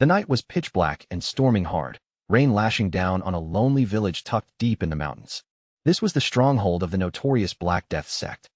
The night was pitch black and storming hard, rain lashing down on a lonely village tucked deep in the mountains. This was the stronghold of the notorious Black Death sect.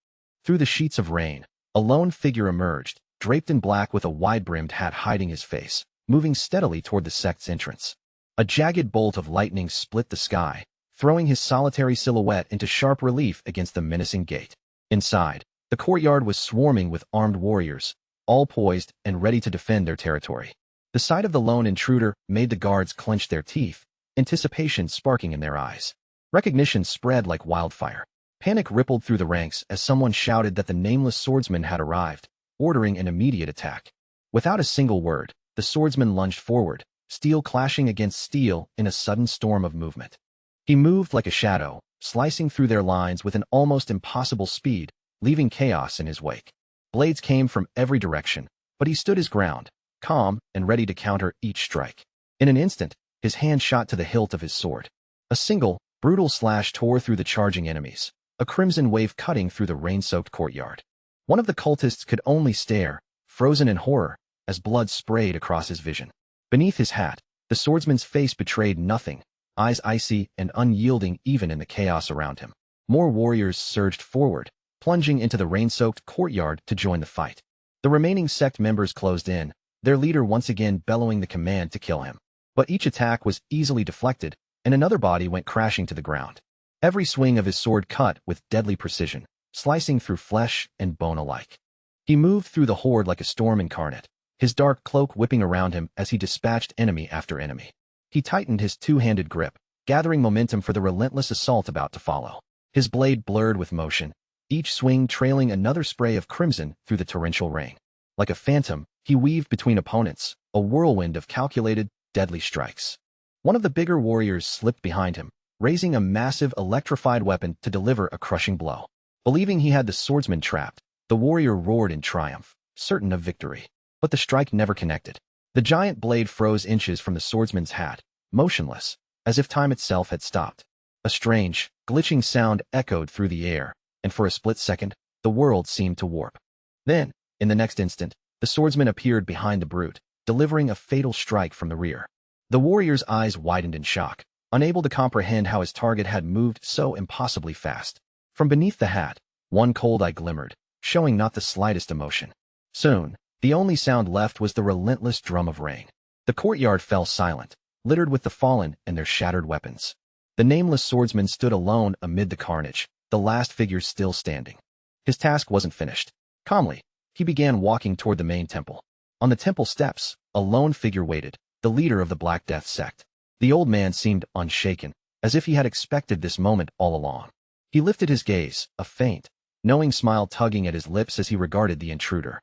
Through the sheets of rain, a lone figure emerged, draped in black with a wide-brimmed hat hiding his face, moving steadily toward the sect's entrance. A jagged bolt of lightning split the sky, throwing his solitary silhouette into sharp relief against the menacing gate. Inside, the courtyard was swarming with armed warriors, all poised and ready to defend their territory. The sight of the lone intruder made the guards clench their teeth, anticipation sparking in their eyes. Recognition spread like wildfire. Panic rippled through the ranks as someone shouted that the nameless swordsman had arrived, ordering an immediate attack. Without a single word, the swordsman lunged forward, steel clashing against steel in a sudden storm of movement. He moved like a shadow, slicing through their lines with an almost impossible speed, leaving chaos in his wake. Blades came from every direction, but he stood his ground, calm and ready to counter each strike. In an instant, his hand shot to the hilt of his sword. A single, brutal slash tore through the charging enemies, a crimson wave cutting through the rain-soaked courtyard. One of the cultists could only stare, frozen in horror, as blood sprayed across his vision. Beneath his hat, the swordsman's face betrayed nothing, eyes icy and unyielding even in the chaos around him. More warriors surged forward, plunging into the rain-soaked courtyard to join the fight. The remaining sect members closed in, their leader once again bellowing the command to kill him. But each attack was easily deflected, and another body went crashing to the ground. Every swing of his sword cut with deadly precision, slicing through flesh and bone alike. He moved through the horde like a storm incarnate, his dark cloak whipping around him as he dispatched enemy after enemy. He tightened his two-handed grip, gathering momentum for the relentless assault about to follow. His blade blurred with motion, each swing trailing another spray of crimson through the torrential rain. Like a phantom, he weaved between opponents, a whirlwind of calculated, deadly strikes. One of the bigger warriors slipped behind him, raising a massive electrified weapon to deliver a crushing blow. Believing he had the swordsman trapped, the warrior roared in triumph, certain of victory. But the strike never connected. The giant blade froze inches from the swordsman's hat, motionless, as if time itself had stopped. A strange, glitching sound echoed through the air, and for a split second, the world seemed to warp. Then, in the next instant, the swordsman appeared behind the brute, delivering a fatal strike from the rear. The warrior's eyes widened in shock, unable to comprehend how his target had moved so impossibly fast. From beneath the hat, one cold eye glimmered, showing not the slightest emotion. Soon, the only sound left was the relentless drum of rain. The courtyard fell silent, littered with the fallen and their shattered weapons. The nameless swordsman stood alone amid the carnage, the last figure still standing. His task wasn't finished. Calmly, he began walking toward the main temple. On the temple steps, a lone figure waited, the leader of the Black Death sect. The old man seemed unshaken, as if he had expected this moment all along. He lifted his gaze, a faint, knowing smile tugging at his lips as he regarded the intruder.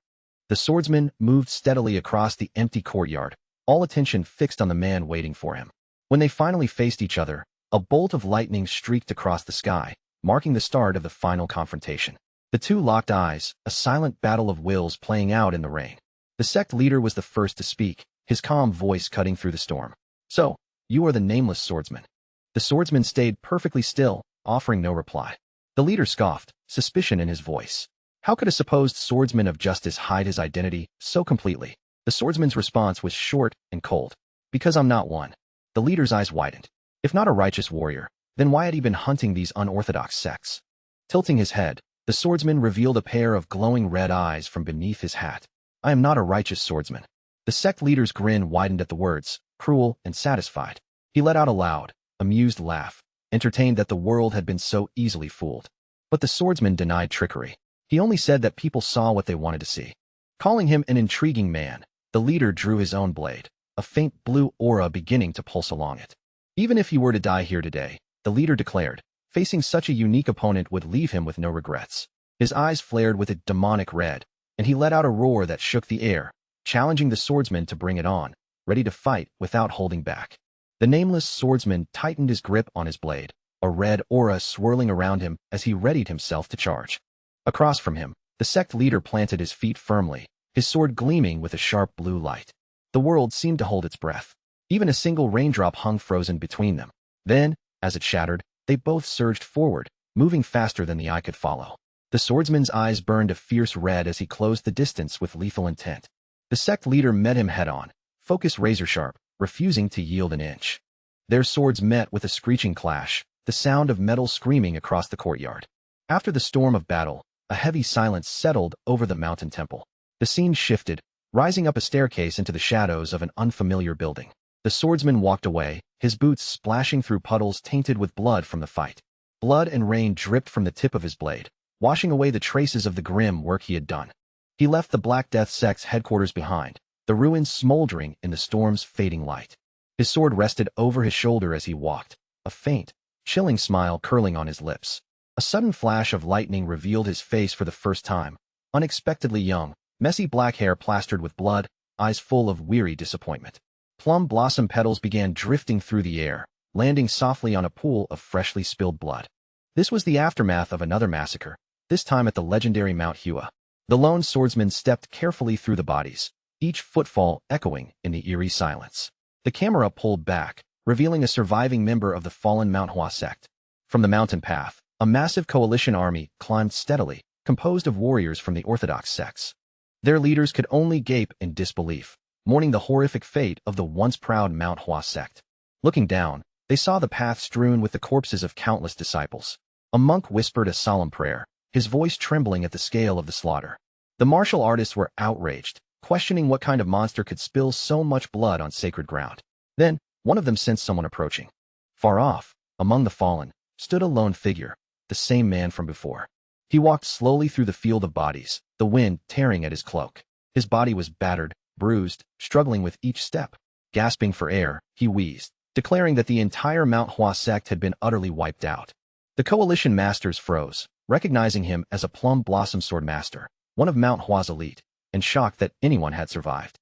The swordsman moved steadily across the empty courtyard, all attention fixed on the man waiting for him. When they finally faced each other, a bolt of lightning streaked across the sky, marking the start of the final confrontation. The two locked eyes, a silent battle of wills playing out in the rain. The sect leader was the first to speak, his calm voice cutting through the storm. "So, you are the nameless swordsman." The swordsman stayed perfectly still, offering no reply. The leader scoffed, suspicion in his voice. How could a supposed swordsman of justice hide his identity so completely? The swordsman's response was short and cold. "Because I'm not one." The leader's eyes widened. If not a righteous warrior, then why had he been hunting these unorthodox sects? Tilting his head, the swordsman revealed a pair of glowing red eyes from beneath his hat. "I am not a righteous swordsman." The sect leader's grin widened at the words, cruel and satisfied. He let out a loud, amused laugh, entertained that the world had been so easily fooled. But the swordsman denied trickery. He only said that people saw what they wanted to see. Calling him an intriguing man, the leader drew his own blade, a faint blue aura beginning to pulse along it. Even if he were to die here today, the leader declared, facing such a unique opponent would leave him with no regrets. His eyes flared with a demonic red, and he let out a roar that shook the air, challenging the swordsman to bring it on, ready to fight without holding back. The nameless swordsman tightened his grip on his blade, a red aura swirling around him as he readied himself to charge. Across from him, the sect leader planted his feet firmly, his sword gleaming with a sharp blue light. The world seemed to hold its breath. Even a single raindrop hung frozen between them. Then, as it shattered, they both surged forward, moving faster than the eye could follow. The swordsman's eyes burned a fierce red as he closed the distance with lethal intent. The sect leader met him head-on, focus razor-sharp, refusing to yield an inch. Their swords met with a screeching clash, the sound of metal screaming across the courtyard. After the storm of battle, a heavy silence settled over the mountain temple. The scene shifted, rising up a staircase into the shadows of an unfamiliar building. The swordsman walked away, his boots splashing through puddles tainted with blood from the fight. Blood and rain dripped from the tip of his blade, washing away the traces of the grim work he had done. He left the Black Death sect's headquarters behind, the ruins smoldering in the storm's fading light. His sword rested over his shoulder as he walked, a faint, chilling smile curling on his lips. A sudden flash of lightning revealed his face for the first time, unexpectedly young, messy black hair plastered with blood, eyes full of weary disappointment. Plum blossom petals began drifting through the air, landing softly on a pool of freshly spilled blood. This was the aftermath of another massacre, this time at the legendary Mount Hua. The lone swordsman stepped carefully through the bodies, each footfall echoing in the eerie silence. The camera pulled back, revealing a surviving member of the fallen Mount Hua sect. From the mountain path, a massive coalition army climbed steadily, composed of warriors from the orthodox sects. Their leaders could only gape in disbelief, mourning the horrific fate of the once proud Mount Hua sect. Looking down, they saw the path strewn with the corpses of countless disciples. A monk whispered a solemn prayer, his voice trembling at the scale of the slaughter. The martial artists were outraged, questioning what kind of monster could spill so much blood on sacred ground. Then, one of them sensed someone approaching. Far off, among the fallen, stood a lone figure, the same man from before. He walked slowly through the field of bodies, the wind tearing at his cloak. His body was battered, bruised, struggling with each step. Gasping for air, he wheezed, declaring that the entire Mount Hua sect had been utterly wiped out. The coalition masters froze, recognizing him as a plum blossom sword master, one of Mount Hua's elite, and shocked that anyone had survived.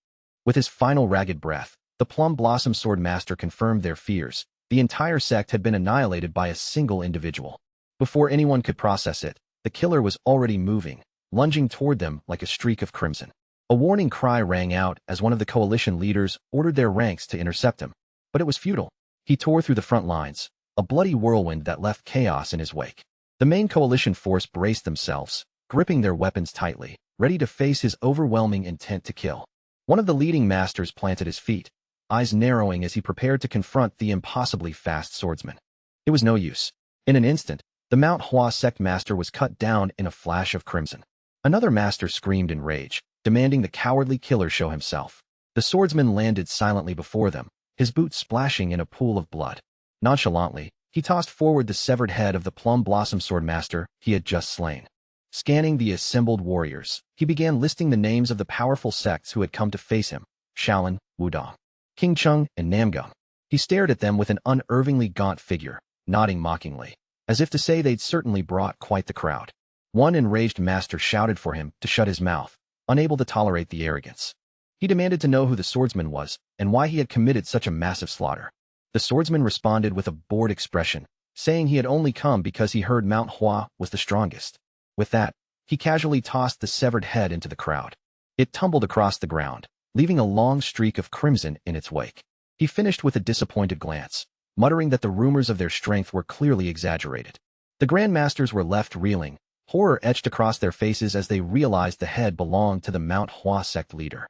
With his final ragged breath, the plum blossom sword master confirmed their fears. The entire sect had been annihilated by a single individual. Before anyone could process it, the killer was already moving, lunging toward them like a streak of crimson. A warning cry rang out as one of the coalition leaders ordered their ranks to intercept him. But it was futile. He tore through the front lines, a bloody whirlwind that left chaos in his wake. The main coalition force braced themselves, gripping their weapons tightly, ready to face his overwhelming intent to kill. One of the leading masters planted his feet, eyes narrowing as he prepared to confront the impossibly fast swordsman. It was no use. In an instant, the Mount Hua sect master was cut down in a flash of crimson. Another master screamed in rage, demanding the cowardly killer show himself. The swordsman landed silently before them, his boots splashing in a pool of blood. Nonchalantly, he tossed forward the severed head of the plum blossom sword master he had just slain. Scanning the assembled warriors, he began listing the names of the powerful sects who had come to face him: Shaolin, Wudong, Qingcheng, and Namgung. He stared at them with an unervingly gaunt figure, nodding mockingly, as if to say they'd certainly brought quite the crowd. One enraged master shouted for him to shut his mouth, unable to tolerate the arrogance. He demanded to know who the swordsman was and why he had committed such a massive slaughter. The swordsman responded with a bored expression, saying he had only come because he heard Mount Hua was the strongest. With that, he casually tossed the severed head into the crowd. It tumbled across the ground, leaving a long streak of crimson in its wake. He finished with a disappointed glance, muttering that the rumors of their strength were clearly exaggerated. The grandmasters were left reeling, horror etched across their faces as they realized the head belonged to the Mount Hua sect leader.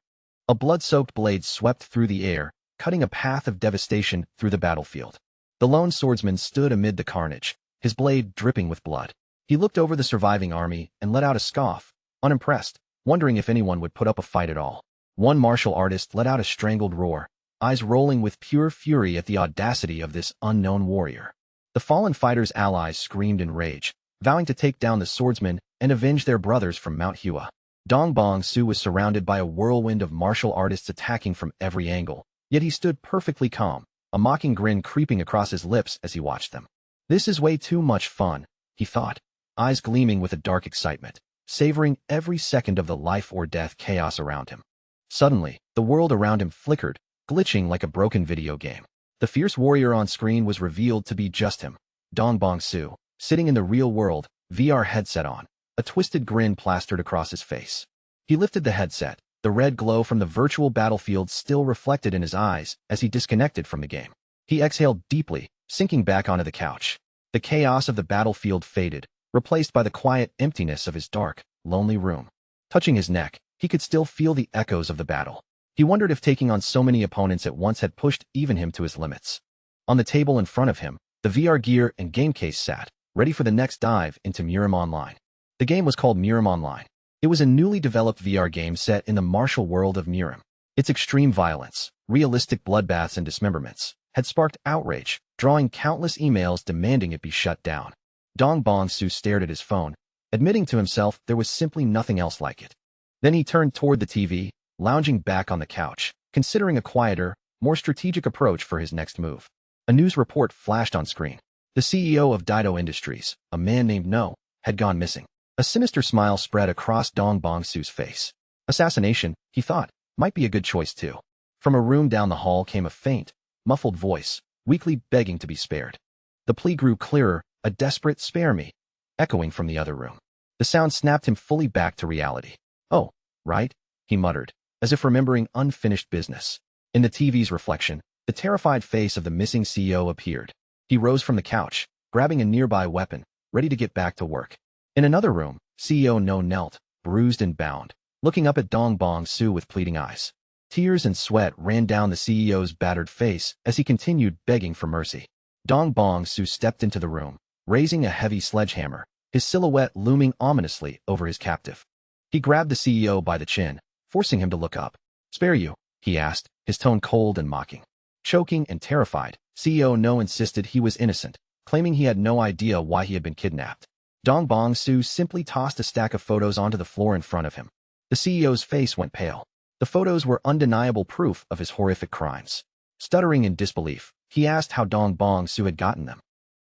A blood-soaked blade swept through the air, cutting a path of devastation through the battlefield. The lone swordsman stood amid the carnage, his blade dripping with blood. He looked over the surviving army and let out a scoff, unimpressed, wondering if anyone would put up a fight at all. One martial artist let out a strangled roar, eyes rolling with pure fury at the audacity of this unknown warrior. The fallen fighter's allies screamed in rage, vowing to take down the swordsman and avenge their brothers from Mount Hua. Dongbong Su was surrounded by a whirlwind of martial artists attacking from every angle, yet he stood perfectly calm, a mocking grin creeping across his lips as he watched them. This is way too much fun, he thought, eyes gleaming with a dark excitement, savoring every second of the life-or-death chaos around him. Suddenly, the world around him flickered, glitching like a broken video game. The fierce warrior on screen was revealed to be just him, Dongbong Su, sitting in the real world, VR headset on, a twisted grin plastered across his face. He lifted the headset, the red glow from the virtual battlefield still reflected in his eyes as he disconnected from the game. He exhaled deeply, sinking back onto the couch. The chaos of the battlefield faded, replaced by the quiet emptiness of his dark, lonely room. Touching his neck, he could still feel the echoes of the battle. He wondered if taking on so many opponents at once had pushed even him to his limits. On the table in front of him, the VR gear and game case sat, ready for the next dive into Murim Online. The game was called Murim Online. It was a newly developed VR game set in the martial world of Murim. Its extreme violence, realistic bloodbaths and dismemberments, had sparked outrage, drawing countless emails demanding it be shut down. Dong Bong-soo stared at his phone, admitting to himself there was simply nothing else like it. Then he turned toward the TV, lounging back on the couch, considering a quieter, more strategic approach for his next move. A news report flashed on screen. The CEO of Dido Industries, a man named No, had gone missing. A sinister smile spread across Dong Bong-soo's face. Assassination, he thought, might be a good choice too. From a room down the hall came a faint, muffled voice, weakly begging to be spared. The plea grew clearer, a desperate "spare me," echoing from the other room. The sound snapped him fully back to reality. "Oh, right," he muttered, as if remembering unfinished business. In the TV's reflection, the terrified face of the missing CEO appeared. He rose from the couch, grabbing a nearby weapon, ready to get back to work. In another room, CEO No knelt, bruised and bound, looking up at Dong Bong-soo with pleading eyes. Tears and sweat ran down the CEO's battered face as he continued begging for mercy. Dong Bong-soo stepped into the room, raising a heavy sledgehammer, his silhouette looming ominously over his captive. He grabbed the CEO by the chin, forcing him to look up. "Spare you?" he asked, his tone cold and mocking. Choking and terrified, CEO No insisted he was innocent, claiming he had no idea why he had been kidnapped. Dong Bong-soo simply tossed a stack of photos onto the floor in front of him. The CEO's face went pale. The photos were undeniable proof of his horrific crimes. Stuttering in disbelief, he asked how Dong Bong-soo had gotten them.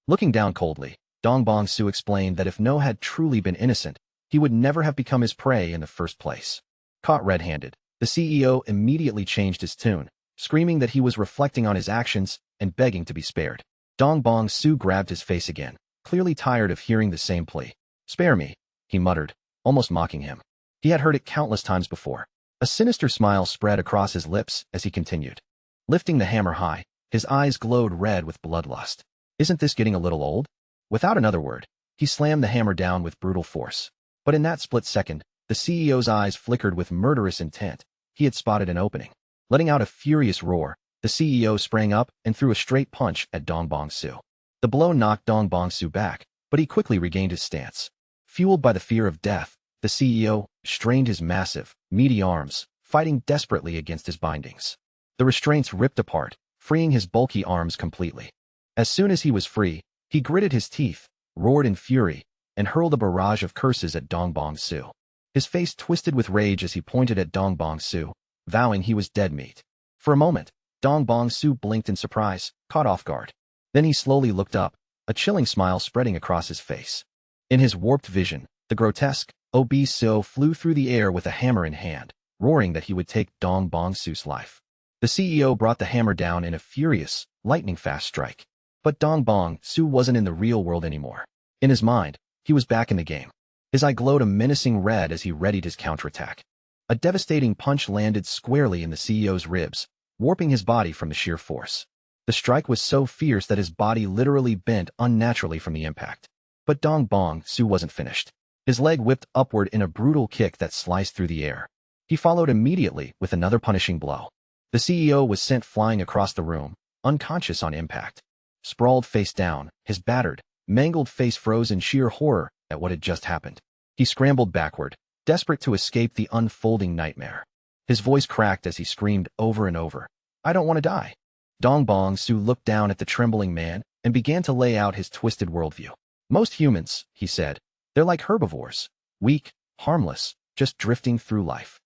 Looking down coldly, Dong Bong-soo explained that if No had truly been innocent, he would never have become his prey in the first place. Caught red-handed, the CEO immediately changed his tune, screaming that he was reflecting on his actions and begging to be spared. Dong Bong-soo grabbed his face again, clearly tired of hearing the same plea. "Spare me," he muttered, almost mocking him. He had heard it countless times before. A sinister smile spread across his lips as he continued. Lifting the hammer high, his eyes glowed red with bloodlust. "Isn't this getting a little old?" Without another word, he slammed the hammer down with brutal force. But in that split second, the CEO's eyes flickered with murderous intent. He had spotted an opening. Letting out a furious roar, the CEO sprang up and threw a straight punch at Dong Bong-soo. The blow knocked Dong Bong-soo back, but he quickly regained his stance. Fueled by the fear of death, the CEO strained his massive, meaty arms, fighting desperately against his bindings. The restraints ripped apart, freeing his bulky arms completely. As soon as he was free, he gritted his teeth, roared in fury, and hurled a barrage of curses at Dong Bong-soo. His face twisted with rage as he pointed at Dong Bong-soo, vowing he was dead meat. For a moment, Dong Bong-soo blinked in surprise, caught off guard. Then he slowly looked up, a chilling smile spreading across his face. In his warped vision, the grotesque, obese So flew through the air with a hammer in hand, roaring that he would take Dong Bong-soo's life. The CEO brought the hammer down in a furious, lightning-fast strike. But Dong Bong-soo wasn't in the real world anymore. In his mind, he was back in the game. His eye glowed a menacing red as he readied his counterattack. A devastating punch landed squarely in the CEO's ribs, warping his body from the sheer force. The strike was so fierce that his body literally bent unnaturally from the impact. But Dong Bong-soo wasn't finished. His leg whipped upward in a brutal kick that sliced through the air. He followed immediately with another punishing blow. The CEO was sent flying across the room, unconscious on impact. Sprawled face down, his battered, mangled face froze in sheer horror at what had just happened. He scrambled backward, desperate to escape the unfolding nightmare. His voice cracked as he screamed over and over, "I don't want to die." Dong Bong-soo looked down at the trembling man and began to lay out his twisted worldview. "Most humans," he said, "they're like herbivores, weak, harmless, just drifting through life.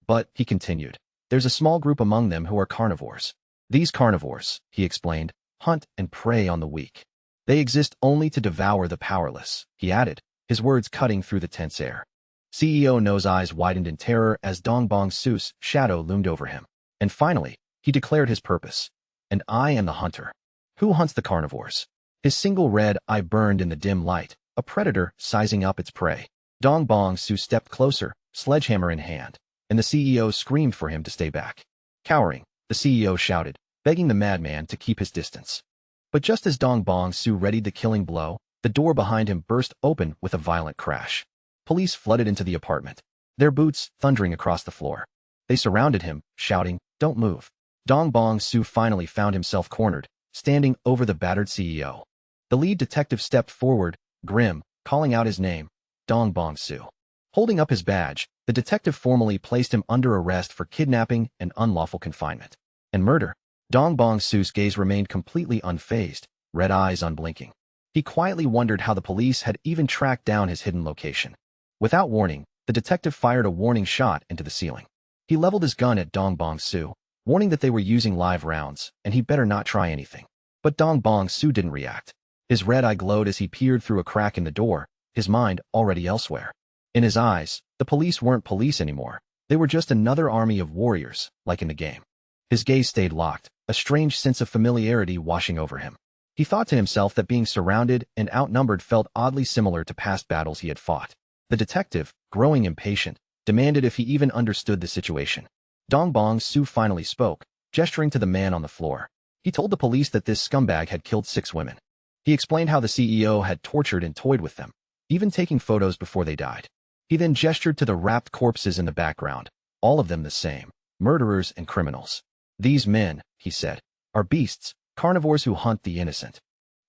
But," he continued, "there's a small group among them who are carnivores. These carnivores," he explained, "hunt and prey on the weak. They exist only to devour the powerless," he added, his words cutting through the tense air. CEO No's eyes widened in terror as Dong Bong-soo's shadow loomed over him. And finally, he declared his purpose. "And I am the hunter. Who hunts the carnivores?" His single red eye burned in the dim light, a predator sizing up its prey. Dong Bong-soo stepped closer, sledgehammer in hand, and the CEO screamed for him to stay back. Cowering, the CEO shouted, begging the madman to keep his distance. But just as Dong Bong-soo readied the killing blow, the door behind him burst open with a violent crash. Police flooded into the apartment, their boots thundering across the floor. They surrounded him, shouting, "Don't move." Dong Bong Su finally found himself cornered, standing over the battered CEO. The lead detective stepped forward, grim, calling out his name, Dong Bong Su. Holding up his badge, the detective formally placed him under arrest for kidnapping and unlawful confinement. And murder. Dong Bong Su's gaze remained completely unfazed, red eyes unblinking. He quietly wondered how the police had even tracked down his hidden location. Without warning, the detective fired a warning shot into the ceiling. He leveled his gun at Dong Bong Su, warning that they were using live rounds, and he better not try anything. But Dong Bong Su didn't react. His red eye glowed as he peered through a crack in the door, his mind already elsewhere. In his eyes, the police weren't police anymore. They were just another army of warriors, like in the game. His gaze stayed locked, a strange sense of familiarity washing over him. He thought to himself that being surrounded and outnumbered felt oddly similar to past battles he had fought. The detective, growing impatient, demanded if he even understood the situation. Dong Bong Su finally spoke, gesturing to the man on the floor. He told the police that this scumbag had killed 6 women. He explained how the CEO had tortured and toyed with them, even taking photos before they died. He then gestured to the wrapped corpses in the background, all of them the same, murderers and criminals. "These men," he said, "are beasts, carnivores who hunt the innocent.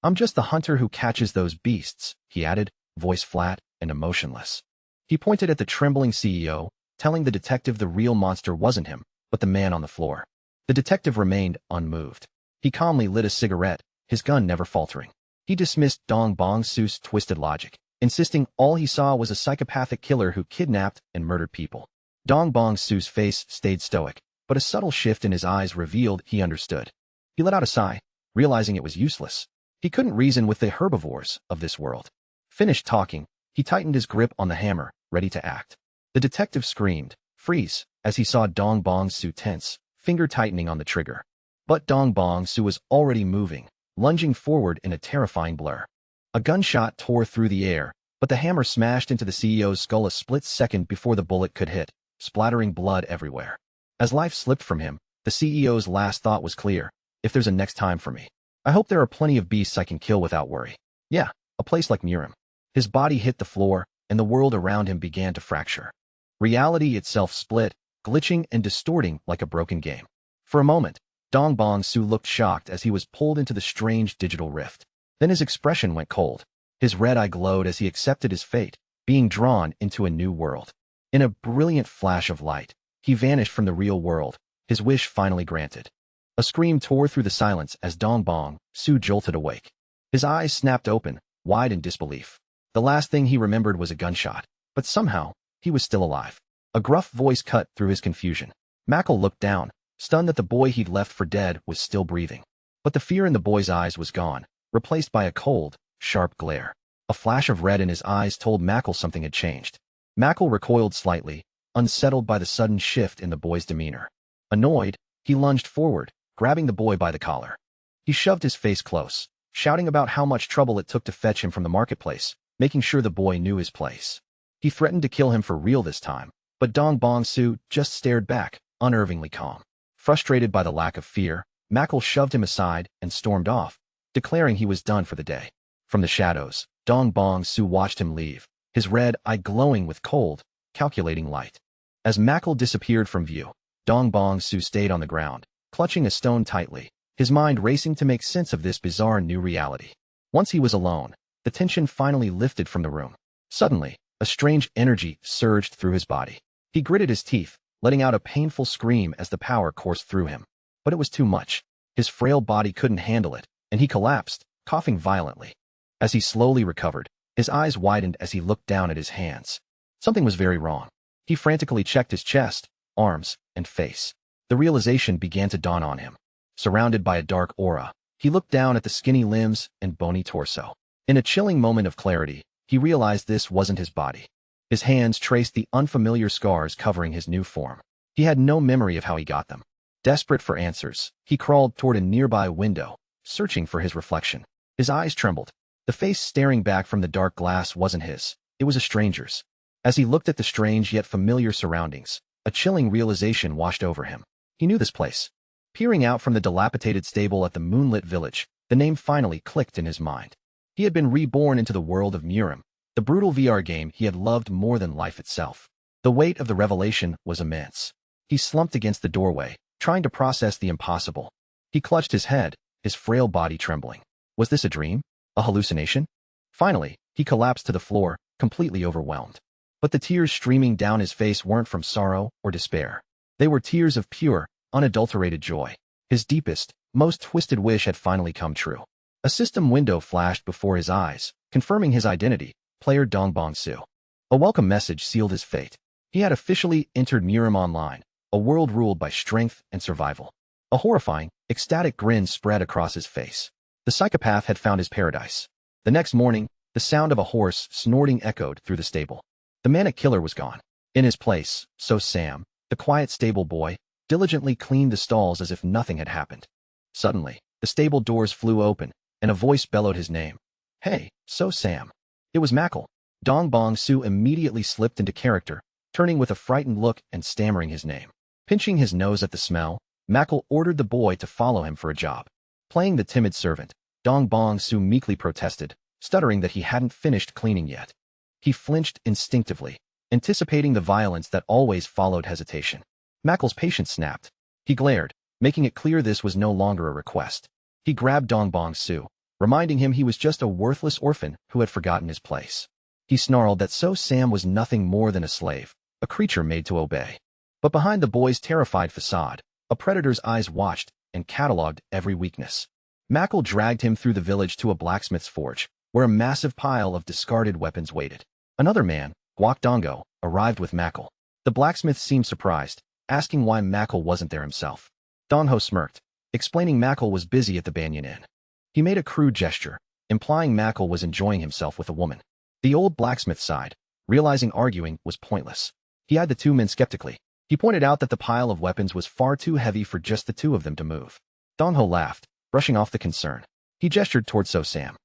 I'm just the hunter who catches those beasts," he added, voice flat and emotionless. He pointed at the trembling CEO, telling the detective the real monster wasn't him, but the man on the floor. The detective remained unmoved. He calmly lit a cigarette, his gun never faltering. He dismissed Dong Bong Su's twisted logic, insisting all he saw was a psychopathic killer who kidnapped and murdered people. Dong Bong Su's face stayed stoic, but a subtle shift in his eyes revealed he understood. He let out a sigh, realizing it was useless. He couldn't reason with the herbivores of this world. Finished talking, he tightened his grip on the hammer, ready to act. The detective screamed, "Freeze," as he saw Dong Bong Su tense, finger tightening on the trigger. But Dong Bong Su was already moving, lunging forward in a terrifying blur. A gunshot tore through the air, but the hammer smashed into the CEO's skull a split second before the bullet could hit, splattering blood everywhere. As life slipped from him, the CEO's last thought was clear: if there's a next time for me, I hope there are plenty of beasts I can kill without worry. Yeah, a place like Murim. His body hit the floor, and the world around him began to fracture. Reality itself split, glitching and distorting like a broken game. For a moment, Dong Bong Su looked shocked as he was pulled into the strange digital rift. Then his expression went cold. His red eye glowed as he accepted his fate, being drawn into a new world. In a brilliant flash of light, he vanished from the real world, his wish finally granted. A scream tore through the silence as Dong Bong Su jolted awake. His eyes snapped open, wide in disbelief. The last thing he remembered was a gunshot, but somehow, he was still alive. A gruff voice cut through his confusion. Mackle looked down, stunned that the boy he'd left for dead was still breathing. But the fear in the boy's eyes was gone, replaced by a cold, sharp glare. A flash of red in his eyes told Mackle something had changed. Mackle recoiled slightly, unsettled by the sudden shift in the boy's demeanor. Annoyed, he lunged forward, grabbing the boy by the collar. He shoved his face close, shouting about how much trouble it took to fetch him from the marketplace, making sure the boy knew his place. He threatened to kill him for real this time, but Dong Bong Su just stared back, unnervingly calm. Frustrated by the lack of fear, Mackle shoved him aside and stormed off, declaring he was done for the day. From the shadows, Dong Bong Su watched him leave, his red eye glowing with cold, calculating light. As Mackle disappeared from view, Dong Bong Su stayed on the ground, clutching a stone tightly, his mind racing to make sense of this bizarre new reality. Once he was alone, the tension finally lifted from the room. Suddenly, a strange energy surged through his body. He gritted his teeth, letting out a painful scream as the power coursed through him. But it was too much. His frail body couldn't handle it, and he collapsed, coughing violently. As he slowly recovered, his eyes widened as he looked down at his hands. Something was very wrong. He frantically checked his chest, arms, and face. The realization began to dawn on him. Surrounded by a dark aura, he looked down at the skinny limbs and bony torso. In a chilling moment of clarity, he realized this wasn't his body. His hands traced the unfamiliar scars covering his new form. He had no memory of how he got them. Desperate for answers, he crawled toward a nearby window, searching for his reflection. His eyes trembled. The face staring back from the dark glass wasn't his. It was a stranger's. As he looked at the strange yet familiar surroundings, a chilling realization washed over him. He knew this place. Peering out from the dilapidated stable at the moonlit village, the name finally clicked in his mind. He had been reborn into the world of Murim, the brutal VR game he had loved more than life itself. The weight of the revelation was immense. He slumped against the doorway, trying to process the impossible. He clutched his head, his frail body trembling. Was this a dream? A hallucination? Finally, he collapsed to the floor, completely overwhelmed. But the tears streaming down his face weren't from sorrow or despair. They were tears of pure, unadulterated joy. His deepest, most twisted wish had finally come true. A system window flashed before his eyes, confirming his identity, player Dongbong-soo. A welcome message sealed his fate. He had officially entered Murim Online, a world ruled by strength and survival. A horrifying, ecstatic grin spread across his face. The psychopath had found his paradise. The next morning, the sound of a horse snorting echoed through the stable. The manic killer was gone. In his place, So Sam, the quiet stable boy, diligently cleaned the stalls as if nothing had happened. Suddenly, the stable doors flew open, and a voice bellowed his name. "Hey, So Sam." It was Mackle. Dongbong-soo immediately slipped into character, turning with a frightened look and stammering his name. Pinching his nose at the smell, Mackle ordered the boy to follow him for a job. Playing the timid servant, Dongbong-soo meekly protested, stuttering that he hadn't finished cleaning yet. He flinched instinctively, anticipating the violence that always followed hesitation. Mackle's patience snapped. He glared, making it clear this was no longer a request. He grabbed Dongbong-soo, reminding him he was just a worthless orphan who had forgotten his place. He snarled that So Sam was nothing more than a slave, a creature made to obey. But behind the boy's terrified facade, a predator's eyes watched and catalogued every weakness. Mackle dragged him through the village to a blacksmith's forge, where a massive pile of discarded weapons waited. Another man, Dongo, arrived with Mackle. The blacksmith seemed surprised, asking why Mackle wasn't there himself. Dongho smirked, explaining Mackle was busy at the Banyan Inn. He made a crude gesture, implying Mackle was enjoying himself with a woman. The old blacksmith sighed, realizing arguing was pointless. He eyed the two men skeptically. He pointed out that the pile of weapons was far too heavy for just the two of them to move. Dongho laughed, brushing off the concern. He gestured toward So Sam.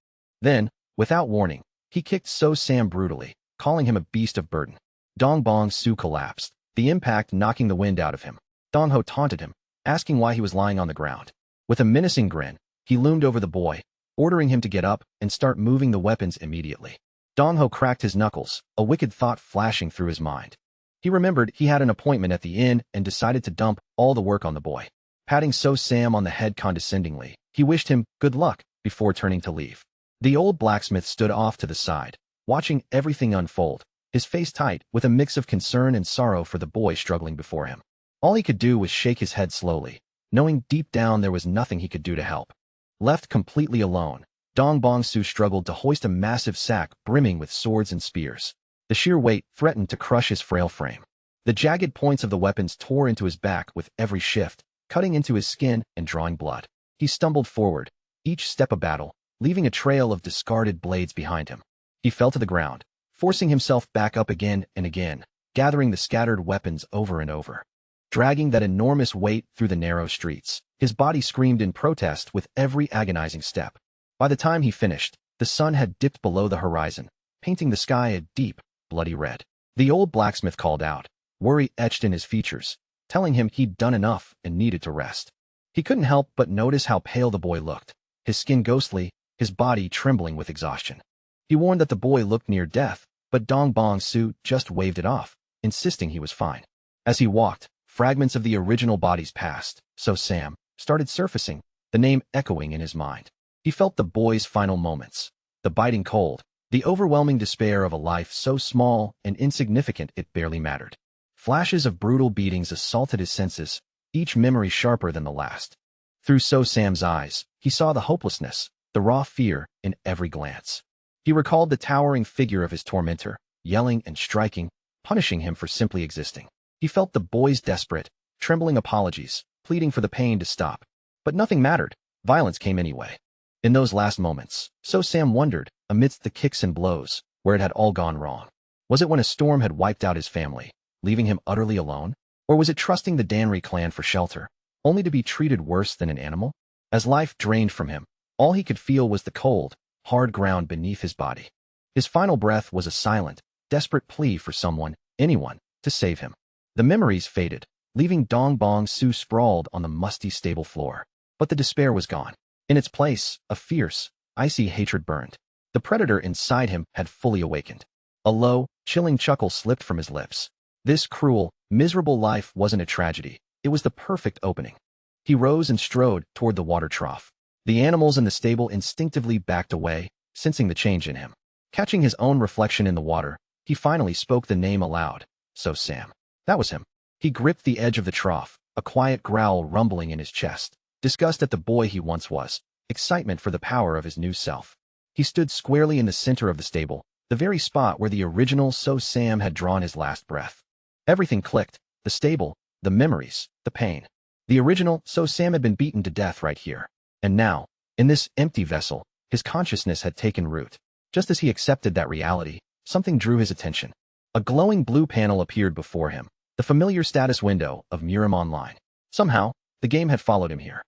Then, without warning, he kicked So Sam brutally, calling him a beast of burden. Dongbong-soo collapsed, the impact knocking the wind out of him. Dongho taunted him, asking why he was lying on the ground. With a menacing grin, he loomed over the boy, ordering him to get up and start moving the weapons immediately. Dongho cracked his knuckles, a wicked thought flashing through his mind. He remembered he had an appointment at the inn and decided to dump all the work on the boy. Patting So Sam on the head condescendingly, he wished him good luck before turning to leave. The old blacksmith stood off to the side, watching everything unfold, his face tight with a mix of concern and sorrow for the boy struggling before him. All he could do was shake his head slowly, knowing deep down there was nothing he could do to help. Left completely alone, Dongbong-soo struggled to hoist a massive sack brimming with swords and spears. The sheer weight threatened to crush his frail frame. The jagged points of the weapons tore into his back with every shift, cutting into his skin and drawing blood. He stumbled forward, each step a battle, leaving a trail of discarded blades behind him. He fell to the ground, forcing himself back up again and again, gathering the scattered weapons over and over. Dragging that enormous weight through the narrow streets, his body screamed in protest with every agonizing step. By the time he finished, the sun had dipped below the horizon, painting the sky a deep, bloody red. The old blacksmith called out, worry etched in his features, telling him he'd done enough and needed to rest. He couldn't help but notice how pale the boy looked, his skin ghostly, his body trembling with exhaustion. He warned that the boy looked near death, but Dongbong-soo just waved it off, insisting he was fine. As he walked, fragments of the original bodies passed, So Sam started surfacing, the name echoing in his mind. He felt the boy's final moments, the biting cold, the overwhelming despair of a life so small and insignificant it barely mattered. Flashes of brutal beatings assaulted his senses, each memory sharper than the last. Through So Sam's eyes, he saw the hopelessness, the raw fear in every glance. He recalled the towering figure of his tormentor, yelling and striking, punishing him for simply existing. He felt the boy's desperate, trembling apologies, pleading for the pain to stop. But nothing mattered. Violence came anyway. In those last moments, So Sam wondered, amidst the kicks and blows, where it had all gone wrong. Was it when a storm had wiped out his family, leaving him utterly alone? Or was it trusting the Danri clan for shelter, only to be treated worse than an animal? As life drained from him, all he could feel was the cold, hard ground beneath his body. His final breath was a silent, desperate plea for someone, anyone, to save him. The memories faded, leaving Dongbong-soo sprawled on the musty stable floor. But the despair was gone. In its place, a fierce, icy hatred burned. The predator inside him had fully awakened. A low, chilling chuckle slipped from his lips. This cruel, miserable life wasn't a tragedy. It was the perfect opening. He rose and strode toward the water trough. The animals in the stable instinctively backed away, sensing the change in him. Catching his own reflection in the water, he finally spoke the name aloud. So Sam. That was him. He gripped the edge of the trough, a quiet growl rumbling in his chest. Disgust at the boy he once was, excitement for the power of his new self. He stood squarely in the center of the stable, the very spot where the original So Sam had drawn his last breath. Everything clicked, the stable, the memories, the pain. The original So Sam had been beaten to death right here. And now, in this empty vessel, his consciousness had taken root. Just as he accepted that reality, something drew his attention. A glowing blue panel appeared before him, the familiar status window of Murim Online. Somehow, the game had followed him here.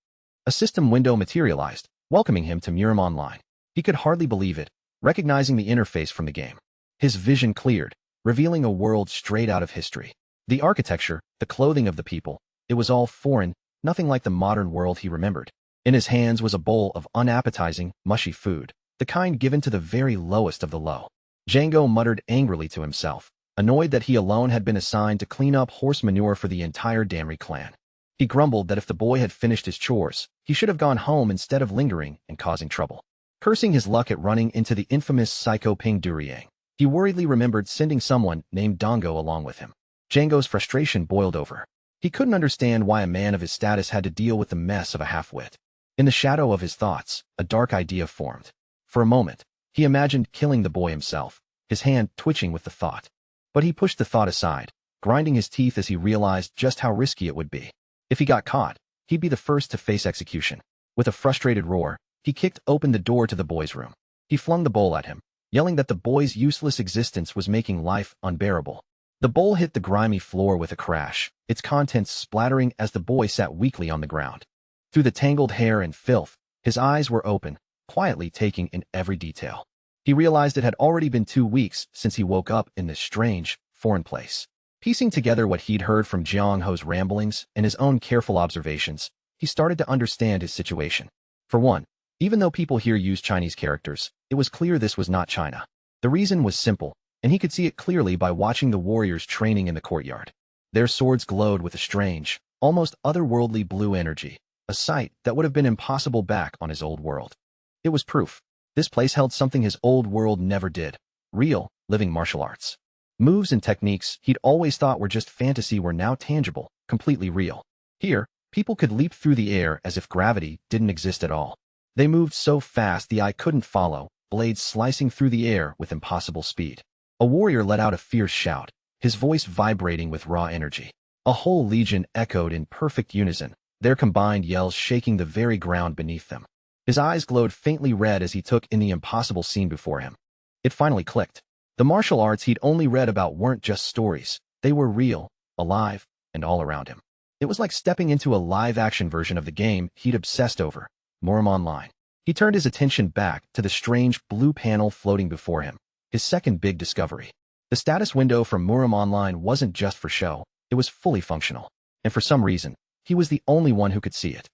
A system window materialized, welcoming him to Murim Online. He could hardly believe it, recognizing the interface from the game. His vision cleared, revealing a world straight out of history. The architecture, the clothing of the people, it was all foreign, nothing like the modern world he remembered. In his hands was a bowl of unappetizing, mushy food, the kind given to the very lowest of the low. Django muttered angrily to himself, annoyed that he alone had been assigned to clean up horse manure for the entire Damri clan. He grumbled that if the boy had finished his chores, he should have gone home instead of lingering and causing trouble. Cursing his luck at running into the infamous Psychopath Duryang, he worriedly remembered sending someone named Dongo along with him. Django's frustration boiled over. He couldn't understand why a man of his status had to deal with the mess of a half-wit. In the shadow of his thoughts, a dark idea formed. For a moment, he imagined killing the boy himself, his hand twitching with the thought. But he pushed the thought aside, grinding his teeth as he realized just how risky it would be. If he got caught, he'd be the first to face execution. With a frustrated roar, he kicked open the door to the boy's room. He flung the bowl at him, yelling that the boy's useless existence was making life unbearable. The bowl hit the grimy floor with a crash, its contents splattering as the boy sat weakly on the ground. Through the tangled hair and filth, his eyes were open, quietly taking in every detail. He realized it had already been 2 weeks since he woke up in this strange, foreign place. Piecing together what he'd heard from Jiang Ho's ramblings and his own careful observations, he started to understand his situation. For one, even though people here use Chinese characters, it was clear this was not China. The reason was simple, and he could see it clearly by watching the warriors training in the courtyard. Their swords glowed with a strange, almost otherworldly blue energy, a sight that would have been impossible back on his old world. It was proof. This place held something his old world never did. Real, living martial arts. Moves and techniques he'd always thought were just fantasy were now tangible, completely real. Here, people could leap through the air as if gravity didn't exist at all. They moved so fast the eye couldn't follow, blades slicing through the air with impossible speed. A warrior let out a fierce shout, his voice vibrating with raw energy. A whole legion echoed in perfect unison, their combined yells shaking the very ground beneath them. His eyes glowed faintly red as he took in the impossible scene before him. It finally clicked. The martial arts he'd only read about weren't just stories. They were real, alive, and all around him. It was like stepping into a live-action version of the game he'd obsessed over, Murim Online. He turned his attention back to the strange blue panel floating before him, his second big discovery. The status window from Murim Online wasn't just for show, it was fully functional. And for some reason, he was the only one who could see it.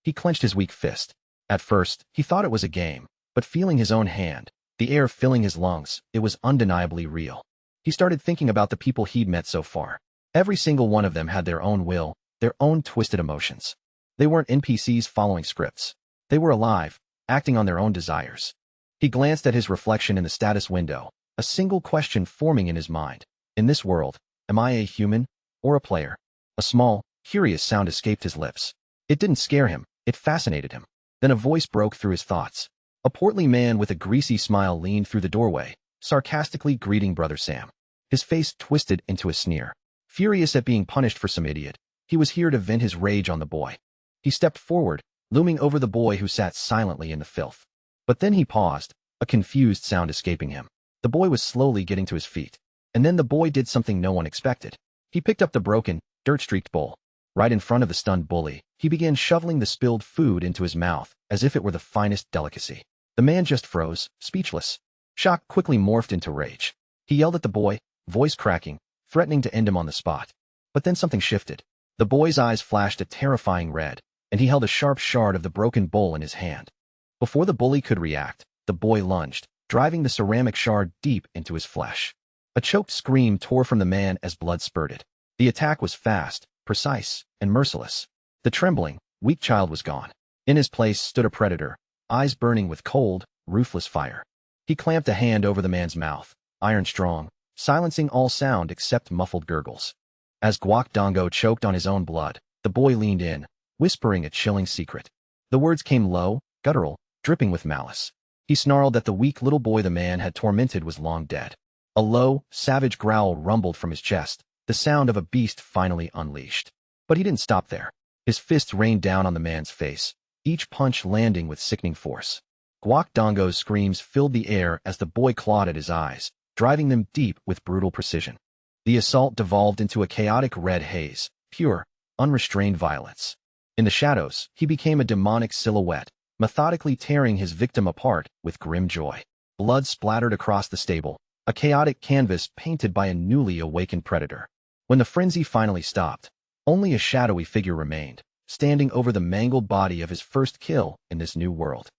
He clenched his weak fist. At first, he thought it was a game, but feeling his own hand, the air filling his lungs, it was undeniably real. He started thinking about the people he'd met so far. Every single one of them had their own will, their own twisted emotions. They weren't NPCs following scripts. They were alive, acting on their own desires. He glanced at his reflection in the status window, a single question forming in his mind. In this world, am I a human or a player? A small, curious sound escaped his lips. It didn't scare him, it fascinated him. Then a voice broke through his thoughts. A portly man with a greasy smile leaned through the doorway, sarcastically greeting Brother Sam. His face twisted into a sneer. Furious at being punished for some idiot, he was here to vent his rage on the boy. He stepped forward, looming over the boy who sat silently in the filth. But then he paused, a confused sound escaping him. The boy was slowly getting to his feet. And then the boy did something no one expected. He picked up the broken, dirt-streaked bowl. Right in front of the stunned bully, he began shoveling the spilled food into his mouth, as if it were the finest delicacy. The man just froze, speechless. Shock quickly morphed into rage. He yelled at the boy, voice cracking, threatening to end him on the spot. But then something shifted. The boy's eyes flashed a terrifying red, and he held a sharp shard of the broken bowl in his hand. Before the bully could react, the boy lunged, driving the ceramic shard deep into his flesh. A choked scream tore from the man as blood spurted. The attack was fast, precise, and merciless. The trembling, weak child was gone. In his place stood a predator, eyes burning with cold, ruthless fire. He clamped a hand over the man's mouth, iron strong, silencing all sound except muffled gurgles. As Guakdongo choked on his own blood, the boy leaned in, whispering a chilling secret. The words came low, guttural, dripping with malice. He snarled that the weak little boy the man had tormented was long dead. A low, savage growl rumbled from his chest, the sound of a beast finally unleashed. But he didn't stop there. His fists rained down on the man's face, each punch landing with sickening force. Guakdongo's screams filled the air as the boy clawed at his eyes, driving them deep with brutal precision. The assault devolved into a chaotic red haze, pure, unrestrained violence. In the shadows, he became a demonic silhouette, methodically tearing his victim apart with grim joy. Blood splattered across the stable, a chaotic canvas painted by a newly awakened predator. When the frenzy finally stopped, only a shadowy figure remained, standing over the mangled body of his first kill in this new world.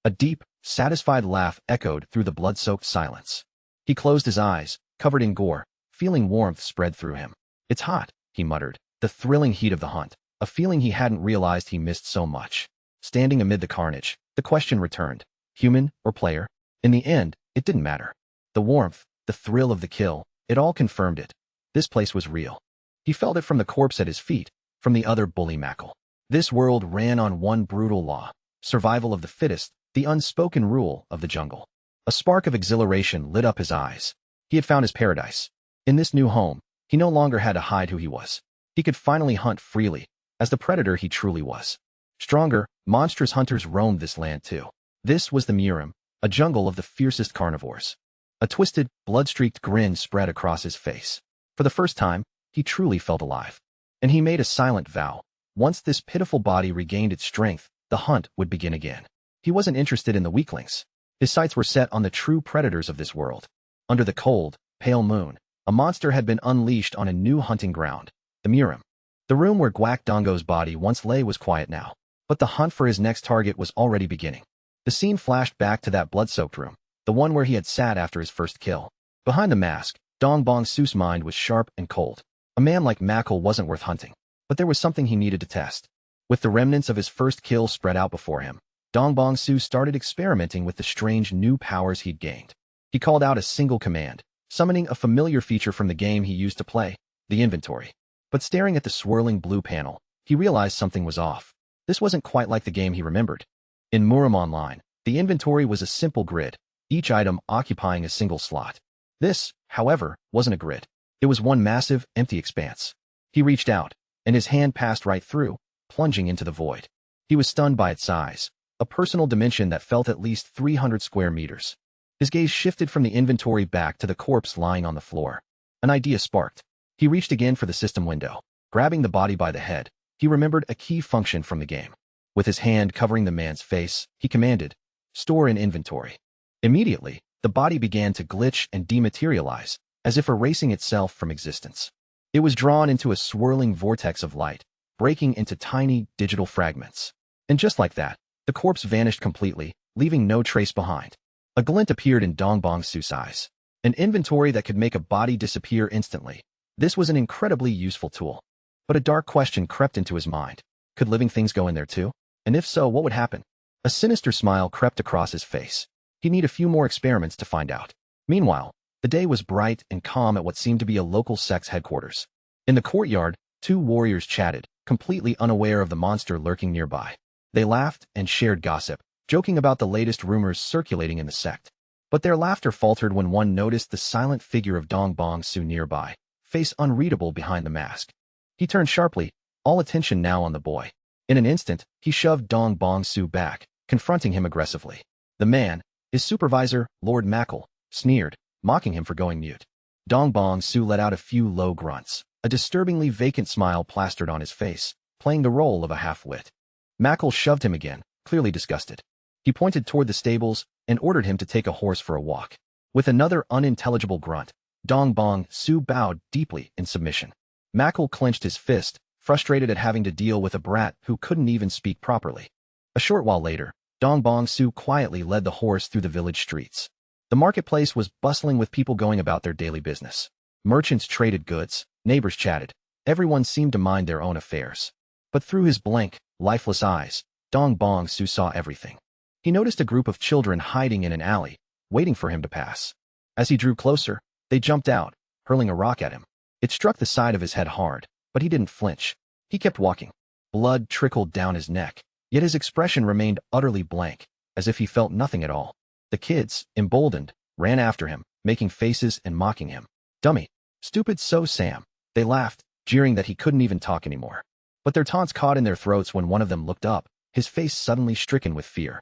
A deep, satisfied laugh echoed through the blood-soaked silence. He closed his eyes, covered in gore, feeling warmth spread through him. "It's hot," he muttered, the thrilling heat of the hunt, a feeling he hadn't realized he missed so much. Standing amid the carnage, the question returned, human or player? In the end, it didn't matter. The warmth, the thrill of the kill, it all confirmed it. This place was real. He felt it from the corpse at his feet, from the other bully Mackle. This world ran on one brutal law, survival of the fittest, the unspoken rule of the jungle. A spark of exhilaration lit up his eyes. He had found his paradise. In this new home, he no longer had to hide who he was. He could finally hunt freely, as the predator he truly was. Stronger, monstrous hunters roamed this land too. This was the Murim, a jungle of the fiercest carnivores. A twisted, blood-streaked grin spread across his face. For the first time, he truly felt alive. And he made a silent vow. Once this pitiful body regained its strength, the hunt would begin again. He wasn't interested in the weaklings. His sights were set on the true predators of this world. Under the cold, pale moon, a monster had been unleashed on a new hunting ground, the Murim. The room where Guakdongo's body once lay was quiet now, but the hunt for his next target was already beginning. The scene flashed back to that blood-soaked room, the one where he had sat after his first kill. Behind the mask, Dongbong Su's mind was sharp and cold. A man like Mackle wasn't worth hunting, but there was something he needed to test. With the remnants of his first kill spread out before him, Dongbong Su started experimenting with the strange new powers he'd gained. He called out a single command, summoning a familiar feature from the game he used to play, the inventory. But staring at the swirling blue panel, he realized something was off. This wasn't quite like the game he remembered. In Murim Online, the inventory was a simple grid, each item occupying a single slot. This, however, wasn't a grid. It was one massive, empty expanse. He reached out, and his hand passed right through, plunging into the void. He was stunned by its size, a personal dimension that felt at least 300 square meters. His gaze shifted from the inventory back to the corpse lying on the floor. An idea sparked. He reached again for the system window. Grabbing the body by the head, he remembered a key function from the game. With his hand covering the man's face, he commanded, "Store in inventory." Immediately, the body began to glitch and dematerialize, as if erasing itself from existence. It was drawn into a swirling vortex of light, breaking into tiny, digital fragments. And just like that, the corpse vanished completely, leaving no trace behind. A glint appeared in Dongbong Su's eyes. An inventory that could make a body disappear instantly. This was an incredibly useful tool. But a dark question crept into his mind. Could living things go in there too? And if so, what would happen? A sinister smile crept across his face. He'd need a few more experiments to find out. Meanwhile, the day was bright and calm at what seemed to be a local sect's headquarters. In the courtyard, two warriors chatted, completely unaware of the monster lurking nearby. They laughed and shared gossip, joking about the latest rumors circulating in the sect. But their laughter faltered when one noticed the silent figure of Dongbong Su nearby, face unreadable behind the mask. He turned sharply, all attention now on the boy. In an instant, he shoved Dongbong Su back, confronting him aggressively. The man, his supervisor, Lord Mackle, sneered, mocking him for going mute. Dongbong Su let out a few low grunts. A disturbingly vacant smile plastered on his face, playing the role of a half-wit. Mackle shoved him again, clearly disgusted. He pointed toward the stables and ordered him to take a horse for a walk. With another unintelligible grunt, Dongbong Su bowed deeply in submission. Mackle clenched his fist, frustrated at having to deal with a brat who couldn't even speak properly. A short while later, Dongbong Su quietly led the horse through the village streets. The marketplace was bustling with people going about their daily business. Merchants traded goods, neighbors chatted. Everyone seemed to mind their own affairs. But through his blank, lifeless eyes, Dong Bong Su saw everything. He noticed a group of children hiding in an alley, waiting for him to pass. As he drew closer, they jumped out, hurling a rock at him. It struck the side of his head hard, but he didn't flinch. He kept walking. Blood trickled down his neck, yet his expression remained utterly blank, as if he felt nothing at all. The kids, emboldened, ran after him, making faces and mocking him. Dummy. Stupid So Sam. They laughed, jeering that he couldn't even talk anymore. But their taunts caught in their throats when one of them looked up, his face suddenly stricken with fear.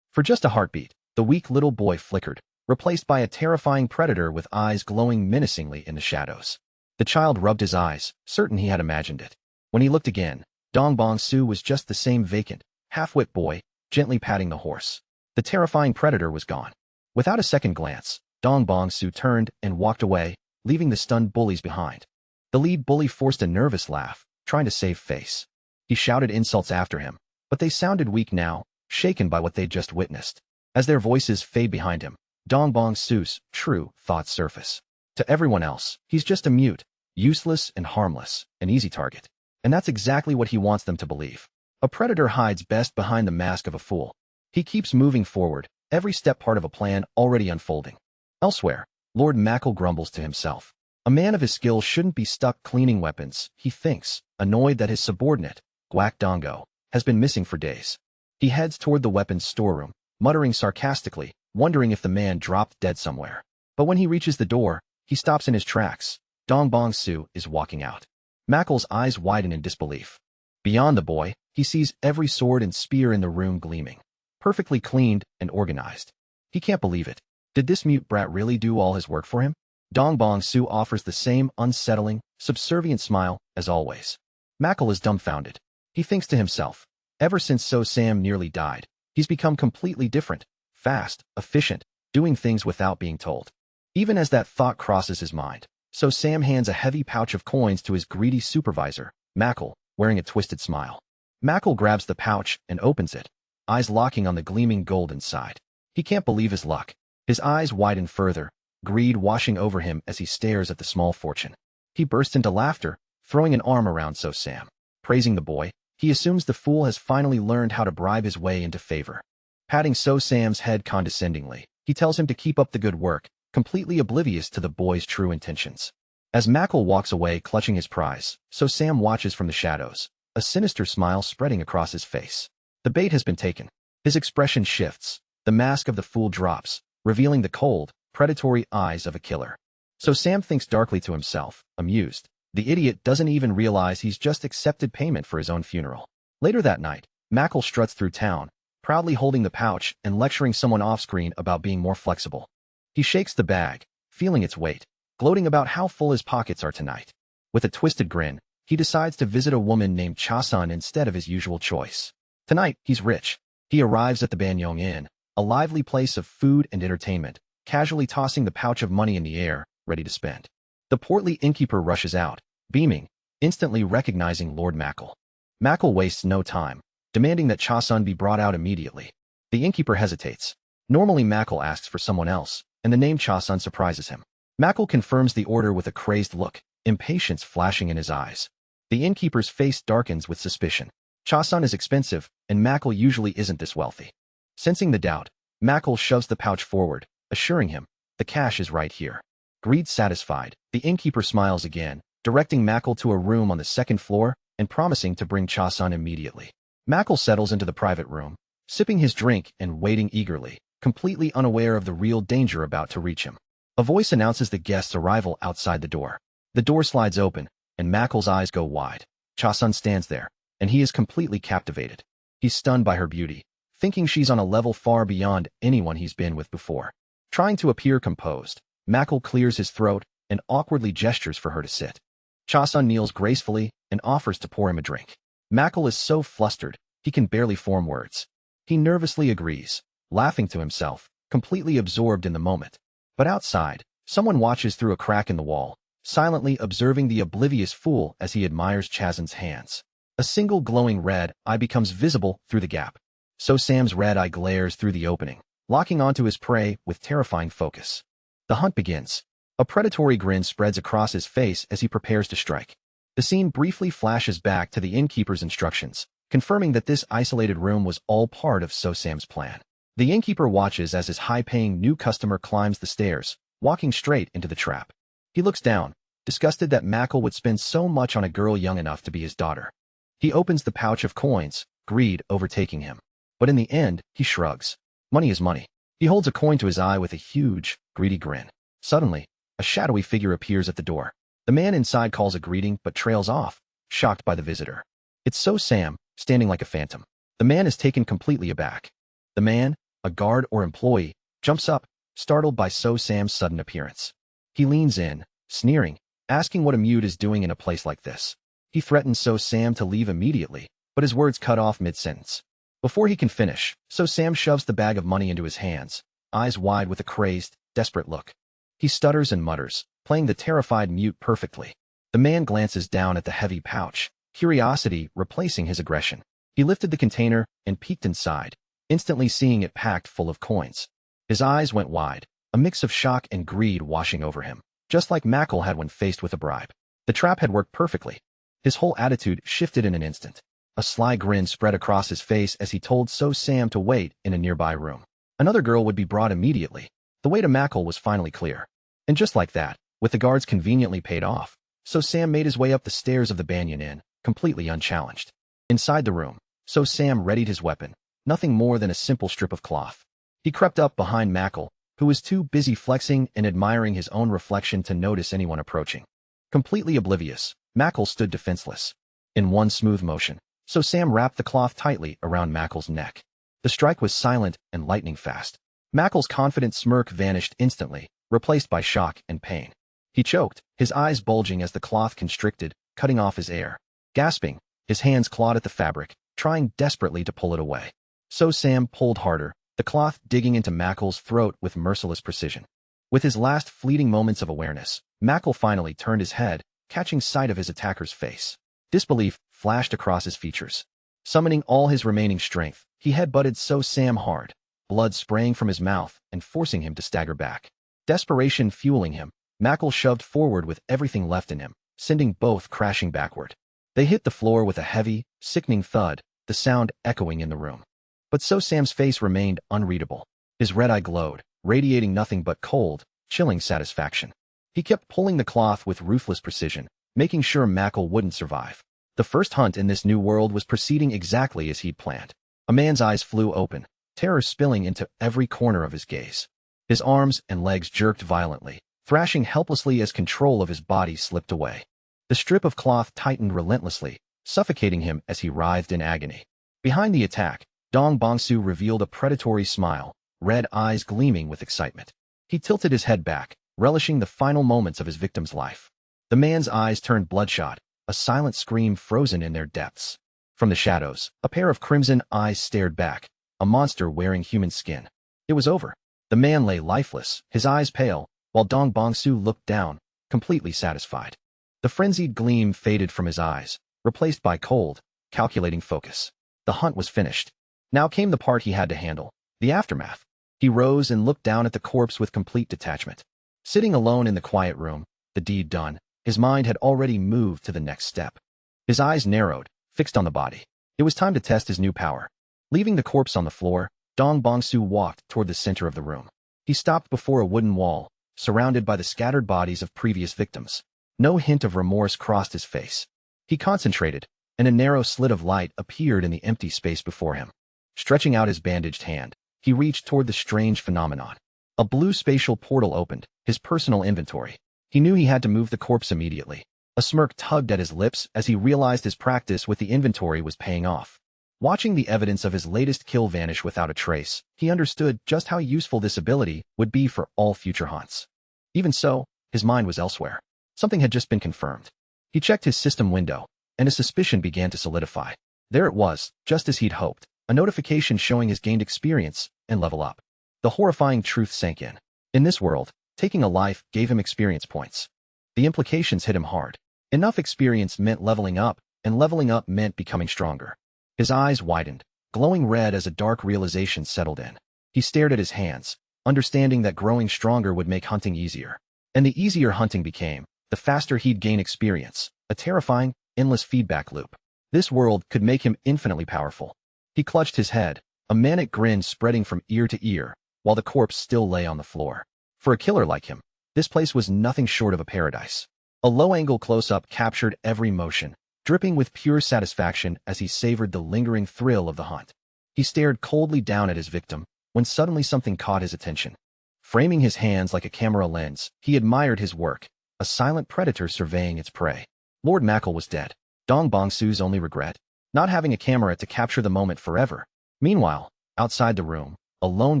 For just a heartbeat, the weak little boy flickered, replaced by a terrifying predator with eyes glowing menacingly in the shadows. The child rubbed his eyes, certain he had imagined it. When he looked again, Dong Bong Su was just the same vacant, half-wit boy, gently patting the horse. The terrifying predator was gone. Without a second glance, Dong Bong Su turned and walked away, leaving the stunned bullies behind. The lead bully forced a nervous laugh, trying to save face. He shouted insults after him, but they sounded weak now, shaken by what they'd just witnessed. As their voices fade behind him, Dong Bong Su's true thoughts surface. To everyone else, he's just a mute, useless and harmless, an easy target. And that's exactly what he wants them to believe. A predator hides best behind the mask of a fool. He keeps moving forward, every step part of a plan already unfolding. Elsewhere, Lord Mackle grumbles to himself. A man of his skills shouldn't be stuck cleaning weapons, he thinks, annoyed that his subordinate, Guac Dongo, has been missing for days. He heads toward the weapons storeroom, muttering sarcastically, wondering if the man dropped dead somewhere. But when he reaches the door, he stops in his tracks. Dong Bong Su is walking out. Mackle's eyes widen in disbelief. Beyond the boy, he sees every sword and spear in the room gleaming, perfectly cleaned and organized. He can't believe it. Did this mute brat really do all his work for him? Dong Bong Su offers the same unsettling, subservient smile as always. Mackle is dumbfounded. He thinks to himself, ever since So Sam nearly died, he's become completely different, fast, efficient, doing things without being told. Even as that thought crosses his mind, So Sam hands a heavy pouch of coins to his greedy supervisor, Mackle, wearing a twisted smile. Mackle grabs the pouch and opens it, eyes locking on the gleaming gold inside. He can't believe his luck. His eyes widen further, greed washing over him as he stares at the small fortune. He bursts into laughter, throwing an arm around So Sam. Praising the boy, he assumes the fool has finally learned how to bribe his way into favor. Patting So Sam's head condescendingly, he tells him to keep up the good work, completely oblivious to the boy's true intentions. As Mackle walks away clutching his prize, So Sam watches from the shadows, a sinister smile spreading across his face. The bait has been taken. His expression shifts. The mask of the fool drops, revealing the cold, predatory eyes of a killer. So Sam thinks darkly to himself, amused. The idiot doesn't even realize he's just accepted payment for his own funeral. Later that night, Mackle struts through town, proudly holding the pouch and lecturing someone off-screen about being more flexible. He shakes the bag, feeling its weight, gloating about how full his pockets are tonight. With a twisted grin, he decides to visit a woman named Cha-sun instead of his usual choice. Tonight, he's rich. He arrives at the Banyong Inn, a lively place of food and entertainment, casually tossing the pouch of money in the air, ready to spend. The portly innkeeper rushes out, beaming, instantly recognizing Lord Mackle. Mackle wastes no time, demanding that Cha-sun be brought out immediately. The innkeeper hesitates. Normally Mackle asks for someone else, and the name Cha-sun surprises him. Mackle confirms the order with a crazed look, impatience flashing in his eyes. The innkeeper's face darkens with suspicion. Cha-sun is expensive, and Mackle usually isn't this wealthy. Sensing the doubt, Mackle shoves the pouch forward, assuring him, the cash is right here. Greed satisfied, the innkeeper smiles again, directing Mackle to a room on the second floor and promising to bring Cha-sun immediately. Mackle settles into the private room, sipping his drink and waiting eagerly, completely unaware of the real danger about to reach him. A voice announces the guest's arrival outside the door. The door slides open, and Mackle's eyes go wide. Cha-sun stands there, and he is completely captivated. He's stunned by her beauty, thinking she's on a level far beyond anyone he's been with before. Trying to appear composed, Mackle clears his throat and awkwardly gestures for her to sit. Cha-sun kneels gracefully and offers to pour him a drink. Mackle is so flustered, he can barely form words. He nervously agrees, laughing to himself, completely absorbed in the moment. But outside, someone watches through a crack in the wall, silently observing the oblivious fool as he admires Cha-sun's hands. A single glowing red eye becomes visible through the gap. So Sam's red eye glares through the opening, locking onto his prey with terrifying focus. The hunt begins. A predatory grin spreads across his face as he prepares to strike. The scene briefly flashes back to the innkeeper's instructions, confirming that this isolated room was all part of So Sam's plan. The innkeeper watches as his high-paying new customer climbs the stairs, walking straight into the trap. He looks down, disgusted that Mackle would spend so much on a girl young enough to be his daughter. He opens the pouch of coins, greed overtaking him. But in the end, he shrugs. Money is money. He holds a coin to his eye with a huge, greedy grin. Suddenly, a shadowy figure appears at the door. The man inside calls a greeting but trails off, shocked by the visitor. It's So Sam, standing like a phantom. The man is taken completely aback. The man, a guard or employee, jumps up, startled by So Sam's sudden appearance. He leans in, sneering, asking what a mute is doing in a place like this. He threatens So Sam to leave immediately, but his words cut off mid-sentence. Before he can finish, So Sam shoves the bag of money into his hands, eyes wide with a crazed, desperate look. He stutters and mutters, playing the terrified mute perfectly. The man glances down at the heavy pouch, curiosity replacing his aggression. He lifted the container and peeked inside, instantly seeing it packed full of coins. His eyes went wide, a mix of shock and greed washing over him, just like Mackle had when faced with a bribe. The trap had worked perfectly. His whole attitude shifted in an instant. A sly grin spread across his face as he told So Sam to wait in a nearby room. Another girl would be brought immediately. The way to Mackle was finally clear. And just like that, with the guards conveniently paid off, So Sam made his way up the stairs of the Banyan Inn, completely unchallenged. Inside the room, So Sam readied his weapon, nothing more than a simple strip of cloth. He crept up behind Mackle, who was too busy flexing and admiring his own reflection to notice anyone approaching. Completely oblivious, Mackle stood defenseless. In one smooth motion, So Sam wrapped the cloth tightly around Mackle's neck. The strike was silent and lightning fast. Mackle's confident smirk vanished instantly, replaced by shock and pain. He choked, his eyes bulging as the cloth constricted, cutting off his air. Gasping, his hands clawed at the fabric, trying desperately to pull it away. So Sam pulled harder, the cloth digging into Mackle's throat with merciless precision. With his last fleeting moments of awareness, Mackle finally turned his head, catching sight of his attacker's face. Disbelief flashed across his features. Summoning all his remaining strength, he headbutted So Sam hard, blood spraying from his mouth and forcing him to stagger back. Desperation fueling him, Mackle shoved forward with everything left in him, sending both crashing backward. They hit the floor with a heavy, sickening thud, the sound echoing in the room. But So Sam's face remained unreadable. His red eye glowed, radiating nothing but cold, chilling satisfaction. He kept pulling the cloth with ruthless precision, making sure Mackle wouldn't survive. The first hunt in this new world was proceeding exactly as he'd planned. A man's eyes flew open, terror spilling into every corner of his gaze. His arms and legs jerked violently, thrashing helplessly as control of his body slipped away. The strip of cloth tightened relentlessly, suffocating him as he writhed in agony. Behind the attack, Dong Bongsu revealed a predatory smile, red eyes gleaming with excitement. He tilted his head back, relishing the final moments of his victim's life. The man's eyes turned bloodshot, a silent scream frozen in their depths. From the shadows, a pair of crimson eyes stared back, a monster wearing human skin. It was over. The man lay lifeless, his eyes pale, while Dong Bongsu looked down, completely satisfied. The frenzied gleam faded from his eyes, replaced by cold, calculating focus. The hunt was finished. Now came the part he had to handle, the aftermath. He rose and looked down at the corpse with complete detachment. Sitting alone in the quiet room, the deed done, his mind had already moved to the next step. His eyes narrowed, fixed on the body. It was time to test his new power. Leaving the corpse on the floor, Dong Bongsu walked toward the center of the room. He stopped before a wooden wall, surrounded by the scattered bodies of previous victims. No hint of remorse crossed his face. He concentrated, and a narrow slit of light appeared in the empty space before him. Stretching out his bandaged hand, he reached toward the strange phenomenon. A blue spatial portal opened, his personal inventory. He knew he had to move the corpse immediately. A smirk tugged at his lips as he realized his practice with the inventory was paying off. Watching the evidence of his latest kill vanish without a trace, he understood just how useful this ability would be for all future hunts. Even so, his mind was elsewhere. Something had just been confirmed. He checked his system window, and a suspicion began to solidify. There it was, just as he'd hoped, a notification showing his gained experience and level up. The horrifying truth sank in. In this world, taking a life gave him experience points. The implications hit him hard. Enough experience meant leveling up, and leveling up meant becoming stronger. His eyes widened, glowing red as a dark realization settled in. He stared at his hands, understanding that growing stronger would make hunting easier. And the easier hunting became, the faster he'd gain experience, a terrifying, endless feedback loop. This world could make him infinitely powerful. He clutched his head, a manic grin spreading from ear to ear, while the corpse still lay on the floor. For a killer like him, this place was nothing short of a paradise. A low-angle close-up captured every motion, dripping with pure satisfaction as he savored the lingering thrill of the hunt. He stared coldly down at his victim, when suddenly something caught his attention. Framing his hands like a camera lens, he admired his work, a silent predator surveying its prey. Lord Mackle was dead. Dong Bongsu's only regret? Not having a camera to capture the moment forever. Meanwhile, outside the room, a lone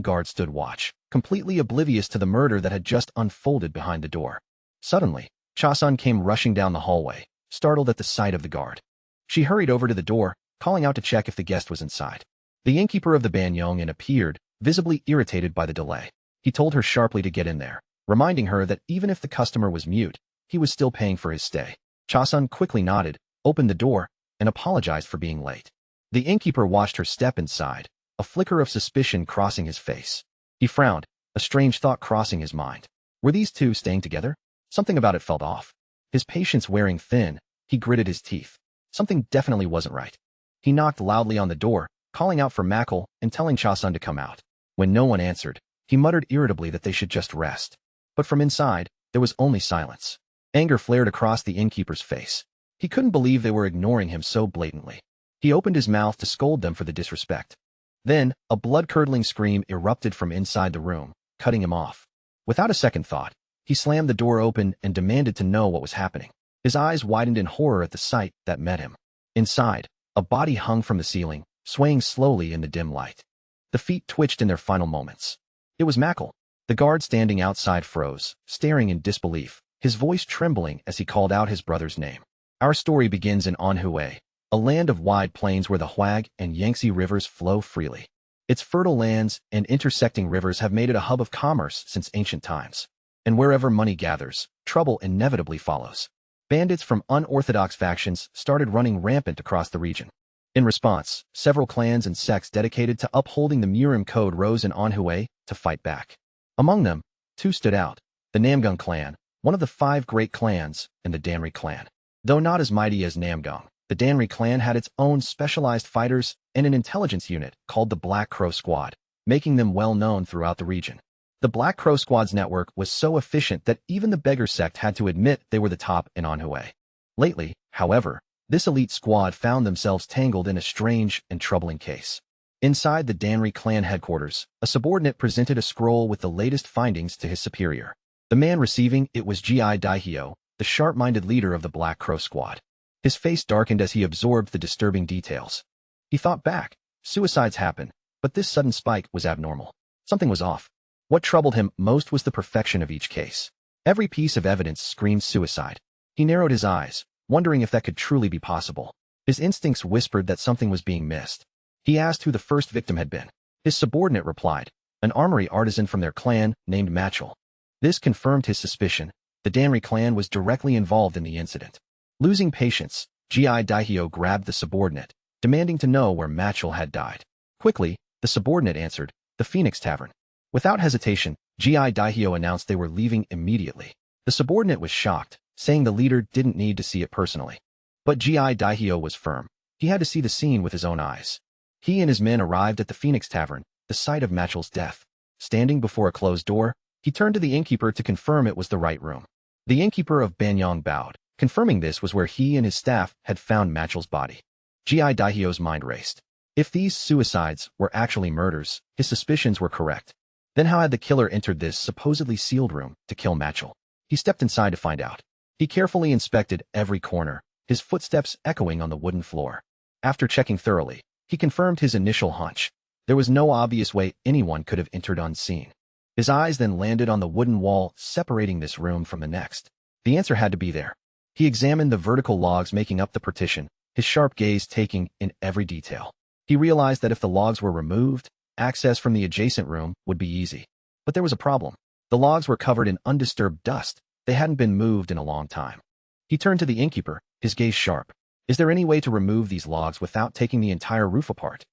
guard stood watch, completely oblivious to the murder that had just unfolded behind the door. Suddenly, Cha-sun came rushing down the hallway, startled at the sight of the guard. She hurried over to the door, calling out to check if the guest was inside. The innkeeper of the Banyong Inn appeared, visibly irritated by the delay. He told her sharply to get in there, reminding her that even if the customer was mute, he was still paying for his stay. Cha-sun quickly nodded, opened the door, and apologized for being late. The innkeeper watched her step inside, a flicker of suspicion crossing his face. He frowned, a strange thought crossing his mind. Were these two staying together? Something about it felt off. His patience wearing thin, he gritted his teeth. Something definitely wasn't right. He knocked loudly on the door, calling out for Mackle and telling Cha-sun to come out. When no one answered, he muttered irritably that they should just rest. But from inside, there was only silence. Anger flared across the innkeeper's face. He couldn't believe they were ignoring him so blatantly. He opened his mouth to scold them for the disrespect. Then, a blood-curdling scream erupted from inside the room, cutting him off. Without a second thought, he slammed the door open and demanded to know what was happening. His eyes widened in horror at the sight that met him. Inside, a body hung from the ceiling, swaying slowly in the dim light. The feet twitched in their final moments. It was Mackle. The guard standing outside froze, staring in disbelief, his voice trembling as he called out his brother's name. Our story begins in Anhui, a land of wide plains where the Huag and Yangtze rivers flow freely. Its fertile lands and intersecting rivers have made it a hub of commerce since ancient times. And wherever money gathers, trouble inevitably follows. Bandits from unorthodox factions started running rampant across the region. In response, several clans and sects dedicated to upholding the Murim code rose in Anhui to fight back. Among them, two stood out: the Namgung clan, one of the 5 great clans, and the Danri clan. Though not as mighty as Namgung, the Danri clan had its own specialized fighters and an intelligence unit called the Black Crow Squad, making them well known throughout the region. The Black Crow Squad's network was so efficient that even the beggar sect had to admit they were the top in Anhui. Lately, however, this elite squad found themselves tangled in a strange and troubling case. Inside the Danri clan headquarters, a subordinate presented a scroll with the latest findings to his superior. The man receiving it was Gi Daihyo, the sharp-minded leader of the Black Crow Squad. His face darkened as he absorbed the disturbing details. He thought back. Suicides happen, but this sudden spike was abnormal. Something was off. What troubled him most was the perfection of each case. Every piece of evidence screamed suicide. He narrowed his eyes, wondering if that could truly be possible. His instincts whispered that something was being missed. He asked who the first victim had been. His subordinate replied, an armory artisan from their clan named Mackle. This confirmed his suspicion. The Danri clan was directly involved in the incident. Losing patience, Gi Daihyo grabbed the subordinate, demanding to know where Mackle had died. Quickly, the subordinate answered, the Phoenix Tavern. Without hesitation, Gi Daihyo announced they were leaving immediately. The subordinate was shocked, saying the leader didn't need to see it personally. But Gi Daihyo was firm. He had to see the scene with his own eyes. He and his men arrived at the Phoenix Tavern, the site of Mackle's death. Standing before a closed door, he turned to the innkeeper to confirm it was the right room. The innkeeper of Banyong bowed, confirming this was where he and his staff had found Mackle's body. Gi Daihyo's mind raced. If these suicides were actually murders, his suspicions were correct. Then how had the killer entered this supposedly sealed room to kill Mackle? He stepped inside to find out. He carefully inspected every corner, his footsteps echoing on the wooden floor. After checking thoroughly, he confirmed his initial hunch. There was no obvious way anyone could have entered unseen. His eyes then landed on the wooden wall separating this room from the next. The answer had to be there. He examined the vertical logs making up the partition, his sharp gaze taking in every detail. He realized that if the logs were removed, access from the adjacent room would be easy. But there was a problem. The logs were covered in undisturbed dust. They hadn't been moved in a long time. He turned to the innkeeper, his gaze sharp. Is there any way to remove these logs without taking the entire roof apart?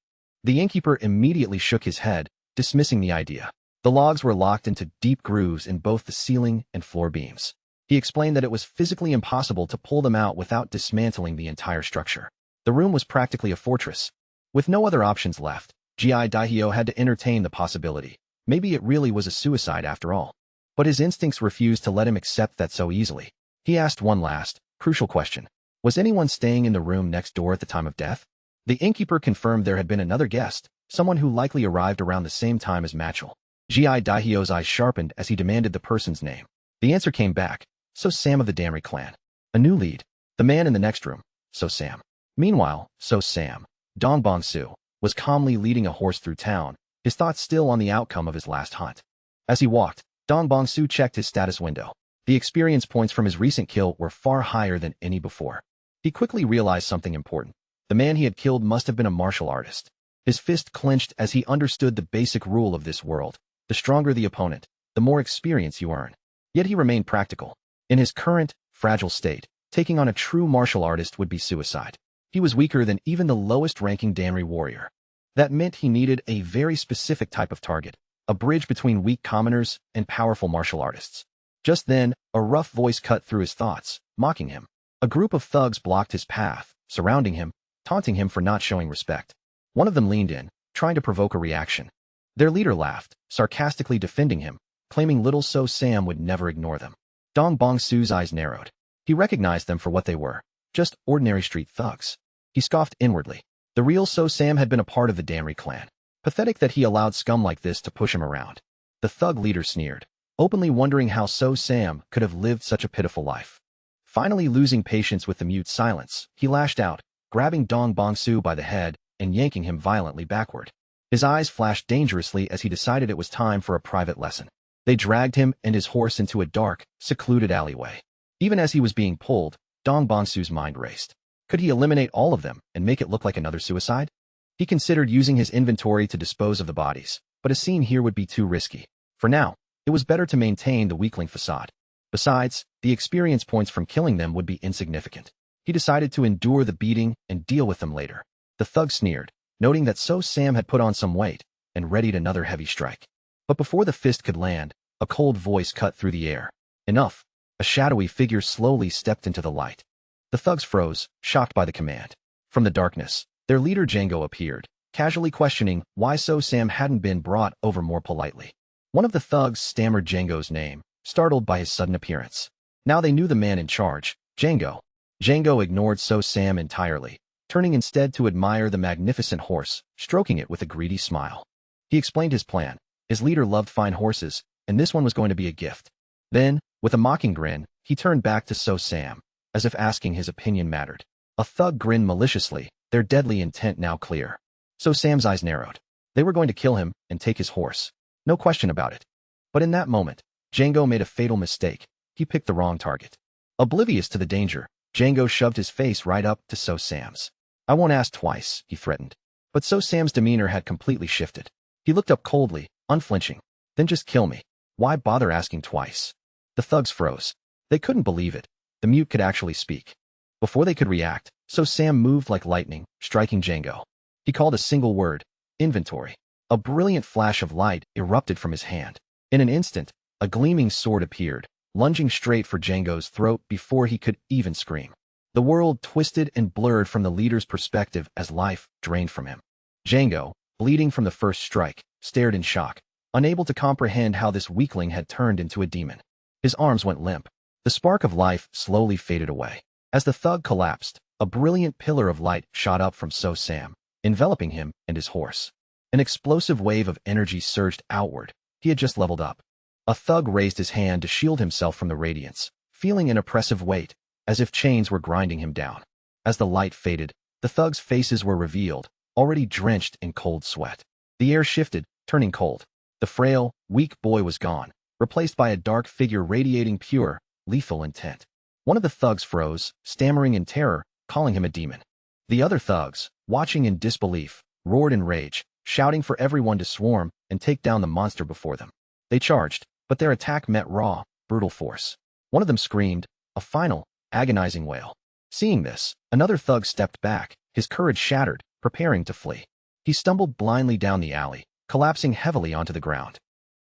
The innkeeper immediately shook his head, dismissing the idea. The logs were locked into deep grooves in both the ceiling and floor beams. He explained that it was physically impossible to pull them out without dismantling the entire structure. The room was practically a fortress. With no other options left, G.I. Daihyo had to entertain the possibility. Maybe it really was a suicide after all. But his instincts refused to let him accept that so easily. He asked one last, crucial question. Was anyone staying in the room next door at the time of death? The innkeeper confirmed there had been another guest, someone who likely arrived around the same time as Machel. G.I. Daihyo's eyes sharpened as he demanded the person's name. The answer came back. So Sam of the Damri clan. A new lead. The man in the next room. So Sam. Meanwhile, So Sam, Dong Bong-soo, was calmly leading a horse through town, his thoughts still on the outcome of his last hunt. As he walked, Dong Bong-soo checked his status window. The experience points from his recent kill were far higher than any before. He quickly realized something important. The man he had killed must have been a martial artist. His fist clenched as he understood the basic rule of this world. The stronger the opponent, the more experience you earn. Yet he remained practical. In his current, fragile state, taking on a true martial artist would be suicide. He was weaker than even the lowest-ranking Damri warrior. That meant he needed a very specific type of target, a bridge between weak commoners and powerful martial artists. Just then, a rough voice cut through his thoughts, mocking him. A group of thugs blocked his path, surrounding him, taunting him for not showing respect. One of them leaned in, trying to provoke a reaction. Their leader laughed, sarcastically defending him, claiming little So Sam would never ignore them. Dong Bong-soo's eyes narrowed. He recognized them for what they were, just ordinary street thugs. He scoffed inwardly. The real So Sam had been a part of the Damri clan. Pathetic that he allowed scum like this to push him around. The thug leader sneered, openly wondering how So Sam could have lived such a pitiful life. Finally losing patience with the mute silence, he lashed out, grabbing Dong Bong-soo by the head and yanking him violently backward. His eyes flashed dangerously as he decided it was time for a private lesson. They dragged him and his horse into a dark, secluded alleyway. Even as he was being pulled, Dong Bong-soo's mind raced. Could he eliminate all of them and make it look like another suicide? He considered using his inventory to dispose of the bodies, but a scene here would be too risky. For now, it was better to maintain the weakling facade. Besides, the experience points from killing them would be insignificant. He decided to endure the beating and deal with them later. The thug sneered, noting that So Sam had put on some weight and readied another heavy strike. But before the fist could land, a cold voice cut through the air. Enough. A shadowy figure slowly stepped into the light. The thugs froze, shocked by the command. From the darkness, their leader Django appeared, casually questioning why So Sam hadn't been brought over more politely. One of the thugs stammered Django's name, startled by his sudden appearance. Now they knew the man in charge, Django. Django ignored So Sam entirely, turning instead to admire the magnificent horse, stroking it with a greedy smile. He explained his plan. His leader loved fine horses, and this one was going to be a gift. Then, with a mocking grin, he turned back to So Sam, as if asking his opinion mattered. A thug grinned maliciously, their deadly intent now clear. So Sam's eyes narrowed. They were going to kill him and take his horse. No question about it. But in that moment, Django made a fatal mistake. He picked the wrong target. Oblivious to the danger, Django shoved his face right up to So Sam's. I won't ask twice, he threatened. But So Sam's demeanor had completely shifted. He looked up coldly, unflinching. Then just kill me. Why bother asking twice? The thugs froze. They couldn't believe it. The mute could actually speak. Before they could react, So Sam moved like lightning, striking Django. He called a single word, inventory. A brilliant flash of light erupted from his hand. In an instant, a gleaming sword appeared, lunging straight for Django's throat before he could even scream. The world twisted and blurred from the leader's perspective as life drained from him. Django, bleeding from the first strike, stared in shock, unable to comprehend how this weakling had turned into a demon. His arms went limp. The spark of life slowly faded away. As the thug collapsed, a brilliant pillar of light shot up from So Sam, enveloping him and his horse. An explosive wave of energy surged outward. He had just leveled up. A thug raised his hand to shield himself from the radiance, feeling an oppressive weight, as if chains were grinding him down. As the light faded, the thugs' faces were revealed, already drenched in cold sweat. The air shifted, turning cold. The frail, weak boy was gone, replaced by a dark figure radiating pure, lethal intent. One of the thugs froze, stammering in terror, calling him a demon. The other thugs, watching in disbelief, roared in rage, shouting for everyone to swarm and take down the monster before them. They charged, but their attack met raw, brutal force. One of them screamed, a final, agonizing wail. Seeing this, another thug stepped back, his courage shattered, preparing to flee. He stumbled blindly down the alley, collapsing heavily onto the ground.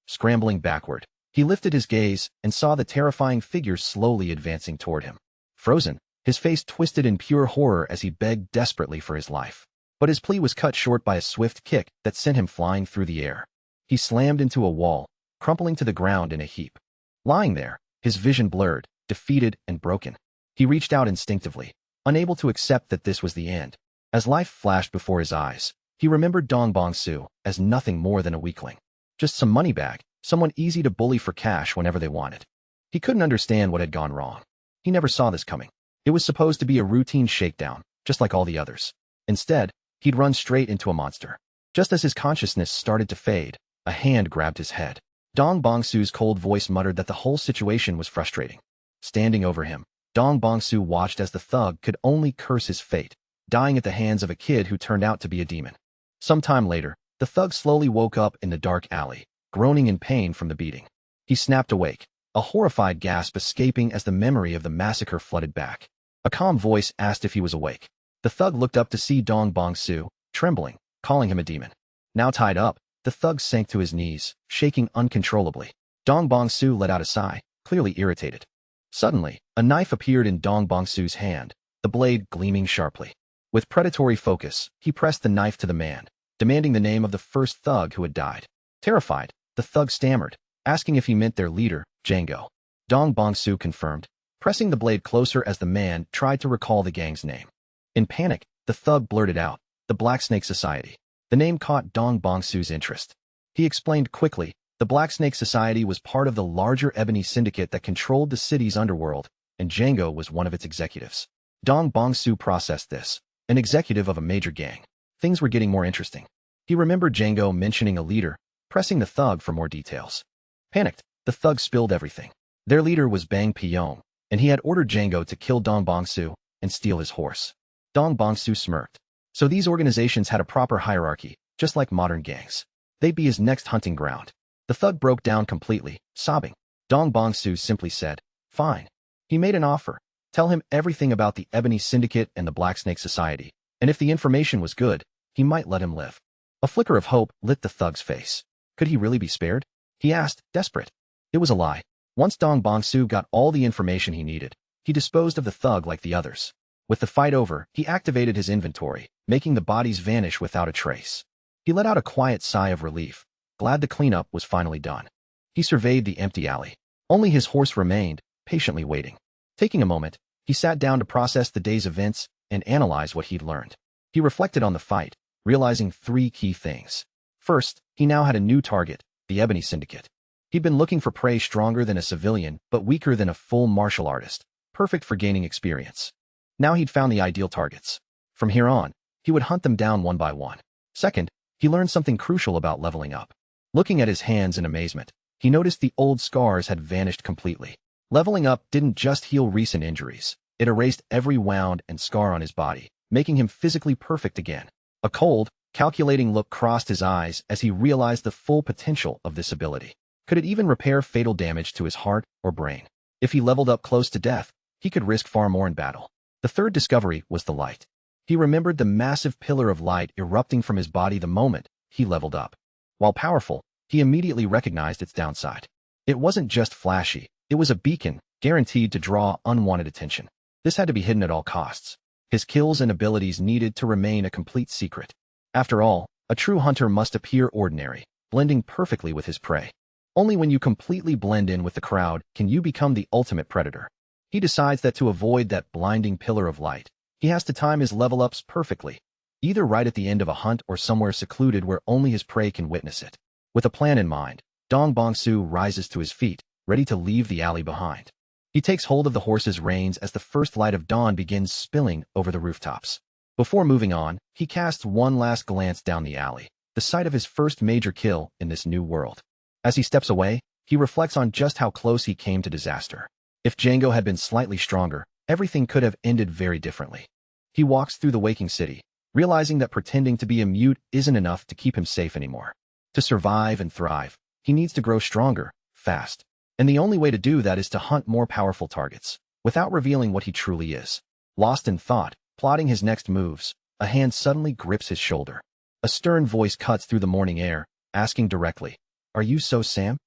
Scrambling backward, he lifted his gaze and saw the terrifying figure slowly advancing toward him. Frozen, his face twisted in pure horror as he begged desperately for his life. But his plea was cut short by a swift kick that sent him flying through the air. He slammed into a wall, crumpling to the ground in a heap. Lying there, his vision blurred, defeated and broken. He reached out instinctively, unable to accept that this was the end. As life flashed before his eyes, he remembered Dong Bong-soo as nothing more than a weakling. Just some money bag, someone easy to bully for cash whenever they wanted. He couldn't understand what had gone wrong. He never saw this coming. It was supposed to be a routine shakedown, just like all the others. Instead, he'd run straight into a monster. Just as his consciousness started to fade, a hand grabbed his head. Dong Bong-soo's cold voice muttered that the whole situation was frustrating. Standing over him, Dong Bong-soo watched as the thug could only curse his fate, dying at the hands of a kid who turned out to be a demon. Some time later, the thug slowly woke up in the dark alley, groaning in pain from the beating. He snapped awake, a horrified gasp escaping as the memory of the massacre flooded back. A calm voice asked if he was awake. The thug looked up to see Dong Bong-soo, trembling, calling him a demon. Now tied up, the thug sank to his knees, shaking uncontrollably. Dong Bong-soo let out a sigh, clearly irritated. Suddenly, a knife appeared in Dong Bong-soo's hand, the blade gleaming sharply. With predatory focus, he pressed the knife to the man, demanding the name of the first thug who had died. Terrified, the thug stammered, asking if he meant their leader, Django. Dong Bong-soo confirmed, pressing the blade closer as the man tried to recall the gang's name. In panic, the thug blurted out, the Black Snake Society. The name caught Dong Bong-soo's interest. He explained quickly, the Black Snake Society was part of the larger ebony syndicate that controlled the city's underworld, and Django was one of its executives. Dong Bong-soo processed this, an executive of a major gang. Things were getting more interesting. He remembered Django mentioning a leader, pressing the thug for more details. Panicked, the thug spilled everything. Their leader was Bang Pyong, and he had ordered Django to kill Dong Bong-soo and steal his horse. Dong Bong-soo smirked. So these organizations had a proper hierarchy, just like modern gangs. They'd be his next hunting ground. The thug broke down completely, sobbing. Dong Bong-soo simply said, fine. He made an offer. Tell him everything about the Ebony Syndicate and the Black Snake Society, and if the information was good, he might let him live. A flicker of hope lit the thug's face. Could he really be spared? He asked, desperate. It was a lie. Once Dong Bong-soo got all the information he needed, he disposed of the thug like the others. With the fight over, he activated his inventory, making the bodies vanish without a trace. He let out a quiet sigh of relief, glad the cleanup was finally done. He surveyed the empty alley. Only his horse remained, patiently waiting. Taking a moment, he sat down to process the day's events and analyze what he'd learned. He reflected on the fight, realizing 3 key things. First, he now had a new target, the Ebony Syndicate. He'd been looking for prey stronger than a civilian but weaker than a full martial artist, perfect for gaining experience. Now he'd found the ideal targets. From here on, he would hunt them down one by one. Second, he learned something crucial about leveling up. Looking at his hands in amazement, he noticed the old scars had vanished completely. Leveling up didn't just heal recent injuries. It erased every wound and scar on his body, making him physically perfect again. A cold, calculating look crossed his eyes as he realized the full potential of this ability. Could it even repair fatal damage to his heart or brain? If he leveled up close to death, he could risk far more in battle. The third discovery was the light. He remembered the massive pillar of light erupting from his body the moment he leveled up. While powerful, he immediately recognized its downside. It wasn't just flashy, it was a beacon, guaranteed to draw unwanted attention. This had to be hidden at all costs. His kills and abilities needed to remain a complete secret. After all, a true hunter must appear ordinary, blending perfectly with his prey. Only when you completely blend in with the crowd can you become the ultimate predator. He decides that to avoid that blinding pillar of light, he has to time his level-ups perfectly, either right at the end of a hunt or somewhere secluded where only his prey can witness it. With a plan in mind, Dong Bong-soo rises to his feet, ready to leave the alley behind. He takes hold of the horse's reins as the first light of dawn begins spilling over the rooftops. Before moving on, he casts one last glance down the alley, the site of his first major kill in this new world. As he steps away, he reflects on just how close he came to disaster. If Django had been slightly stronger, everything could have ended very differently. He walks through the waking city, realizing that pretending to be a mute isn't enough to keep him safe anymore. To survive and thrive, he needs to grow stronger, fast. And the only way to do that is to hunt more powerful targets, without revealing what he truly is. Lost in thought, plotting his next moves, a hand suddenly grips his shoulder. A stern voice cuts through the morning air, asking directly, "Are you So Sam?"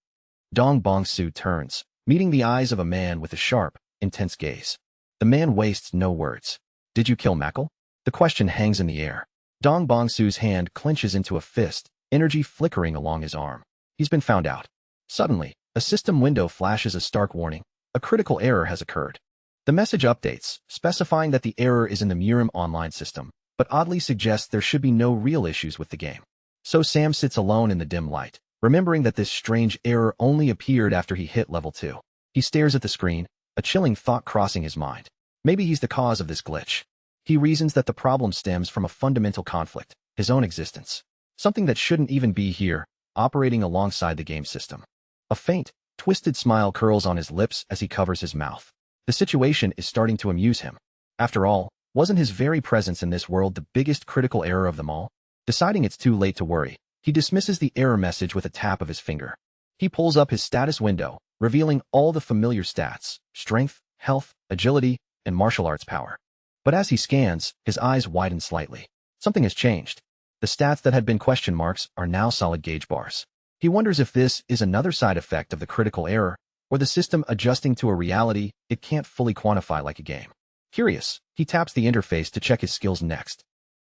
Dong Bong-soo turns, meeting the eyes of a man with a sharp, intense gaze. The man wastes no words. "Did you kill Mackle?" The question hangs in the air. Dong Bong-soo's hand clenches into a fist, energy flickering along his arm. He's been found out. Suddenly, a system window flashes a stark warning. A critical error has occurred. The message updates, specifying that the error is in the Murim online system, but oddly suggests there should be no real issues with the game. So Sam sits alone in the dim light, remembering that this strange error only appeared after he hit level 2. He stares at the screen, a chilling thought crossing his mind. Maybe he's the cause of this glitch. He reasons that the problem stems from a fundamental conflict, his own existence. Something that shouldn't even be here, operating alongside the game system. A faint, twisted smile curls on his lips as he covers his mouth. The situation is starting to amuse him. After all, wasn't his very presence in this world the biggest critical error of them all? Deciding it's too late to worry, he dismisses the error message with a tap of his finger. He pulls up his status window, revealing all the familiar stats: strength, health, agility, and martial arts power. But as he scans, his eyes widen slightly. Something has changed. The stats that had been question marks are now solid gauge bars. He wonders if this is another side effect of the critical error, or the system adjusting to a reality it can't fully quantify like a game. Curious, he taps the interface to check his skills next.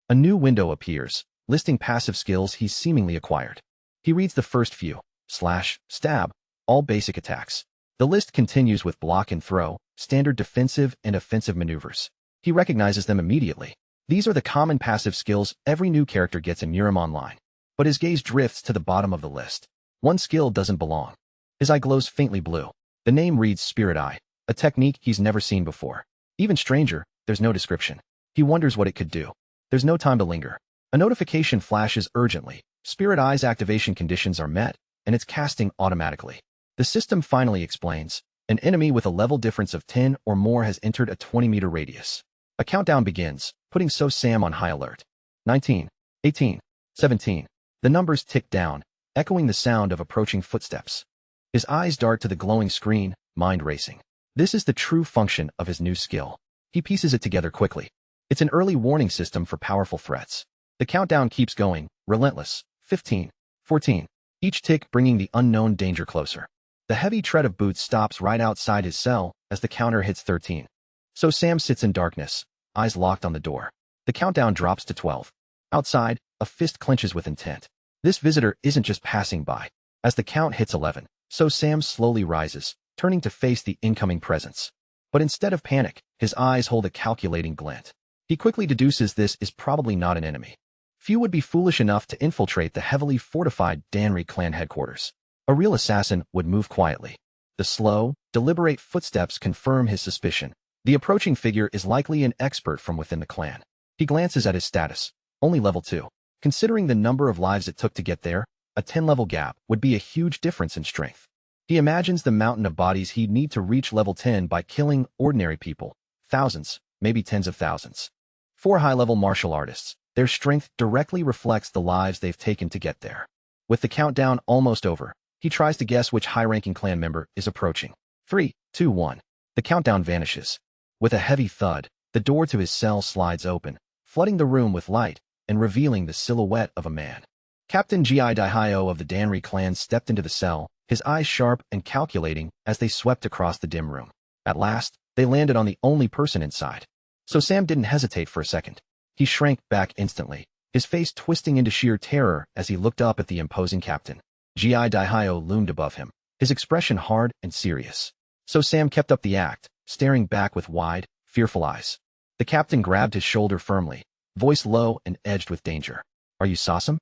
A new window appears, listing passive skills he's seemingly acquired. He reads the first few: slash, stab, all basic attacks. The list continues with block and throw, standard defensive and offensive maneuvers. He recognizes them immediately. These are the common passive skills every new character gets in Murim Online. But his gaze drifts to the bottom of the list. One skill doesn't belong. His eye glows faintly blue. The name reads Spirit Eye, a technique he's never seen before. Even stranger, there's no description. He wonders what it could do. There's no time to linger. A notification flashes urgently. Spirit Eye's activation conditions are met, and it's casting automatically. The system finally explains. An enemy with a level difference of 10 or more has entered a 20-meter radius. A countdown begins, putting So Sam on high alert. 19, 18, 17. The numbers tick down, echoing the sound of approaching footsteps. His eyes dart to the glowing screen, mind racing. This is the true function of his new skill. He pieces it together quickly. It's an early warning system for powerful threats. The countdown keeps going, relentless. 15, 14. Each tick bringing the unknown danger closer. The heavy tread of boots stops right outside his cell as the counter hits 13. So Sam sits in darkness, eyes locked on the door. The countdown drops to 12. Outside, a fist clenches with intent. This visitor isn't just passing by. As the count hits 11, So Sam slowly rises, turning to face the incoming presence. But instead of panic, his eyes hold a calculating glint. He quickly deduces this is probably not an enemy. Few would be foolish enough to infiltrate the heavily fortified Danri clan headquarters. A real assassin would move quietly. The slow, deliberate footsteps confirm his suspicion. The approaching figure is likely an expert from within the clan. He glances at his status. Only level 2. Considering the number of lives it took to get there, a 10-level gap would be a huge difference in strength. He imagines the mountain of bodies he'd need to reach level 10 by killing ordinary people. Thousands, maybe tens of thousands. 4 high-level martial artists. Their strength directly reflects the lives they've taken to get there. With the countdown almost over, he tries to guess which high-ranking clan member is approaching. 3, 2, 1. The countdown vanishes. With a heavy thud, the door to his cell slides open, flooding the room with light and revealing the silhouette of a man. Captain Gi Daihyo of the Danri clan stepped into the cell, his eyes sharp and calculating as they swept across the dim room. At last, they landed on the only person inside. So Sam didn't hesitate for a second. He shrank back instantly, his face twisting into sheer terror as he looked up at the imposing captain. Gi Daihyo loomed above him, his expression hard and serious. So Sam kept up the act, staring back with wide, fearful eyes. The captain grabbed his shoulder firmly, voice low and edged with danger. "Are you Sasam?"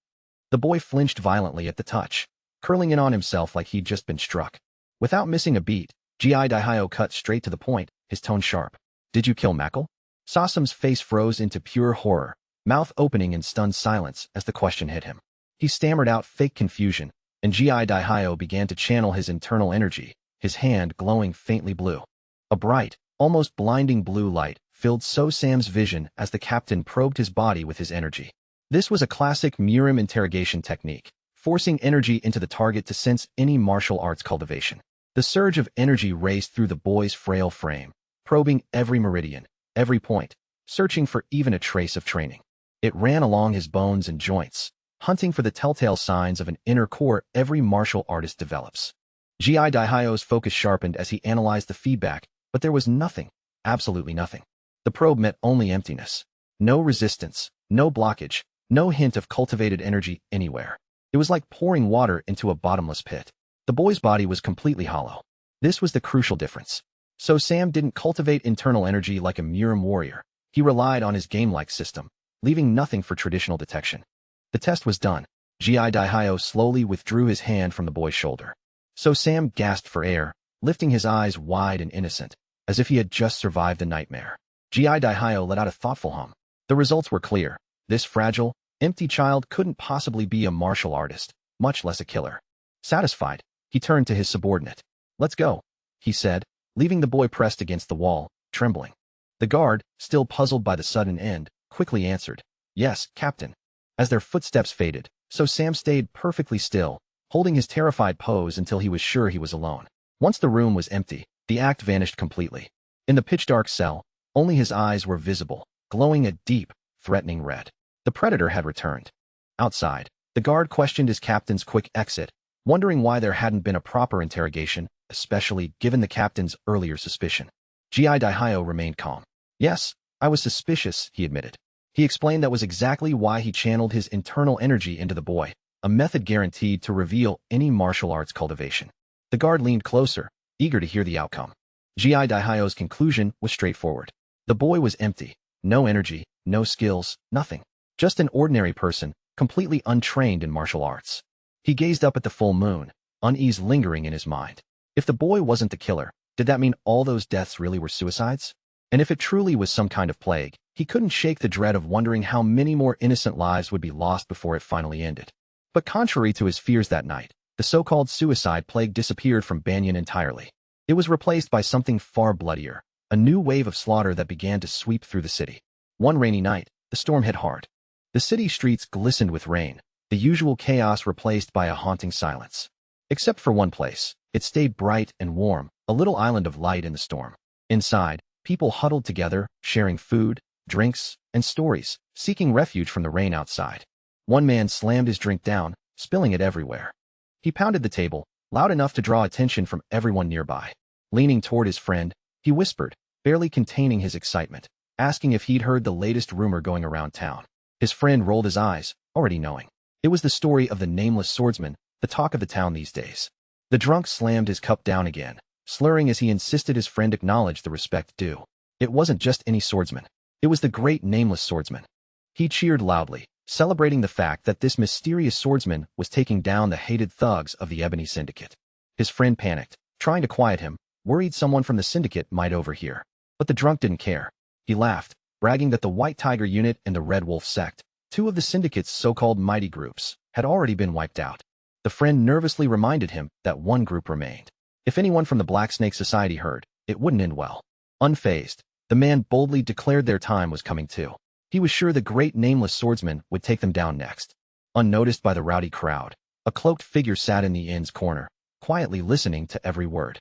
The boy flinched violently at the touch, curling in on himself like he'd just been struck. Without missing a beat, Gi Daihyo cut straight to the point, his tone sharp. "Did you kill Mackle?" Sasam's face froze into pure horror, mouth opening in stunned silence as the question hit him. He stammered out fake confusion, and Gi Daihyo began to channel his internal energy, his hand glowing faintly blue. A bright, almost blinding blue light filled So Sam's vision as the captain probed his body with his energy. This was a classic Murim interrogation technique, forcing energy into the target to sense any martial arts cultivation. The surge of energy raced through the boy's frail frame, probing every meridian, every point, searching for even a trace of training. It ran along his bones and joints, hunting for the telltale signs of an inner core every martial artist develops. Gi Daihao's focus sharpened as he analyzed the feedback, but there was nothing, absolutely nothing. The probe met only emptiness. No resistance, no blockage, no hint of cultivated energy anywhere. It was like pouring water into a bottomless pit. The boy's body was completely hollow. This was the crucial difference. So Sam didn't cultivate internal energy like a Murim warrior. He relied on his game-like system, leaving nothing for traditional detection. The test was done. Gi Daihyo slowly withdrew his hand from the boy's shoulder. So Sam gasped for air, lifting his eyes wide and innocent, as if he had just survived a nightmare. Gi Daihyo let out a thoughtful hum. The results were clear. This fragile, empty child couldn't possibly be a martial artist, much less a killer. Satisfied, he turned to his subordinate. "Let's go," he said, leaving the boy pressed against the wall, trembling. The guard, still puzzled by the sudden end, quickly answered, "Yes, Captain." As their footsteps faded, so Sam stayed perfectly still, holding his terrified pose until he was sure he was alone. Once the room was empty, the act vanished completely. In the pitch-dark cell, only his eyes were visible, glowing a deep, threatening red. The predator had returned. Outside, the guard questioned his captain's quick exit, wondering why there hadn't been a proper interrogation, especially given the captain's earlier suspicion. Gi Daihyo remained calm. "Yes, I was suspicious," he admitted. He explained that was exactly why he channeled his internal energy into the boy, a method guaranteed to reveal any martial arts cultivation. The guard leaned closer, eager to hear the outcome. Gi Daihyo's conclusion was straightforward. The boy was empty, no energy, no skills, nothing. Just an ordinary person, completely untrained in martial arts. He gazed up at the full moon, unease lingering in his mind. If the boy wasn't the killer, did that mean all those deaths really were suicides? And if it truly was some kind of plague, he couldn't shake the dread of wondering how many more innocent lives would be lost before it finally ended. But contrary to his fears that night, the so-called suicide plague disappeared from Banyan entirely. It was replaced by something far bloodier, a new wave of slaughter that began to sweep through the city. One rainy night, the storm hit hard. The city streets glistened with rain, the usual chaos replaced by a haunting silence. Except for one place, it stayed bright and warm, a little island of light in the storm. Inside, people huddled together, sharing food, drinks, and stories, seeking refuge from the rain outside. One man slammed his drink down, spilling it everywhere. He pounded the table, loud enough to draw attention from everyone nearby. Leaning toward his friend, he whispered, barely containing his excitement, asking if he'd heard the latest rumor going around town. His friend rolled his eyes, already knowing. It was the story of the nameless swordsman, the talk of the town these days. The drunk slammed his cup down again, slurring as he insisted his friend acknowledge the respect due. It wasn't just any swordsman. It was the great nameless swordsman. He cheered loudly, celebrating the fact that this mysterious swordsman was taking down the hated thugs of the Ebony Syndicate. His friend panicked, trying to quiet him, worried someone from the syndicate might overhear. But the drunk didn't care. He laughed, bragging that the White Tiger Unit and the Red Wolf Sect, two of the syndicate's so-called mighty groups, had already been wiped out. The friend nervously reminded him that one group remained. If anyone from the Black Snake Society heard, it wouldn't end well. Unfazed, the man boldly declared their time was coming too. He was sure the great nameless swordsman would take them down next. Unnoticed by the rowdy crowd, a cloaked figure sat in the inn's corner, quietly listening to every word.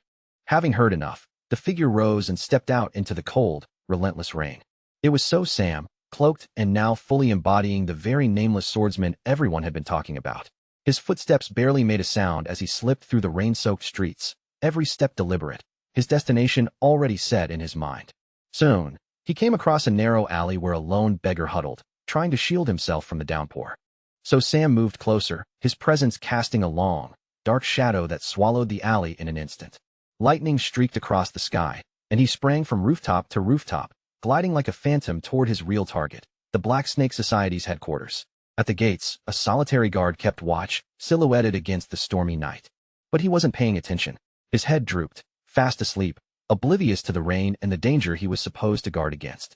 Having heard enough, the figure rose and stepped out into the cold, relentless rain. It was So Sam, cloaked and now fully embodying the very nameless swordsman everyone had been talking about. His footsteps barely made a sound as he slipped through the rain-soaked streets, every step deliberate, his destination already set in his mind. Soon, he came across a narrow alley where a lone beggar huddled, trying to shield himself from the downpour. So Sam moved closer, his presence casting a long, dark shadow that swallowed the alley in an instant. Lightning streaked across the sky, and he sprang from rooftop to rooftop, gliding like a phantom toward his real target, the Black Snake Society's headquarters. At the gates, a solitary guard kept watch, silhouetted against the stormy night. But he wasn't paying attention. His head drooped, fast asleep, oblivious to the rain and the danger he was supposed to guard against.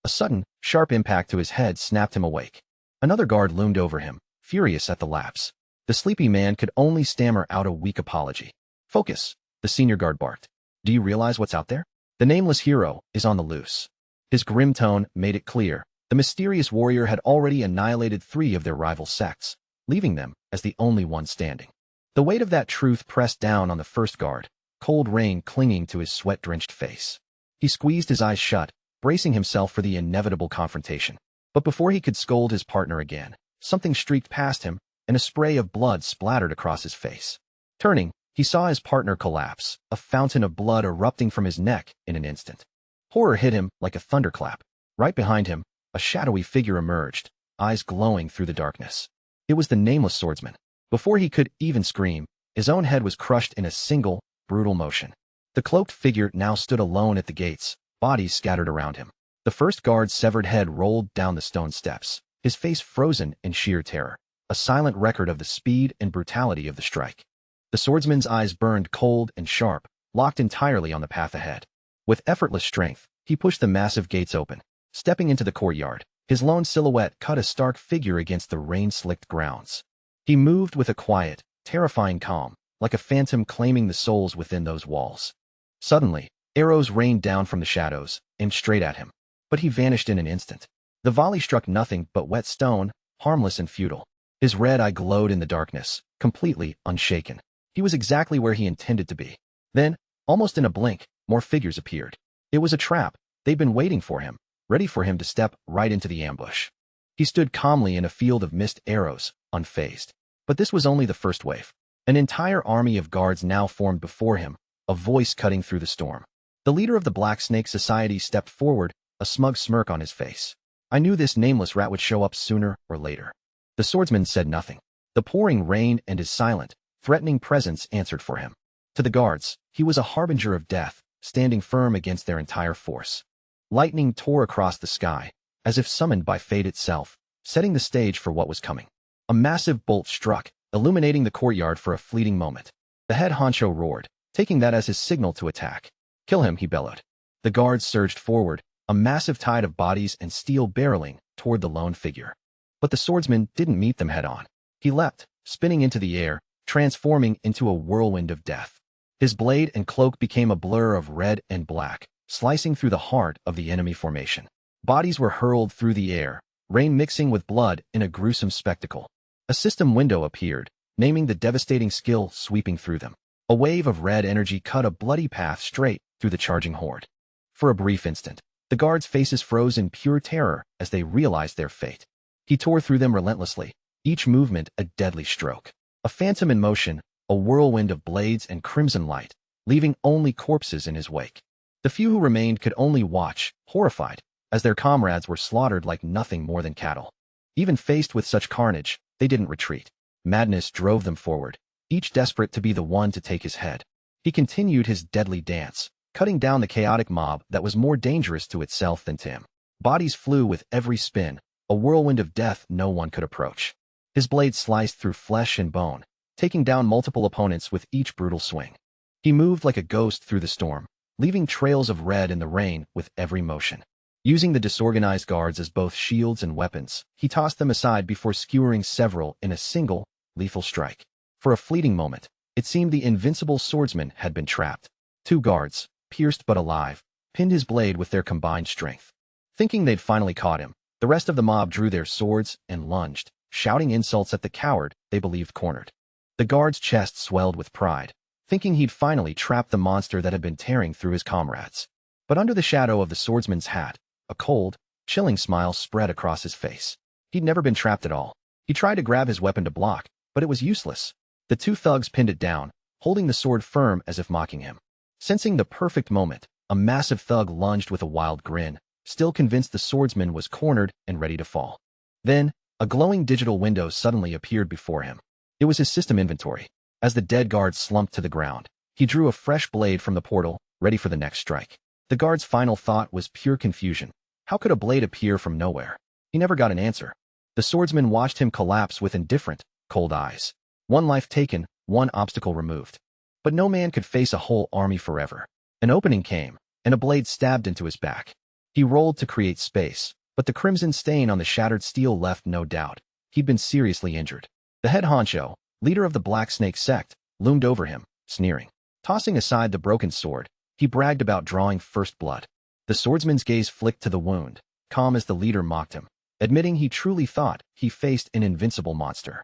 A sudden, sharp impact to his head snapped him awake. Another guard loomed over him, furious at the lapse. The sleepy man could only stammer out a weak apology. "Focus," the senior guard barked. "Do you realize what's out there? The nameless hero is on the loose." His grim tone made it clear. The mysterious warrior had already annihilated 3 of their rival sects, leaving them as the only one standing. The weight of that truth pressed down on the first guard, cold rain clinging to his sweat-drenched face. He squeezed his eyes shut, bracing himself for the inevitable confrontation. But before he could scold his partner again, something streaked past him, and a spray of blood splattered across his face. Turning, he saw his partner collapse, a fountain of blood erupting from his neck in an instant. Horror hit him like a thunderclap. Right behind him, a shadowy figure emerged, eyes glowing through the darkness. It was the nameless swordsman. Before he could even scream, his own head was crushed in a single, brutal motion. The cloaked figure now stood alone at the gates, bodies scattered around him. The first guard's severed head rolled down the stone steps, his face frozen in sheer terror, a silent record of the speed and brutality of the strike. The swordsman's eyes burned cold and sharp, locked entirely on the path ahead. With effortless strength, he pushed the massive gates open. Stepping into the courtyard, his lone silhouette cut a stark figure against the rain-slicked grounds. He moved with a quiet, terrifying calm, like a phantom claiming the souls within those walls. Suddenly, arrows rained down from the shadows, aimed straight at him. But he vanished in an instant. The volley struck nothing but wet stone, harmless and futile. His red eye glowed in the darkness, completely unshaken. He was exactly where he intended to be. Then, almost in a blink, more figures appeared. It was a trap. They'd been waiting for him, ready for him to step right into the ambush. He stood calmly in a field of missed arrows, unfazed. But this was only the first wave. An entire army of guards now formed before him, a voice cutting through the storm. The leader of the Black Snake Society stepped forward, a smug smirk on his face. I knew this nameless rat would show up sooner or later. The swordsman said nothing. The pouring rain and his silent, threatening presence answered for him. To the guards, he was a harbinger of death, standing firm against their entire force. Lightning tore across the sky, as if summoned by fate itself, setting the stage for what was coming. A massive bolt struck, illuminating the courtyard for a fleeting moment. The head honcho roared, taking that as his signal to attack. Kill him, he bellowed. The guards surged forward, a massive tide of bodies and steel barreling toward the lone figure. But the swordsman didn't meet them head-on. He leapt, spinning into the air, transforming into a whirlwind of death. His blade and cloak became a blur of red and black, slicing through the heart of the enemy formation. Bodies were hurled through the air, rain mixing with blood in a gruesome spectacle. A system window appeared, naming the devastating skill sweeping through them. A wave of red energy cut a bloody path straight through the charging horde. For a brief instant, the guards' faces froze in pure terror as they realized their fate. He tore through them relentlessly, each movement a deadly stroke. A phantom in motion, a whirlwind of blades and crimson light, leaving only corpses in his wake. The few who remained could only watch, horrified, as their comrades were slaughtered like nothing more than cattle. Even faced with such carnage, they didn't retreat. Madness drove them forward, each desperate to be the one to take his head. He continued his deadly dance, cutting down the chaotic mob that was more dangerous to itself than to him. Bodies flew with every spin, a whirlwind of death no one could approach. His blade sliced through flesh and bone, taking down multiple opponents with each brutal swing. He moved like a ghost through the storm, leaving trails of red in the rain with every motion. Using the disorganized guards as both shields and weapons, he tossed them aside before skewering several in a single, lethal strike. For a fleeting moment, it seemed the invincible swordsman had been trapped. Two guards, pierced but alive, pinned his blade with their combined strength. Thinking they'd finally caught him, the rest of the mob drew their swords and lunged, shouting insults at the coward they believed cornered. The guard's chest swelled with pride, thinking he'd finally trapped the monster that had been tearing through his comrades. But under the shadow of the swordsman's hat, a cold, chilling smile spread across his face. He'd never been trapped at all. He tried to grab his weapon to block, but it was useless. The two thugs pinned it down, holding the sword firm as if mocking him. Sensing the perfect moment, a massive thug lunged with a wild grin, still convinced the swordsman was cornered and ready to fall. Then, a glowing digital window suddenly appeared before him. It was his system inventory. As the dead guard slumped to the ground, he drew a fresh blade from the portal, ready for the next strike. The guard's final thought was pure confusion. How could a blade appear from nowhere? He never got an answer. The swordsman watched him collapse with indifferent, cold eyes. One life taken, one obstacle removed. But no man could face a whole army forever. An opening came, and a blade stabbed into his back. He rolled to create space, but the crimson stain on the shattered steel left no doubt. He'd been seriously injured. The head honcho, leader of the Black Snake sect, loomed over him, sneering. Tossing aside the broken sword, he bragged about drawing first blood. The swordsman's gaze flicked to the wound, calm as the leader mocked him, admitting he truly thought he faced an invincible monster.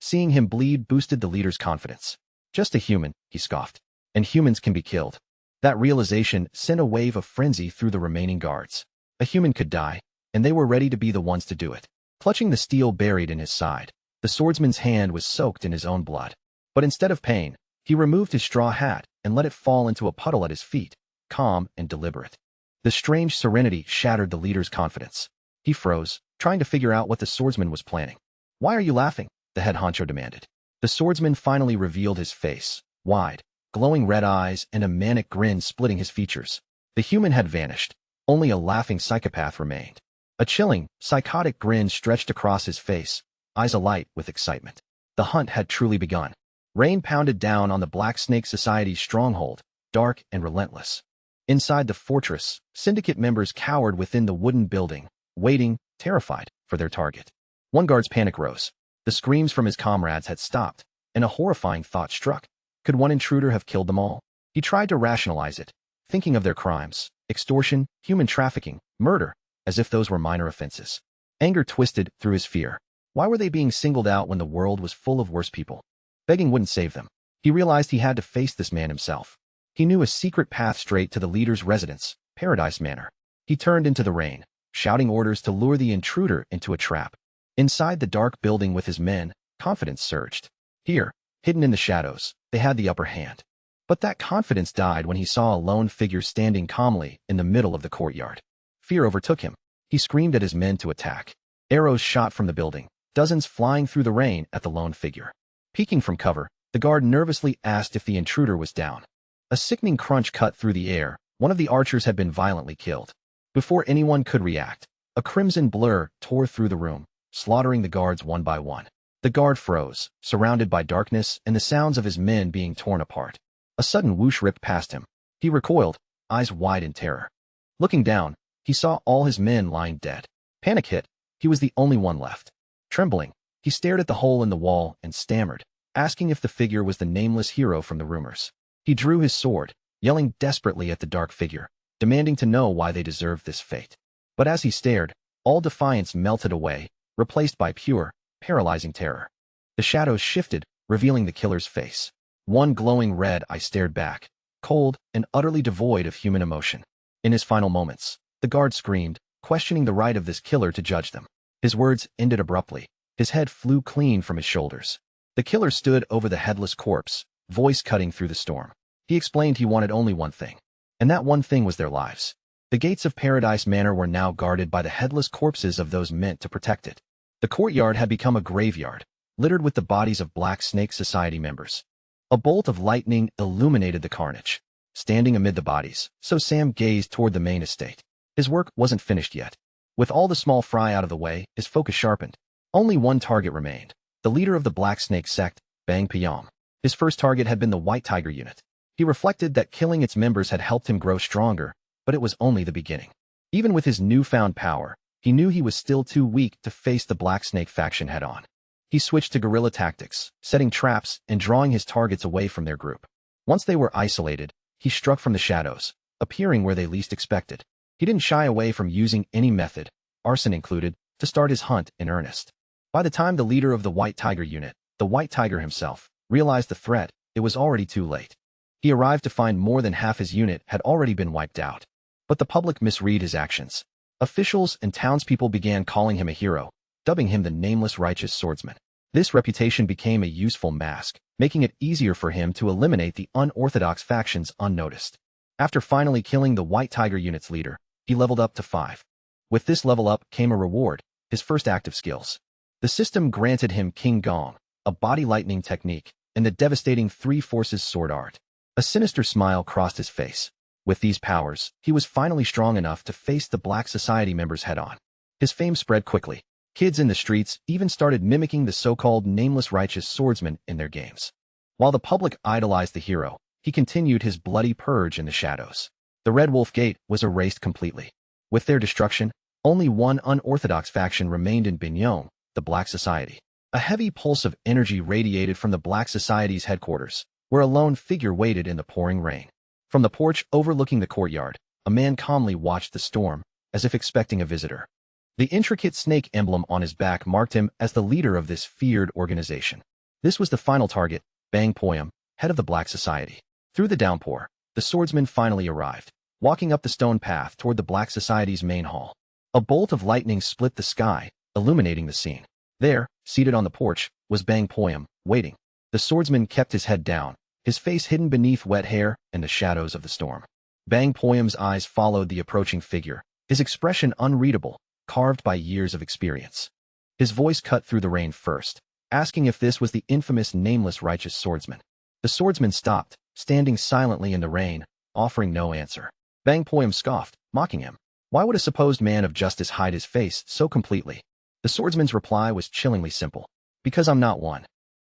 Seeing him bleed boosted the leader's confidence. Just a human, he scoffed. And humans can be killed. That realization sent a wave of frenzy through the remaining guards. A human could die, and they were ready to be the ones to do it. Clutching the steel buried in his side, the swordsman's hand was soaked in his own blood. But instead of pain, he removed his straw hat and let it fall into a puddle at his feet, calm and deliberate. The strange serenity shattered the leader's confidence. He froze, trying to figure out what the swordsman was planning. "Why are you laughing?" the head honcho demanded. The swordsman finally revealed his face, wide, glowing red eyes and a manic grin splitting his features. The human had vanished. Only a laughing psychopath remained. A chilling, psychotic grin stretched across his face, eyes alight with excitement. The hunt had truly begun. Rain pounded down on the Black Snake Society's stronghold, dark and relentless. Inside the fortress, syndicate members cowered within the wooden building, waiting, terrified, for their target. One guard's panic rose. The screams from his comrades had stopped, and a horrifying thought struck. Could one intruder have killed them all? He tried to rationalize it, thinking of their crimes, extortion, human trafficking, murder, as if those were minor offenses. Anger twisted through his fear. Why were they being singled out when the world was full of worse people? Begging wouldn't save them. He realized he had to face this man himself. He knew a secret path straight to the leader's residence, Paradise Manor. He turned into the rain, shouting orders to lure the intruder into a trap. Inside the dark building with his men, confidence surged. Here, hidden in the shadows, they had the upper hand. But that confidence died when he saw a lone figure standing calmly in the middle of the courtyard. Fear overtook him. He screamed at his men to attack. Arrows shot from the building, dozens flying through the rain at the lone figure. Peeking from cover, the guard nervously asked if the intruder was down. A sickening crunch cut through the air. One of the archers had been violently killed. Before anyone could react, a crimson blur tore through the room, slaughtering the guards one by one. The guard froze, surrounded by darkness and the sounds of his men being torn apart. A sudden whoosh ripped past him. He recoiled, eyes wide in terror. Looking down, he saw all his men lying dead. Panic hit. He was the only one left. Trembling, he stared at the hole in the wall and stammered, asking if the figure was the nameless hero from the rumors. He drew his sword, yelling desperately at the dark figure, demanding to know why they deserved this fate. But as he stared, all defiance melted away, replaced by pure, paralyzing terror. The shadows shifted, revealing the killer's face. One glowing red eye stared back, cold and utterly devoid of human emotion. In his final moments, the guard screamed, questioning the right of this killer to judge them. His words ended abruptly. His head flew clean from his shoulders. The killer stood over the headless corpse, voice cutting through the storm. He explained he wanted only one thing, and that one thing was their lives. The gates of Paradise Manor were now guarded by the headless corpses of those meant to protect it. The courtyard had become a graveyard, littered with the bodies of Black Snake Society members. A bolt of lightning illuminated the carnage. Standing amid the bodies, so Sam gazed toward the main estate. His work wasn't finished yet. With all the small fry out of the way, his focus sharpened. Only one target remained, the leader of the Black Snake sect, Bang Piyam. His first target had been the White Tiger unit. He reflected that killing its members had helped him grow stronger, but it was only the beginning. Even with his newfound power, he knew he was still too weak to face the Black Snake faction head-on. He switched to guerrilla tactics, setting traps and drawing his targets away from their group. Once they were isolated, he struck from the shadows, appearing where they least expected. He didn't shy away from using any method, arson included, to start his hunt in earnest. By the time the leader of the White Tiger unit, the White Tiger himself, realized the threat, it was already too late. He arrived to find more than half his unit had already been wiped out. But the public misread his actions. Officials and townspeople began calling him a hero, dubbing him the nameless righteous swordsman. This reputation became a useful mask, making it easier for him to eliminate the unorthodox factions unnoticed. After finally killing the White Tiger unit's leader, he leveled up to 5. With this level up came a reward, his first active skills. The system granted him King Gong, a body lightning technique, and the devastating 3 Forces sword art. A sinister smile crossed his face. With these powers, he was finally strong enough to face the Black Society members head-on. His fame spread quickly. Kids in the streets even started mimicking the so-called nameless righteous swordsman in their games. While the public idolized the hero, he continued his bloody purge in the shadows. The Red Wolf Gate was erased completely. With their destruction, only one unorthodox faction remained in Binyong, the Black Society. A heavy pulse of energy radiated from the Black Society's headquarters, where a lone figure waited in the pouring rain. From the porch overlooking the courtyard, a man calmly watched the storm, as if expecting a visitor. The intricate snake emblem on his back marked him as the leader of this feared organization. This was the final target, Bang Poyam, head of the Black Society. Through the downpour, the swordsman finally arrived, walking up the stone path toward the Black Society's main hall. A bolt of lightning split the sky, illuminating the scene. There, seated on the porch, was Bang Poyam, waiting. The swordsman kept his head down, his face hidden beneath wet hair and the shadows of the storm. Bang Poyam's eyes followed the approaching figure, his expression unreadable, carved by years of experience. His voice cut through the rain first, asking if this was the infamous nameless righteous swordsman. The swordsman stopped, standing silently in the rain, offering no answer. Bang Poyam scoffed, mocking him. Why would a supposed man of justice hide his face so completely? The swordsman's reply was chillingly simple. Because I'm not one.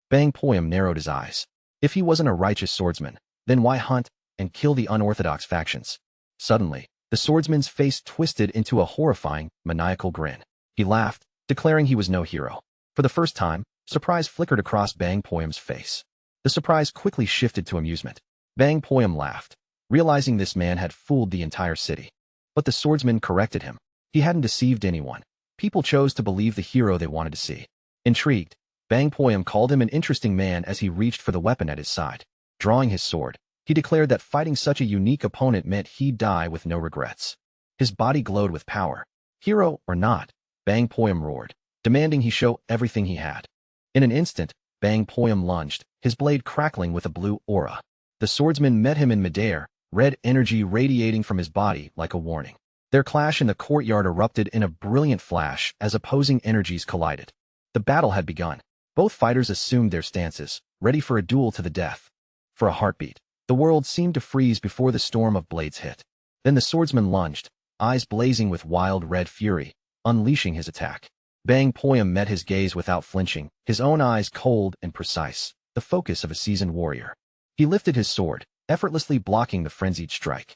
Bang Poyam narrowed his eyes. If he wasn't a righteous swordsman, then why hunt and kill the unorthodox factions? Suddenly, the swordsman's face twisted into a horrifying, maniacal grin. He laughed, declaring he was no hero. For the first time, surprise flickered across Bang Poyam's face. The surprise quickly shifted to amusement. Bang Poyam laughed, realizing this man had fooled the entire city. But the swordsman corrected him. He hadn't deceived anyone. People chose to believe the hero they wanted to see. Intrigued, Bang Poyam called him an interesting man as he reached for the weapon at his side. Drawing his sword, he declared that fighting such a unique opponent meant he'd die with no regrets. His body glowed with power. Hero or not, Bang Poyam roared, demanding he show everything he had. In an instant, Bang Poyam lunged, his blade crackling with a blue aura. The swordsman met him in midair, red energy radiating from his body like a warning. Their clash in the courtyard erupted in a brilliant flash as opposing energies collided. The battle had begun. Both fighters assumed their stances, ready for a duel to the death. For a heartbeat, the world seemed to freeze before the storm of blades hit. Then the swordsman lunged, eyes blazing with wild red fury, unleashing his attack. Bang Poyam met his gaze without flinching, his own eyes cold and precise, the focus of a seasoned warrior. He lifted his sword, effortlessly blocking the frenzied strike.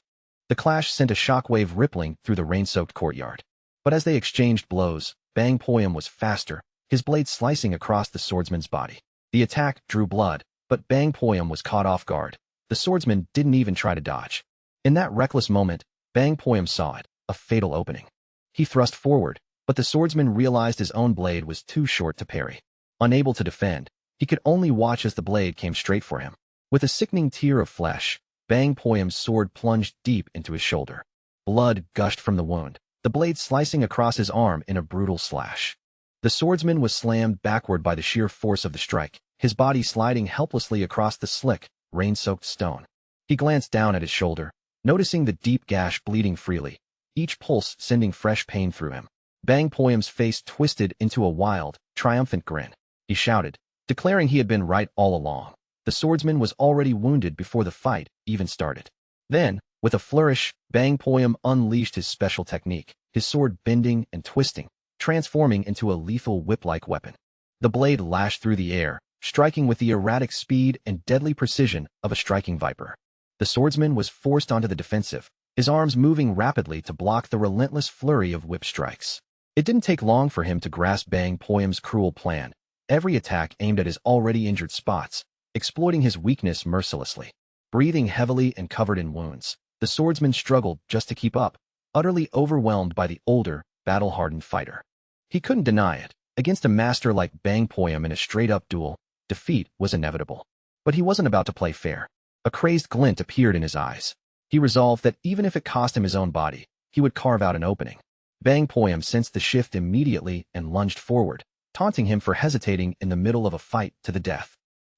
The clash sent a shockwave rippling through the rain-soaked courtyard. But as they exchanged blows, Bang Poyam was faster, his blade slicing across the swordsman's body. The attack drew blood, but Bang Poyam was caught off guard. The swordsman didn't even try to dodge. In that reckless moment, Bang Poyam saw it, a fatal opening. He thrust forward, but the swordsman realized his own blade was too short to parry. Unable to defend, he could only watch as the blade came straight for him. With a sickening tear of flesh, Bang Poyam's sword plunged deep into his shoulder. Blood gushed from the wound, the blade slicing across his arm in a brutal slash. The swordsman was slammed backward by the sheer force of the strike, his body sliding helplessly across the slick, rain-soaked stone. He glanced down at his shoulder, noticing the deep gash bleeding freely, each pulse sending fresh pain through him. Bang Poyam's face twisted into a wild, triumphant grin. He shouted, declaring he had been right all along. The swordsman was already wounded before the fight even started. Then, with a flourish, Bang Poyam unleashed his special technique, his sword bending and twisting, transforming into a lethal whip-like weapon. The blade lashed through the air, striking with the erratic speed and deadly precision of a striking viper. The swordsman was forced onto the defensive, his arms moving rapidly to block the relentless flurry of whip strikes. It didn't take long for him to grasp Bang Poyam's cruel plan, every attack aimed at his already injured spots, exploiting his weakness mercilessly. Breathing heavily and covered in wounds, the swordsman struggled just to keep up, utterly overwhelmed by the older, battle-hardened fighter. He couldn't deny it. Against a master like Bang Poyam in a straight-up duel, defeat was inevitable. But he wasn't about to play fair. A crazed glint appeared in his eyes. He resolved that even if it cost him his own body, he would carve out an opening. Bang Poyam sensed the shift immediately and lunged forward, taunting him for hesitating in the middle of a fight to the death.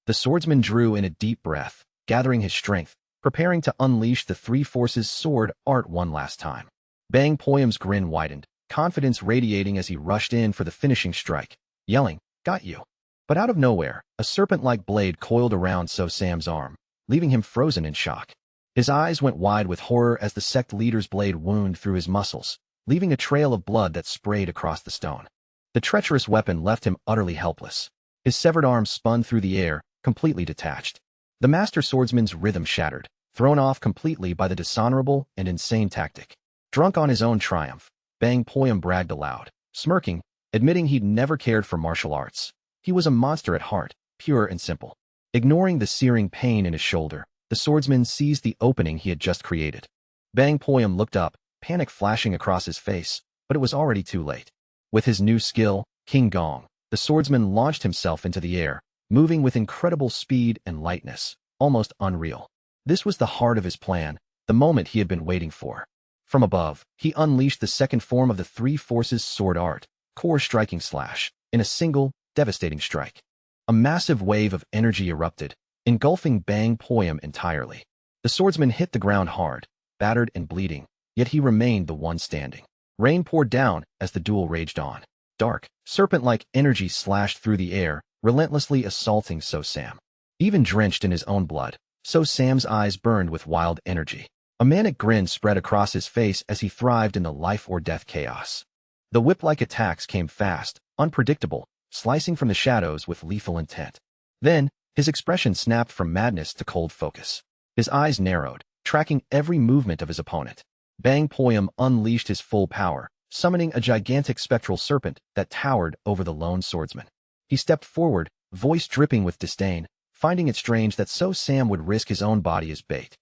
The swordsman drew in a deep breath, gathering his strength, preparing to unleash the three forces sword art one last time. Bang Poyam's grin widened, confidence radiating as he rushed in for the finishing strike, yelling, "Got you." But out of nowhere, a serpent-like blade coiled around So Sam's arm, leaving him frozen in shock. His eyes went wide with horror as the sect leader's blade wound through his muscles, leaving a trail of blood that sprayed across the stone. The treacherous weapon left him utterly helpless. His severed arm spun through the air, completely detached. The master swordsman's rhythm shattered, thrown off completely by the dishonorable and insane tactic. Drunk on his own triumph, Bang Poyam bragged aloud, smirking, admitting he'd never cared for martial arts. He was a monster at heart, pure and simple. Ignoring the searing pain in his shoulder, the swordsman seized the opening he had just created. Bang Poyam looked up, panic flashing across his face, but it was already too late. With his new skill, King Gong, the swordsman launched himself into the air, moving with incredible speed and lightness, almost unreal. This was the heart of his plan, the moment he had been waiting for. From above, he unleashed the second form of the three forces sword art, core striking slash, in a single, devastating strike. A massive wave of energy erupted, engulfing Bang Poyam entirely. The swordsman hit the ground hard, battered and bleeding, yet he remained the one standing. Rain poured down as the duel raged on. Dark, serpent-like energy slashed through the air, relentlessly assaulting So Sam. Even drenched in his own blood, So Sam's eyes burned with wild energy. A manic grin spread across his face as he thrived in the life-or-death chaos. The whip-like attacks came fast, unpredictable, slicing from the shadows with lethal intent. Then, his expression snapped from madness to cold focus. His eyes narrowed, tracking every movement of his opponent. Bang Poyam unleashed his full power, summoning a gigantic spectral serpent that towered over the lone swordsman. He stepped forward, voice dripping with disdain, finding it strange that So Sam would risk his own body as bait.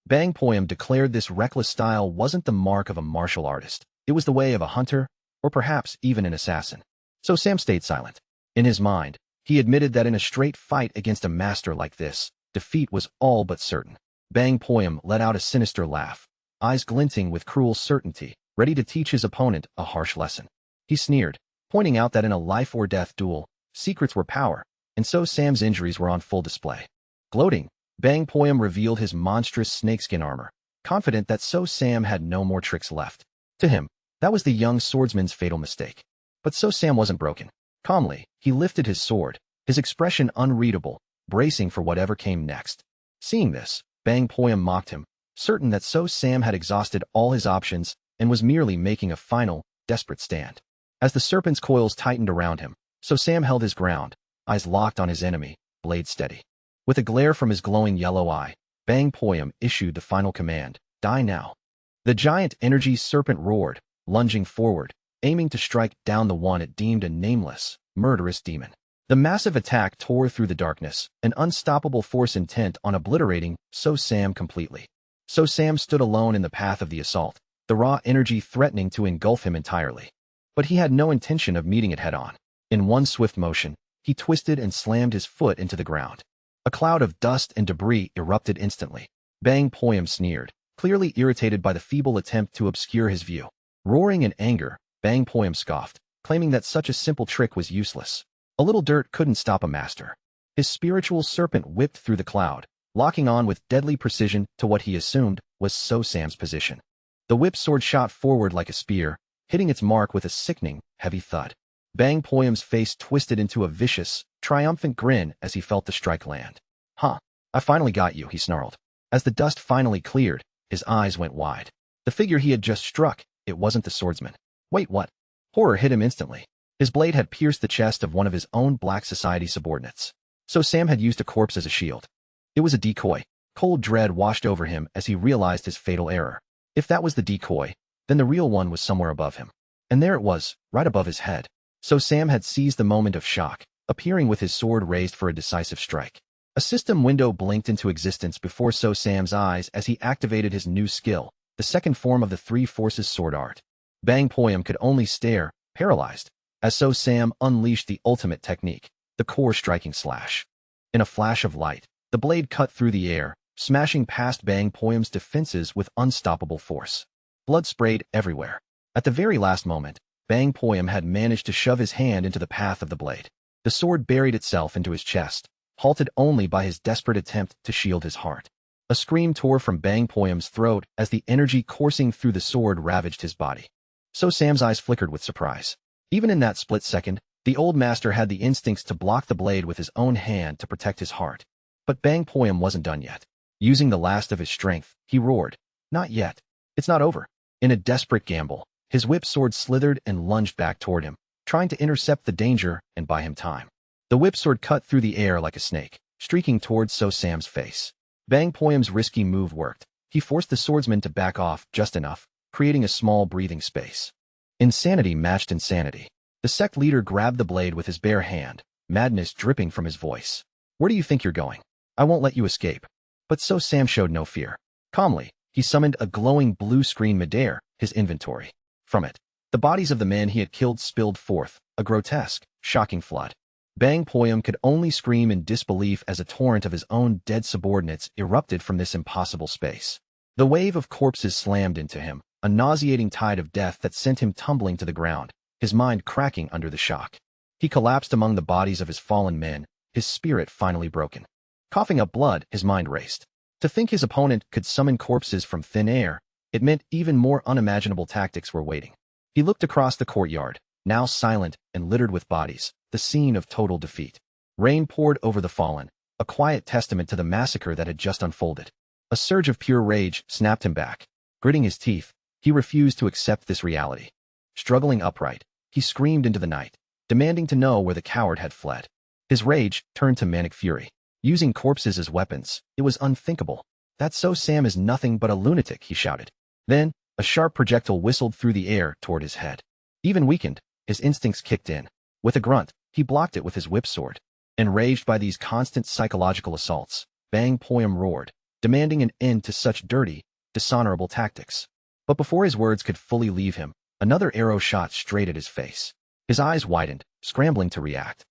Bang Poyam declared this reckless style wasn't the mark of a martial artist. It was the way of a hunter, or perhaps even an assassin. So Sam stayed silent. In his mind, he admitted that in a straight fight against a master like this, defeat was all but certain. Bang Poyam let out a sinister laugh, eyes glinting with cruel certainty, ready to teach his opponent a harsh lesson. He sneered, pointing out that in a life-or-death duel, secrets were power, and So Sam's injuries were on full display. Gloating, Bang Poyam revealed his monstrous snakeskin armor, confident that So Sam had no more tricks left. To him, that was the young swordsman's fatal mistake. But So Sam wasn't broken. Calmly, he lifted his sword, his expression unreadable, bracing for whatever came next. Seeing this, Bang Poyam mocked him, certain that So Sam had exhausted all his options and was merely making a final, desperate stand. As the serpent's coils tightened around him, So Sam held his ground, eyes locked on his enemy, blade steady. With a glare from his glowing yellow eye, Bang Poyam issued the final command, "Die now." The giant energy serpent roared, lunging forward, aiming to strike down the one it deemed a nameless, murderous demon. The massive attack tore through the darkness, an unstoppable force intent on obliterating So Sam completely. So Sam stood alone in the path of the assault, the raw energy threatening to engulf him entirely. But he had no intention of meeting it head-on. In one swift motion, he twisted and slammed his foot into the ground. A cloud of dust and debris erupted instantly. Bang Poyam sneered, clearly irritated by the feeble attempt to obscure his view. Roaring in anger, Bang Poyam scoffed, claiming that such a simple trick was useless. A little dirt couldn't stop a master. His spiritual serpent whipped through the cloud, locking on with deadly precision to what he assumed was So Sam's position. The whip sword shot forward like a spear, hitting its mark with a sickening, heavy thud. Bang Poyam's face twisted into a vicious, triumphant grin as he felt the strike land. "Huh, I finally got you," he snarled. As the dust finally cleared, his eyes went wide. The figure he had just struck, it wasn't the swordsman. Wait, what? Horror hit him instantly. His blade had pierced the chest of one of his own Black Society subordinates. So Sam had used a corpse as a shield. It was a decoy. Cold dread washed over him as he realized his fatal error. If that was the decoy, then the real one was somewhere above him. And there it was, right above his head. So Sam had seized the moment of shock, appearing with his sword raised for a decisive strike. A system window blinked into existence before So Sam's eyes as he activated his new skill, the second form of the Three Forces sword art. Bang Poyam could only stare, paralyzed, as So Sam unleashed the ultimate technique, the core striking slash. In a flash of light, the blade cut through the air, smashing past Bang Poyam's defenses with unstoppable force. Blood sprayed everywhere. At the very last moment, Bang Poyam had managed to shove his hand into the path of the blade. The sword buried itself into his chest, halted only by his desperate attempt to shield his heart. A scream tore from Bang Poyam's throat as the energy coursing through the sword ravaged his body. So Sam's eyes flickered with surprise. Even in that split second, the old master had the instincts to block the blade with his own hand to protect his heart. But Bang Poyam wasn't done yet. Using the last of his strength, he roared, "Not yet. It's not over." In a desperate gamble, his whip sword slithered and lunged back toward him, trying to intercept the danger and buy him time. The whip sword cut through the air like a snake, streaking towards So Sam's face. Bang Poyam's risky move worked. He forced the swordsman to back off just enough, creating a small breathing space. Insanity matched insanity. The sect leader grabbed the blade with his bare hand, madness dripping from his voice. "Where do you think you're going? I won't let you escape." But So Sam showed no fear. Calmly, he summoned a glowing blue screen midair, his inventory. From it, the bodies of the men he had killed spilled forth, a grotesque, shocking flood. Bang Poyam could only scream in disbelief as a torrent of his own dead subordinates erupted from this impossible space. The wave of corpses slammed into him, a nauseating tide of death that sent him tumbling to the ground, his mind cracking under the shock. He collapsed among the bodies of his fallen men, his spirit finally broken. Coughing up blood, his mind raced. To think his opponent could summon corpses from thin air, it meant even more unimaginable tactics were waiting. He looked across the courtyard, now silent and littered with bodies, the scene of total defeat. Rain poured over the fallen, a quiet testament to the massacre that had just unfolded. A surge of pure rage snapped him back. Gritting his teeth, he refused to accept this reality. Struggling upright, he screamed into the night, demanding to know where the coward had fled. His rage turned to manic fury. Using corpses as weapons, it was unthinkable. That So Sam is nothing but a lunatic, he shouted. Then, a sharp projectile whistled through the air toward his head. Even weakened, his instincts kicked in. With a grunt, he blocked it with his whip sword. Enraged by these constant psychological assaults, Bang Poyam roared, demanding an end to such dirty, dishonorable tactics. But before his words could fully leave him, another arrow shot straight at his face. His eyes widened, scrambling to react.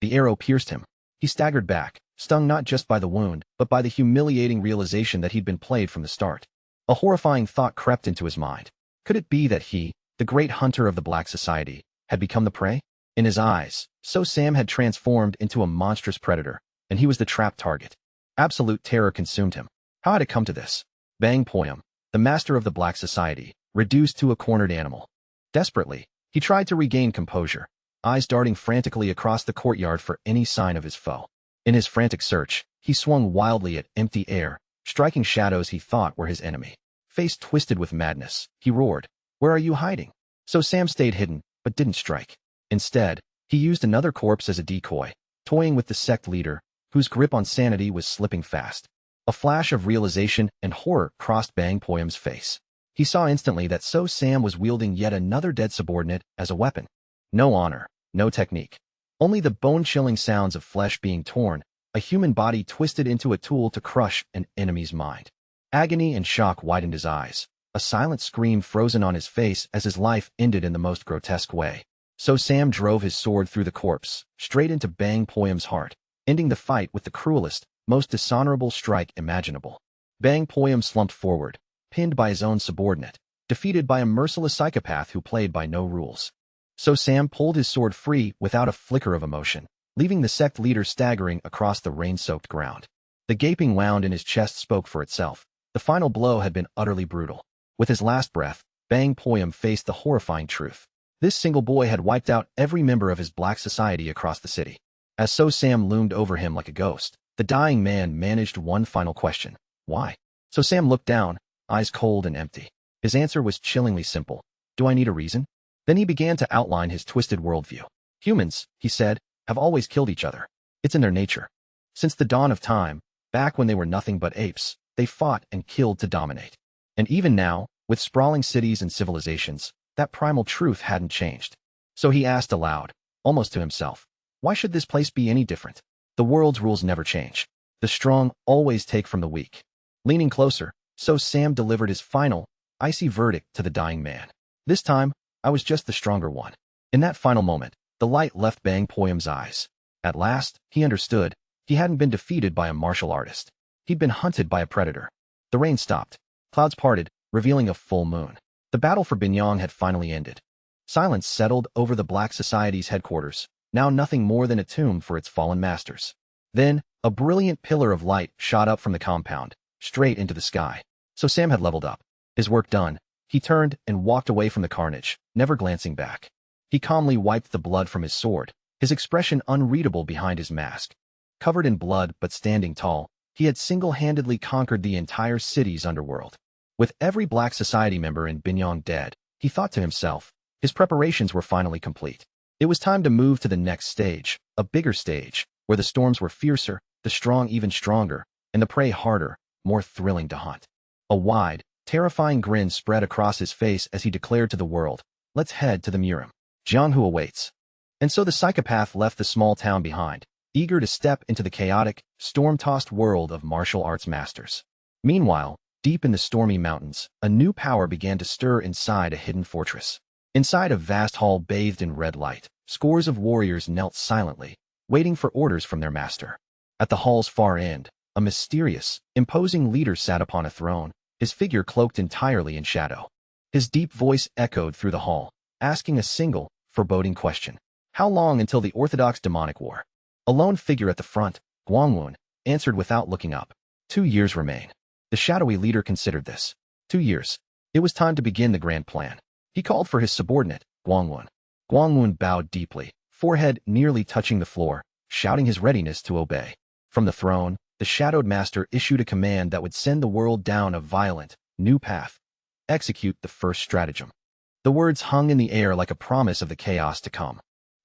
The arrow pierced him. He staggered back, stung not just by the wound, but by the humiliating realization that he'd been played from the start. A horrifying thought crept into his mind. Could it be that he, the great hunter of the Black Society, had become the prey? In his eyes, So Sam had transformed into a monstrous predator, and he was the trapped target. Absolute terror consumed him. How had it come to this? Bang Poyam, the master of the Black Society, reduced to a cornered animal. Desperately, he tried to regain composure, eyes darting frantically across the courtyard for any sign of his foe. In his frantic search, he swung wildly at empty air, striking shadows he thought were his enemy. Face twisted with madness, he roared, "Where are you hiding?" So Sam stayed hidden, but didn't strike. Instead, he used another corpse as a decoy, toying with the sect leader, whose grip on sanity was slipping fast. A flash of realization and horror crossed Bang Poyam's face. He saw instantly that So Sam was wielding yet another dead subordinate as a weapon. No honor, no technique. Only the bone-chilling sounds of flesh being torn, a human body twisted into a tool to crush an enemy's mind. Agony and shock widened his eyes. A silent scream frozen on his face as his life ended in the most grotesque way. So Sam drove his sword through the corpse, straight into Bang Poyam's heart, ending the fight with the cruelest, most dishonorable strike imaginable. Bang Poyam slumped forward, pinned by his own subordinate, defeated by a merciless psychopath who played by no rules. So Sam pulled his sword free without a flicker of emotion, leaving the sect leader staggering across the rain-soaked ground. The gaping wound in his chest spoke for itself. The final blow had been utterly brutal. With his last breath, Bang Poyam faced the horrifying truth. This single boy had wiped out every member of his Black Society across the city. As So Sam loomed over him like a ghost, the dying man managed one final question. Why? So Sam looked down, eyes cold and empty. His answer was chillingly simple. Do I need a reason? Then he began to outline his twisted worldview. Humans, he said, have always killed each other. It's in their nature. Since the dawn of time, back when they were nothing but apes, they fought and killed to dominate. And even now, with sprawling cities and civilizations, that primal truth hadn't changed. So he asked aloud, almost to himself, why should this place be any different? The world's rules never change. The strong always take from the weak. Leaning closer, So Sam delivered his final, icy verdict to the dying man. This time, I was just the stronger one. In that final moment, the light left Bang Poyam's eyes. At last, he understood. He hadn't been defeated by a martial artist. He'd been hunted by a predator. The rain stopped. Clouds parted, revealing a full moon. The battle for Binyang had finally ended. Silence settled over the Black Society's headquarters, now nothing more than a tomb for its fallen masters. Then, a brilliant pillar of light shot up from the compound, straight into the sky. So Sam had leveled up. His work done, he turned and walked away from the carnage, never glancing back. He calmly wiped the blood from his sword, his expression unreadable behind his mask. Covered in blood but standing tall, he had single-handedly conquered the entire city's underworld. With every Black Society member in Binyang dead, he thought to himself, his preparations were finally complete. It was time to move to the next stage, a bigger stage, where the storms were fiercer, the strong even stronger, and the prey harder, more thrilling to hunt. A wide, terrifying grin spread across his face as he declared to the world, let's head to the Murim. Jianghu awaits. And so the psychopath left the small town behind, eager to step into the chaotic, storm-tossed world of martial arts masters. Meanwhile, deep in the stormy mountains, a new power began to stir inside a hidden fortress. Inside a vast hall bathed in red light, scores of warriors knelt silently, waiting for orders from their master. At the hall's far end, a mysterious, imposing leader sat upon a throne, his figure cloaked entirely in shadow. His deep voice echoed through the hall, asking a single, foreboding question. How long until the Orthodox demonic war? A lone figure at the front, Guangwun, answered without looking up. 2 years remain. The shadowy leader considered this. 2 years. It was time to begin the grand plan. He called for his subordinate, Guangwun. Guangwun bowed deeply, forehead nearly touching the floor, shouting his readiness to obey. From the throne, the shadowed master issued a command that would send the world down a violent, new path. Execute the first stratagem. The words hung in the air like a promise of the chaos to come.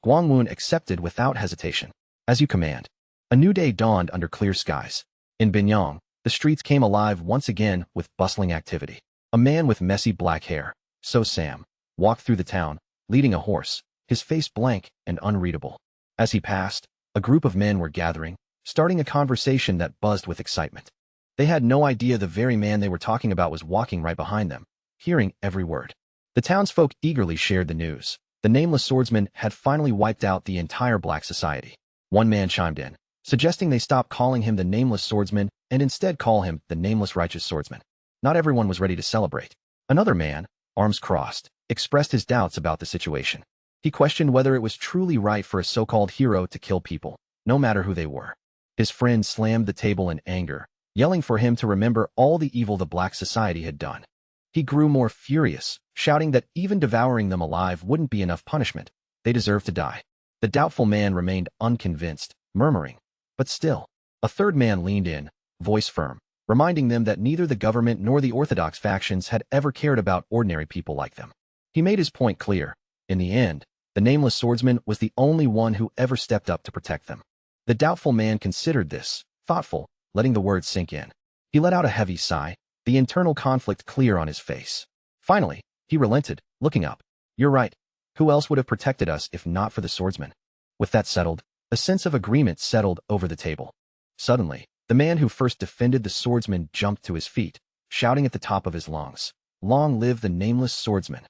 Guangwun accepted without hesitation. As you command. A new day dawned under clear skies. In Binyang, the streets came alive once again with bustling activity. A man with messy black hair, So Sam, walked through the town, leading a horse, his face blank and unreadable. As he passed, a group of men were gathering, starting a conversation that buzzed with excitement. They had no idea the very man they were talking about was walking right behind them, hearing every word. The townsfolk eagerly shared the news. The nameless swordsman had finally wiped out the entire black society. One man chimed in, suggesting they stop calling him the nameless swordsman and instead call him the nameless righteous swordsman. Not everyone was ready to celebrate. Another man, arms crossed, expressed his doubts about the situation. He questioned whether it was truly right for a so-called hero to kill people, no matter who they were. His friend slammed the table in anger, yelling for him to remember all the evil the black society had done. He grew more furious, shouting that even devouring them alive wouldn't be enough punishment. They deserved to die. The doubtful man remained unconvinced, murmuring. But still, a third man leaned in, voice firm, reminding them that neither the government nor the Orthodox factions had ever cared about ordinary people like them. He made his point clear. In the end, the nameless swordsman was the only one who ever stepped up to protect them. The doubtful man considered this, thoughtful, letting the words sink in. He let out a heavy sigh, the internal conflict clear on his face. Finally, he relented, looking up. You're right. Who else would have protected us if not for the swordsman? With that settled, a sense of agreement settled over the table. Suddenly, the man who first defended the swordsman jumped to his feet, shouting at the top of his lungs, "Long live the nameless swordsman!"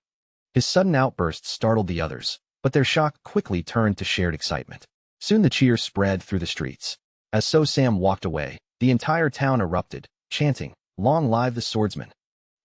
His sudden outburst startled the others, but their shock quickly turned to shared excitement. Soon the cheers spread through the streets. As So Sam walked away, the entire town erupted, chanting, "Long live the swordsman!"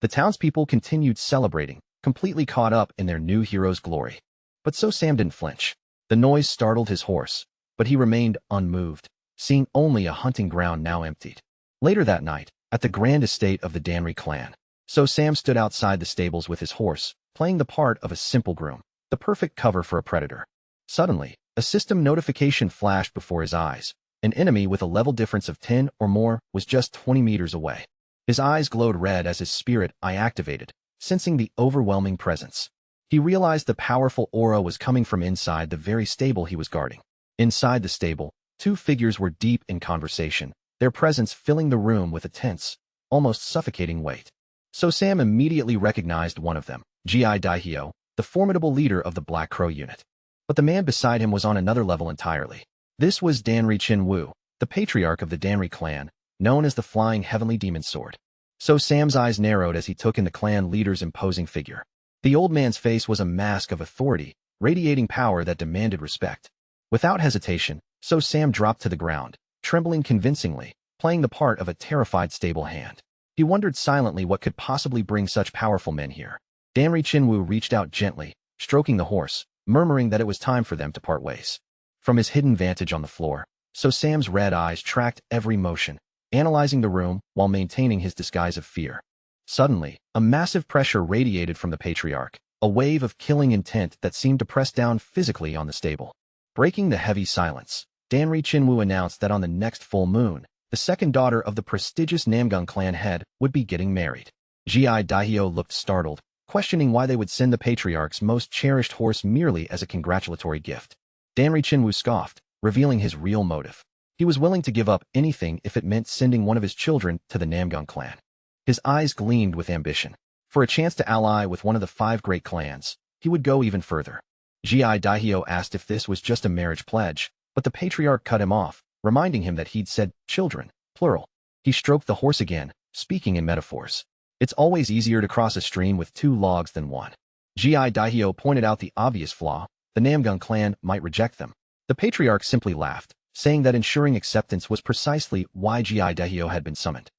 The townspeople continued celebrating, completely caught up in their new hero's glory. But So Sam didn't flinch. The noise startled his horse, but he remained unmoved, seeing only a hunting ground now emptied. Later that night, at the grand estate of the Danri clan, So Sam stood outside the stables with his horse, playing the part of a simple groom, the perfect cover for a predator. Suddenly, a system notification flashed before his eyes. An enemy with a level difference of 10 or more was just 20 meters away. His eyes glowed red as his spirit eye activated, sensing the overwhelming presence. He realized the powerful aura was coming from inside the very stable he was guarding. Inside the stable, two figures were deep in conversation, their presence filling the room with a tense, almost suffocating weight. So Sam immediately recognized one of them, Gi Daihyo, the formidable leader of the Black Crow unit. But the man beside him was on another level entirely. This was Danri Chinwu, the patriarch of the Danri clan, known as the Flying Heavenly Demon Sword. So Sam's eyes narrowed as he took in the clan leader's imposing figure. The old man's face was a mask of authority, radiating power that demanded respect. Without hesitation, So Sam dropped to the ground, trembling convincingly, playing the part of a terrified stable hand. He wondered silently what could possibly bring such powerful men here. Danri Chinwu reached out gently, stroking the horse, murmuring that it was time for them to part ways. From his hidden vantage on the floor, So Sam's red eyes tracked every motion, analyzing the room while maintaining his disguise of fear. Suddenly, a massive pressure radiated from the patriarch, a wave of killing intent that seemed to press down physically on the stable. Breaking the heavy silence, Danri Chinwu announced that on the next full moon, the second daughter of the prestigious Namgung clan head would be getting married. Gi Daihyo looked startled, questioning why they would send the patriarch's most cherished horse merely as a congratulatory gift. Danri Chinwu scoffed, revealing his real motive. He was willing to give up anything if it meant sending one of his children to the Namgung clan. His eyes gleamed with ambition. For a chance to ally with one of the 5 great clans, he would go even further. Gi Daihyo asked if this was just a marriage pledge, but the patriarch cut him off, reminding him that he'd said children, plural. He stroked the horse again, speaking in metaphors. It's always easier to cross a stream with 2 logs than one. Gi Daihyo pointed out the obvious flaw: the Namgung clan might reject them. The patriarch simply laughed, saying that ensuring acceptance was precisely why Gi Daihyo had been summoned.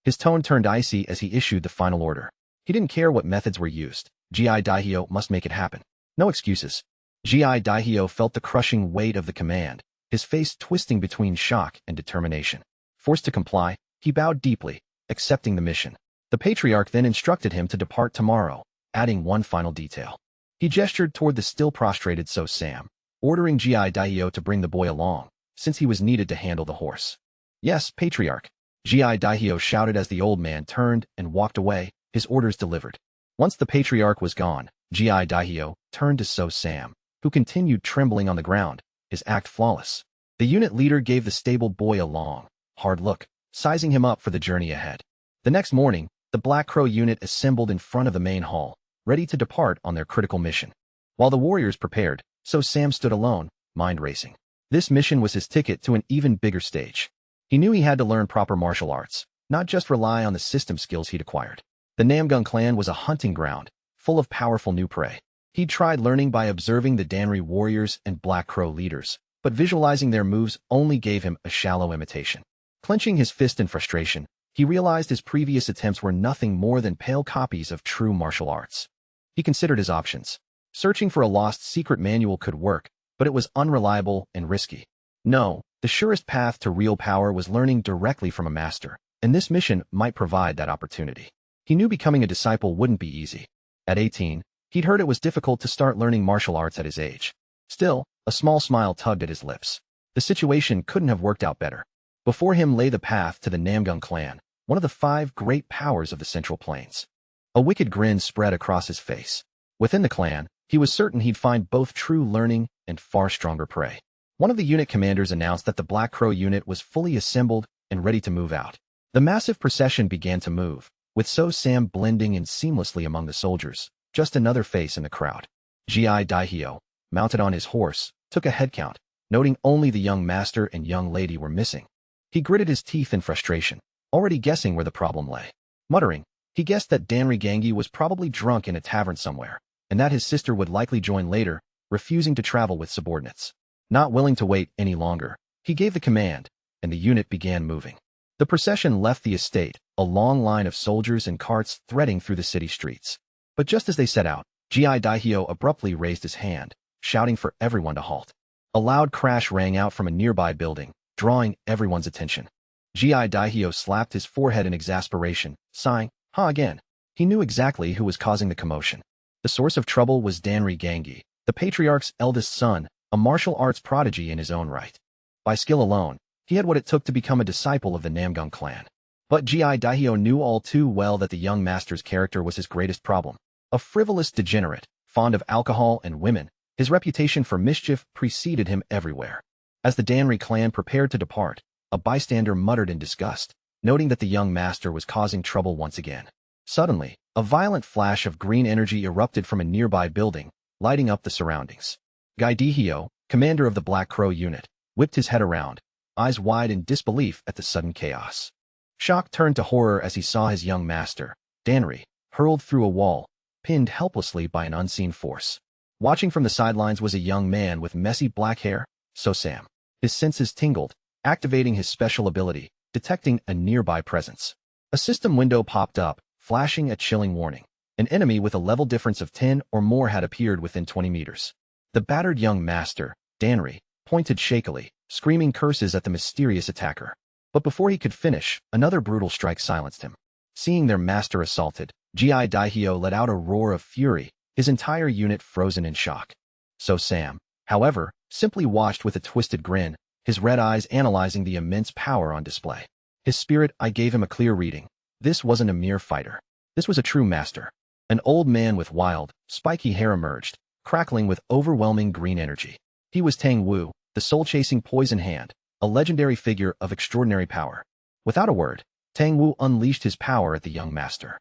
His tone turned icy as he issued the final order. He didn't care what methods were used. Gi Daihyo must make it happen. No excuses. Gi Daihyo felt the crushing weight of the command, his face twisting between shock and determination. Forced to comply, he bowed deeply, accepting the mission. The patriarch then instructed him to depart tomorrow, adding one final detail. He gestured toward the still prostrated So Sam, ordering Gi Daihyo to bring the boy along, since he was needed to handle the horse. Yes, patriarch, Gi Daihyo shouted as the old man turned and walked away, his orders delivered. Once the patriarch was gone, Gi Daihyo turned to So Sam, who continued trembling on the ground, his act flawless. The unit leader gave the stable boy a long, hard look, sizing him up for the journey ahead. The next morning, the Black Crow unit assembled in front of the main hall, ready to depart on their critical mission. While the warriors prepared, So Sam stood alone, mind racing. This mission was his ticket to an even bigger stage. He knew he had to learn proper martial arts, not just rely on the system skills he'd acquired. The Namgung clan was a hunting ground, full of powerful new prey. He'd tried learning by observing the Danri warriors and Black Crow leaders, but visualizing their moves only gave him a shallow imitation. Clenching his fist in frustration, he realized his previous attempts were nothing more than pale copies of true martial arts. He considered his options. Searching for a lost secret manual could work, but it was unreliable and risky. No, the surest path to real power was learning directly from a master, and this mission might provide that opportunity. He knew becoming a disciple wouldn't be easy. At 18, he'd heard it was difficult to start learning martial arts at his age. Still, a small smile tugged at his lips. The situation couldn't have worked out better. Before him lay the path to the Namgung clan, one of the 5 great powers of the Central Plains. A wicked grin spread across his face. Within the clan, he was certain he'd find both true learning and far stronger prey. One of the unit commanders announced that the Black Crow unit was fully assembled and ready to move out. The massive procession began to move, with So Sam blending in seamlessly among the soldiers, just another face in the crowd. Gi Daihyo, mounted on his horse, took a head count, noting only the young master and young lady were missing. He gritted his teeth in frustration, already guessing where the problem lay. Muttering, he guessed that Danri Gangi was probably drunk in a tavern somewhere, and that his sister would likely join later, refusing to travel with subordinates. Not willing to wait any longer, he gave the command, and the unit began moving. The procession left the estate, a long line of soldiers and carts threading through the city streets. But just as they set out, Gi Daihyo abruptly raised his hand, shouting for everyone to halt. A loud crash rang out from a nearby building, drawing everyone's attention. Gi Daihyo slapped his forehead in exasperation, sighing, again. He knew exactly who was causing the commotion. The source of trouble was Danri Gangi, the patriarch's eldest son, a martial arts prodigy in his own right. By skill alone, he had what it took to become a disciple of the Namgung clan. But Gi Daihyo knew all too well that the young master's character was his greatest problem. A frivolous degenerate, fond of alcohol and women, his reputation for mischief preceded him everywhere. As the Danri clan prepared to depart, a bystander muttered in disgust, noting that the young master was causing trouble once again. Suddenly, a violent flash of green energy erupted from a nearby building, lighting up the surroundings. Gi Daihyo, commander of the Black Crow unit, whipped his head around, eyes wide in disbelief at the sudden chaos. Shock turned to horror as he saw his young master, Danri, hurled through a wall, pinned helplessly by an unseen force. Watching from the sidelines was a young man with messy black hair, So Sam. His senses tingled, activating his special ability, detecting a nearby presence. A system window popped up, flashing a chilling warning. An enemy with a level difference of 10 or more had appeared within 20 meters. The battered young master, Danri, pointed shakily, screaming curses at the mysterious attacker. But before he could finish, another brutal strike silenced him. Seeing their master assaulted, Gi Daihyo let out a roar of fury, his entire unit frozen in shock. So Sam, however, simply watched with a twisted grin, his red eyes analyzing the immense power on display. His spirit eye gave him a clear reading. This wasn't a mere fighter. This was a true master. An old man with wild, spiky hair emerged, crackling with overwhelming green energy. He was Tang Wu, the soul-chasing poison hand, a legendary figure of extraordinary power. Without a word, Tang Wu unleashed his power at the young master.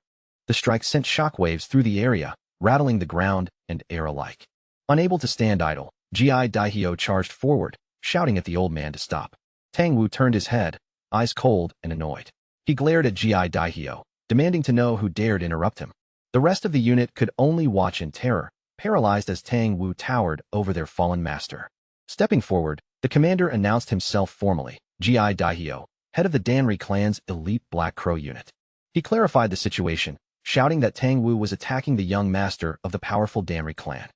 The strike sent shockwaves through the area, rattling the ground and air alike. Unable to stand idle, Gi Daihyo charged forward, shouting at the old man to stop. Tang Wu turned his head, eyes cold and annoyed. He glared at Gi Daihyo, demanding to know who dared interrupt him. The rest of the unit could only watch in terror, paralyzed as Tang Wu towered over their fallen master. Stepping forward, the commander announced himself formally, Gi Daihyo, head of the Danri clan's elite Black Crow unit. He clarified the situation, shouting that Tang Wu was attacking the young master of the powerful Danri clan.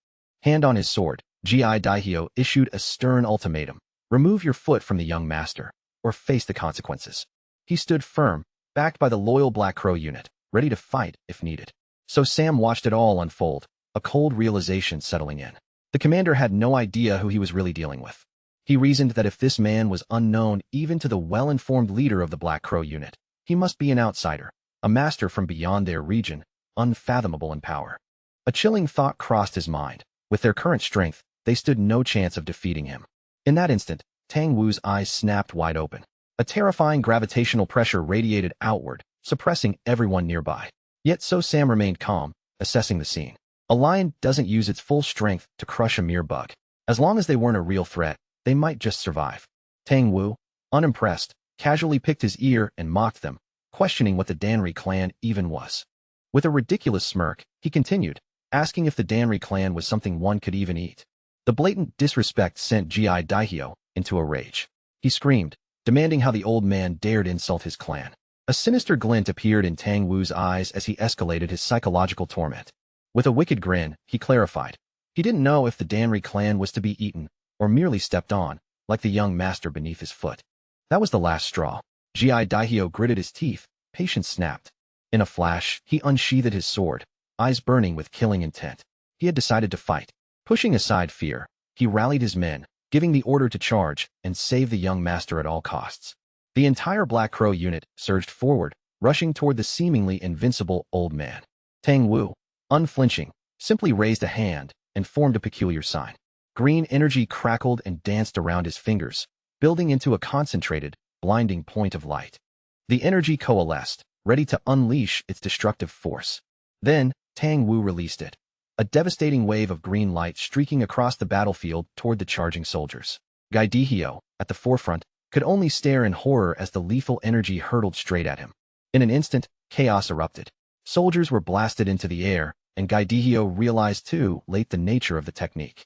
Hand on his sword, Gi Daihyo issued a stern ultimatum. Remove your foot from the young master, or face the consequences. He stood firm, backed by the loyal Black Crow unit, ready to fight if needed. So Sam watched it all unfold, a cold realization settling in. The commander had no idea who he was really dealing with. He reasoned that if this man was unknown even to the well-informed leader of the Black Crow unit, he must be an outsider, a master from beyond their region, unfathomable in power. A chilling thought crossed his mind. With their current strength, they stood no chance of defeating him. In that instant, Tang Wu's eyes snapped wide open. A terrifying gravitational pressure radiated outward, suppressing everyone nearby. Yet so Sam remained calm, assessing the scene. A lion doesn't use its full strength to crush a mere bug. As long as they weren't a real threat, they might just survive. Tang Wu, unimpressed, casually picked his ear and mocked them, questioning what the Danri clan even was. With a ridiculous smirk, he continued, asking if the Danri clan was something one could even eat. The blatant disrespect sent Gi Daihyo into a rage. He screamed, demanding how the old man dared insult his clan. A sinister glint appeared in Tang Wu's eyes as he escalated his psychological torment. With a wicked grin, he clarified. He didn't know if the Danri clan was to be eaten, or merely stepped on, like the young master beneath his foot. That was the last straw. Gi Daihyo gritted his teeth, patience snapped. In a flash, he unsheathed his sword, eyes burning with killing intent. He had decided to fight. Pushing aside fear, he rallied his men, giving the order to charge and save the young master at all costs. The entire Black Crow unit surged forward, rushing toward the seemingly invincible old man. Tang Wu, unflinching, simply raised a hand and formed a peculiar sign. Green energy crackled and danced around his fingers, building into a concentrated, blinding point of light. The energy coalesced, ready to unleash its destructive force. Then, Tang Wu released it. A devastating wave of green light streaking across the battlefield toward the charging soldiers. Gi Daihyo, at the forefront, could only stare in horror as the lethal energy hurtled straight at him. In an instant, chaos erupted. Soldiers were blasted into the air, and Gi Daihyo realized too late the nature of the technique.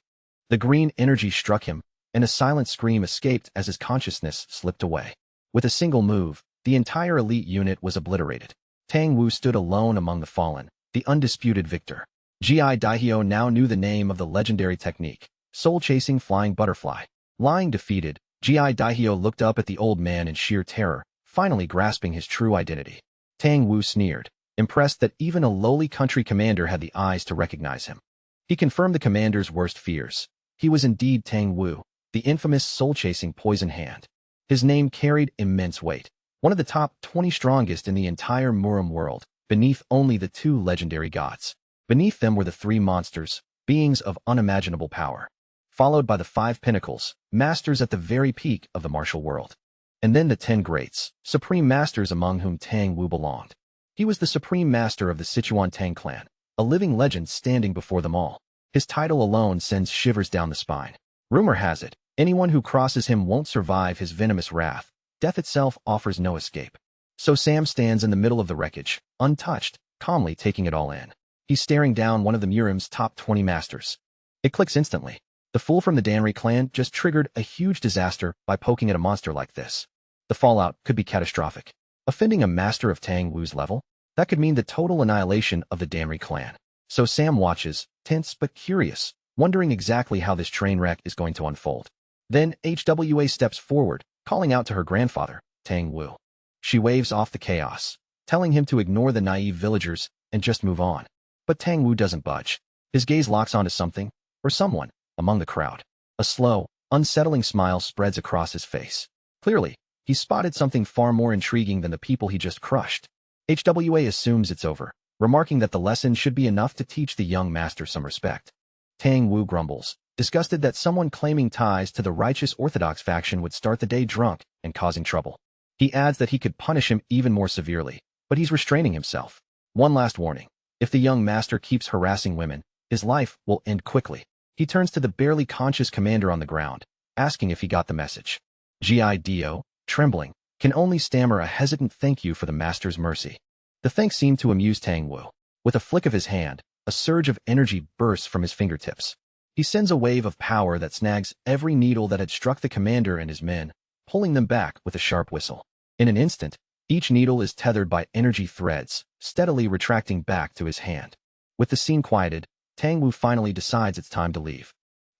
The green energy struck him, and a silent scream escaped as his consciousness slipped away. With a single move, the entire elite unit was obliterated. Tang Wu stood alone among the fallen, the undisputed victor. Gi Daihyo now knew the name of the legendary technique, soul-chasing flying butterfly. Lying defeated, Gi Daihyo looked up at the old man in sheer terror, finally grasping his true identity. Tang Wu sneered, impressed that even a lowly country commander had the eyes to recognize him. He confirmed the commander's worst fears. He was indeed Tang Wu, the infamous soul-chasing poison hand. His name carried immense weight, one of the top 20 strongest in the entire Murim world, beneath only the two legendary gods. Beneath them were the three monsters, beings of unimaginable power, followed by the 5 pinnacles, masters at the very peak of the martial world. And then the 10 greats, supreme masters among whom Tang Wu belonged. He was the supreme master of the Sichuan Tang clan, a living legend standing before them all. His title alone sends shivers down the spine. Rumor has it, anyone who crosses him won't survive his venomous wrath. Death itself offers no escape. So Sam stands in the middle of the wreckage, untouched, calmly taking it all in. He's staring down one of the Murim's top 20 masters. It clicks instantly. The fool from the Danri clan just triggered a huge disaster by poking at a monster like this. The fallout could be catastrophic. Offending a master of Tang Wu's level? That could mean the total annihilation of the Danri clan. So Sam watches, tense but curious, wondering exactly how this train wreck is going to unfold. Then HWA steps forward, calling out to her grandfather, Tang Wu. She waves off the chaos, telling him to ignore the naive villagers and just move on. But Tang Wu doesn't budge. His gaze locks onto something, or someone, among the crowd. A slow, unsettling smile spreads across his face. Clearly, he spotted something far more intriguing than the people he just crushed. HWA assumes it's over, remarking that the lesson should be enough to teach the young master some respect. Tang Wu grumbles, disgusted that someone claiming ties to the righteous Orthodox faction would start the day drunk and causing trouble. He adds that he could punish him even more severely, but he's restraining himself. One last warning. If the young master keeps harassing women, his life will end quickly. He turns to the barely conscious commander on the ground, asking if he got the message. Gi Daihyo, trembling, can only stammer a hesitant thank you for the master's mercy. The thanks seemed to amuse Tang Wu. With a flick of his hand, a surge of energy bursts from his fingertips. He sends a wave of power that snags every needle that had struck the commander and his men, pulling them back with a sharp whistle. In an instant, each needle is tethered by energy threads, steadily retracting back to his hand. With the scene quieted, Tang Wu finally decides it's time to leave.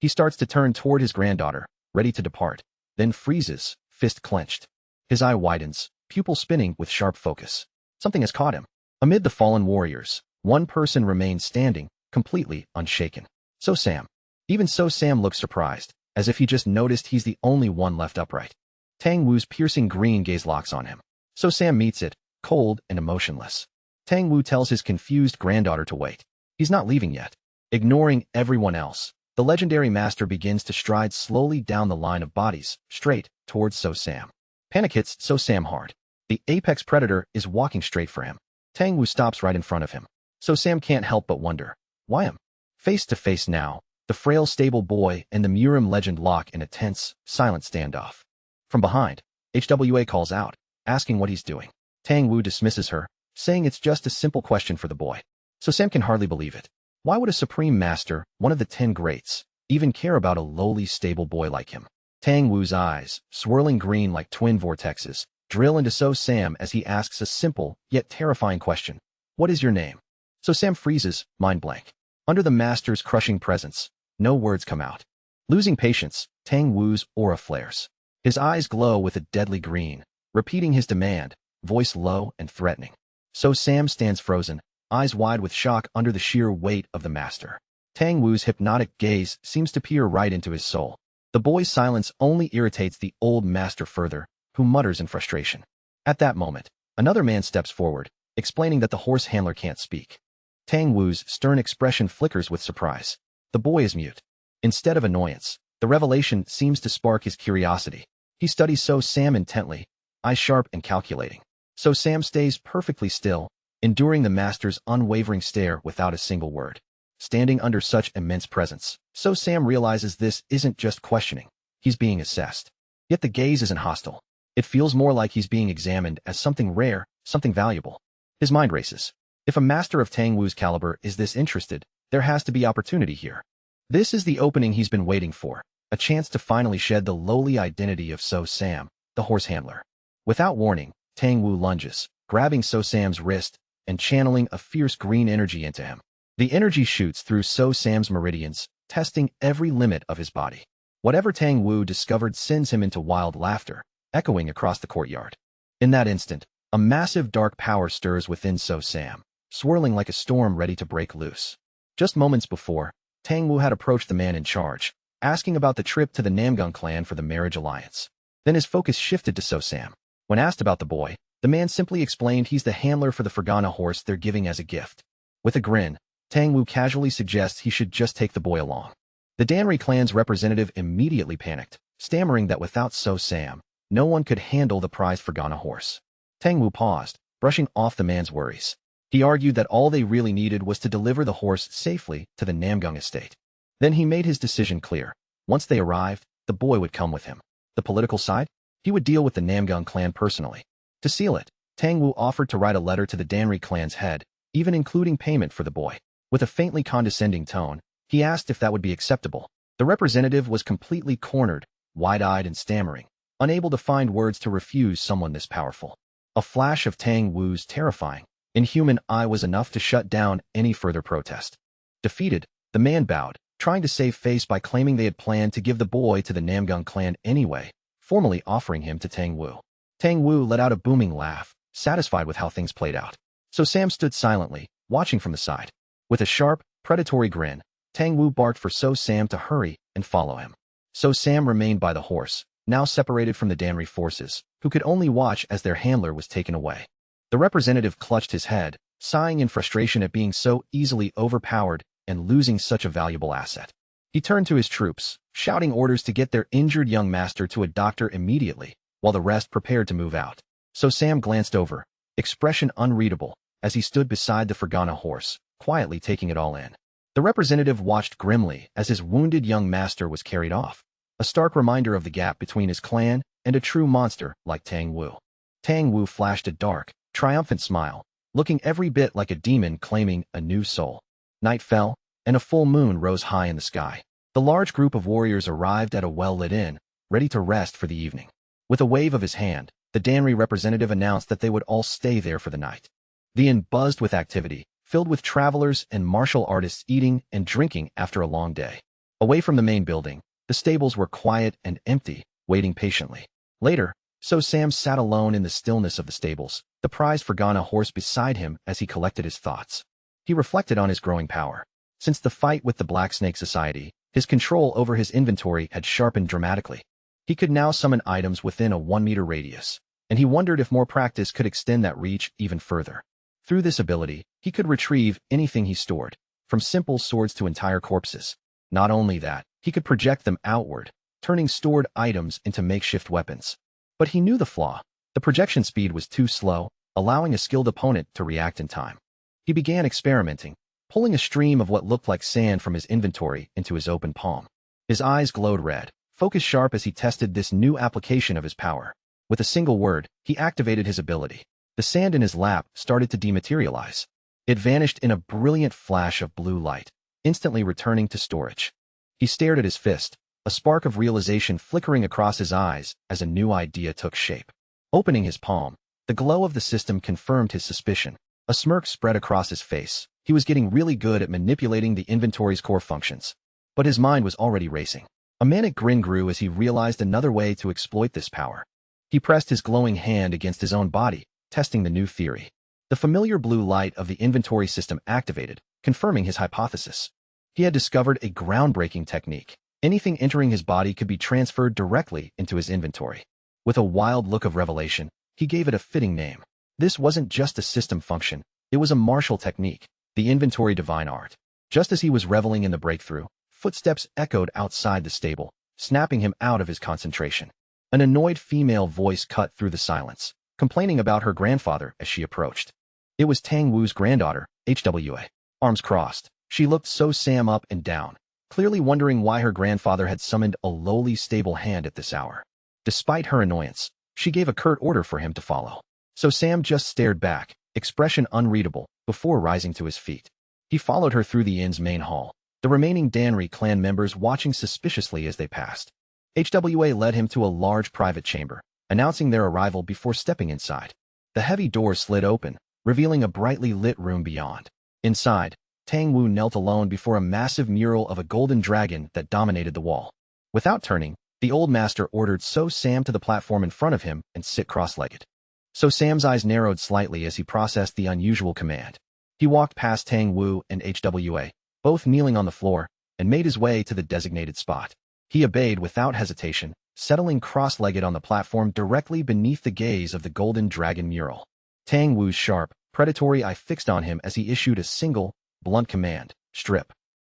He starts to turn toward his granddaughter, ready to depart, then freezes, fist clenched. His eye widens, pupil spinning with sharp focus. Something has caught him. Amid the fallen warriors, one person remains standing, completely unshaken. So Sam. Even so, Sam looks surprised, as if he just noticed he's the only one left upright. Tang Wu's piercing green gaze locks on him. So Sam meets it, cold and emotionless. Tang Wu tells his confused granddaughter to wait. He's not leaving yet. Ignoring everyone else, the legendary master begins to stride slowly down the line of bodies, straight towards So Sam. Panic hits So Sam hard. The apex predator is walking straight for him. Tang Wu stops right in front of him. So Sam can't help but wonder, why him? Face to face now, the frail stable boy and the Murim legend lock in a tense, silent standoff. From behind, HWA calls out, asking what he's doing. Tang Wu dismisses her, saying it's just a simple question for the boy. So Sam can hardly believe it. Why would a supreme master, one of the 10 greats, even care about a lowly stable boy like him? Tang Wu's eyes, swirling green like twin vortexes, drill into So Sam as he asks a simple, yet terrifying question. What is your name? So Sam freezes, mind blank. Under the master's crushing presence, no words come out. Losing patience, Tang Wu's aura flares. His eyes glow with a deadly green, repeating his demand, voice low and threatening. So Sam stands frozen, eyes wide with shock under the sheer weight of the master. Tang Wu's hypnotic gaze seems to peer right into his soul. The boy's silence only irritates the old master further, who mutters in frustration. At that moment, another man steps forward, explaining that the horse handler can't speak. Tang Wu's stern expression flickers with surprise. The boy is mute. Instead of annoyance, the revelation seems to spark his curiosity. He studies So Sam intently, eyes sharp and calculating. So Sam stays perfectly still, enduring the master's unwavering stare without a single word. Standing under such immense presence, So Sam realizes this isn't just questioning. He's being assessed. Yet the gaze isn't hostile. It feels more like he's being examined as something rare, something valuable. His mind races. If a master of Tang Wu's caliber is this interested, there has to be opportunity here. This is the opening he's been waiting for, a chance to finally shed the lowly identity of So Sam, the horse handler. Without warning, Tang Wu lunges, grabbing So Sam's wrist and channeling a fierce green energy into him. The energy shoots through So Sam's meridians, testing every limit of his body. Whatever Tang Wu discovered sends him into wild laughter, echoing across the courtyard. In that instant, a massive dark power stirs within So Sam, swirling like a storm ready to break loose. Just moments before, Tang Wu had approached the man in charge, asking about the trip to the Namgung clan for the marriage alliance. Then his focus shifted to So Sam. When asked about the boy, the man simply explained he's the handler for the Fergana horse they're giving as a gift. With a grin, Tang Wu casually suggests he should just take the boy along. The Danri clan's representative immediately panicked, stammering that without So Sam, no one could handle the prized Fergana horse. Tang Wu paused, brushing off the man's worries. He argued that all they really needed was to deliver the horse safely to the Namgung estate. Then he made his decision clear. Once they arrived, the boy would come with him. The political side? He would deal with the Namgung clan personally. To seal it, Tang Wu offered to write a letter to the Danri clan's head, even including payment for the boy. With a faintly condescending tone, he asked if that would be acceptable. The representative was completely cornered, wide-eyed and stammering, unable to find words to refuse someone this powerful. A flash of Tang Wu's terrifying, inhuman eye was enough to shut down any further protest. Defeated, the man bowed, trying to save face by claiming they had planned to give the boy to the Namgung clan anyway, formally offering him to Tang Wu. Tang Wu let out a booming laugh, satisfied with how things played out. So Sam stood silently, watching from the side. With a sharp, predatory grin, Tang Wu barked for So Sam to hurry and follow him. So Sam remained by the horse, now separated from the Danri forces, who could only watch as their handler was taken away. The representative clutched his head, sighing in frustration at being so easily overpowered and losing such a valuable asset. He turned to his troops, shouting orders to get their injured young master to a doctor immediately, while the rest prepared to move out. So Sam glanced over, expression unreadable, as he stood beside the Fergana horse, quietly taking it all in. The representative watched grimly as his wounded young master was carried off, a stark reminder of the gap between his clan and a true monster like Tang Wu. Tang Wu flashed a dark, triumphant smile, looking every bit like a demon claiming a new soul. Night fell, and a full moon rose high in the sky. The large group of warriors arrived at a well-lit inn, ready to rest for the evening. With a wave of his hand, the Danri representative announced that they would all stay there for the night. The inn buzzed with activity, filled with travelers and martial artists eating and drinking after a long day. Away from the main building, the stables were quiet and empty, waiting patiently. Later, So Sam sat alone in the stillness of the stables, the prized Fergana horse beside him as he collected his thoughts. He reflected on his growing power. Since the fight with the Black Snake Society, his control over his inventory had sharpened dramatically. He could now summon items within a 1-meter radius, and he wondered if more practice could extend that reach even further. Through this ability, he could retrieve anything he stored, from simple swords to entire corpses. Not only that, he could project them outward, turning stored items into makeshift weapons. But he knew the flaw. The projection speed was too slow, allowing a skilled opponent to react in time. He began experimenting, pulling a stream of what looked like sand from his inventory into his open palm. His eyes glowed red, focused sharp as he tested this new application of his power. With a single word, he activated his ability. The sand in his lap started to dematerialize. It vanished in a brilliant flash of blue light, instantly returning to storage. He stared at his fist, a spark of realization flickering across his eyes as a new idea took shape. Opening his palm, the glow of the system confirmed his suspicion. A smirk spread across his face. He was getting really good at manipulating the inventory's core functions. But his mind was already racing. A manic grin grew as he realized another way to exploit this power. He pressed his glowing hand against his own body, testing the new theory. The familiar blue light of the inventory system activated, confirming his hypothesis. He had discovered a groundbreaking technique. Anything entering his body could be transferred directly into his inventory. With a wild look of revelation, he gave it a fitting name. This wasn't just a system function, it was a martial technique, the inventory divine art. Just as he was reveling in the breakthrough, footsteps echoed outside the stable, snapping him out of his concentration. An annoyed female voice cut through the silence, complaining about her grandfather as she approached. It was Tang Wu's granddaughter, HWA. Arms crossed, she looked So Sam up and down, clearly wondering why her grandfather had summoned a lowly stable hand at this hour. Despite her annoyance, she gave a curt order for him to follow. So Sam just stared back, expression unreadable, before rising to his feet. He followed her through the inn's main hall, the remaining Danri clan members watching suspiciously as they passed. HWA led him to a large private chamber, announcing their arrival before stepping inside. The heavy door slid open, revealing a brightly lit room beyond. Inside, Tang Wu knelt alone before a massive mural of a golden dragon that dominated the wall. Without turning, the old master ordered So Sam to the platform in front of him and sit cross-legged. So Sam's eyes narrowed slightly as he processed the unusual command. He walked past Tang Wu and HWA, both kneeling on the floor, and made his way to the designated spot. He obeyed without hesitation, settling cross-legged on the platform directly beneath the gaze of the golden dragon mural. Tang Wu's sharp, predatory eye fixed on him as he issued a single, blunt command, strip.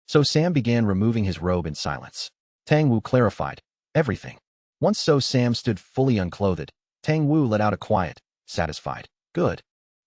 So Sam began removing his robe in silence. Tang Wu clarified, everything. Once So Sam stood fully unclothed, Tang Wu let out a quiet, satisfied, good.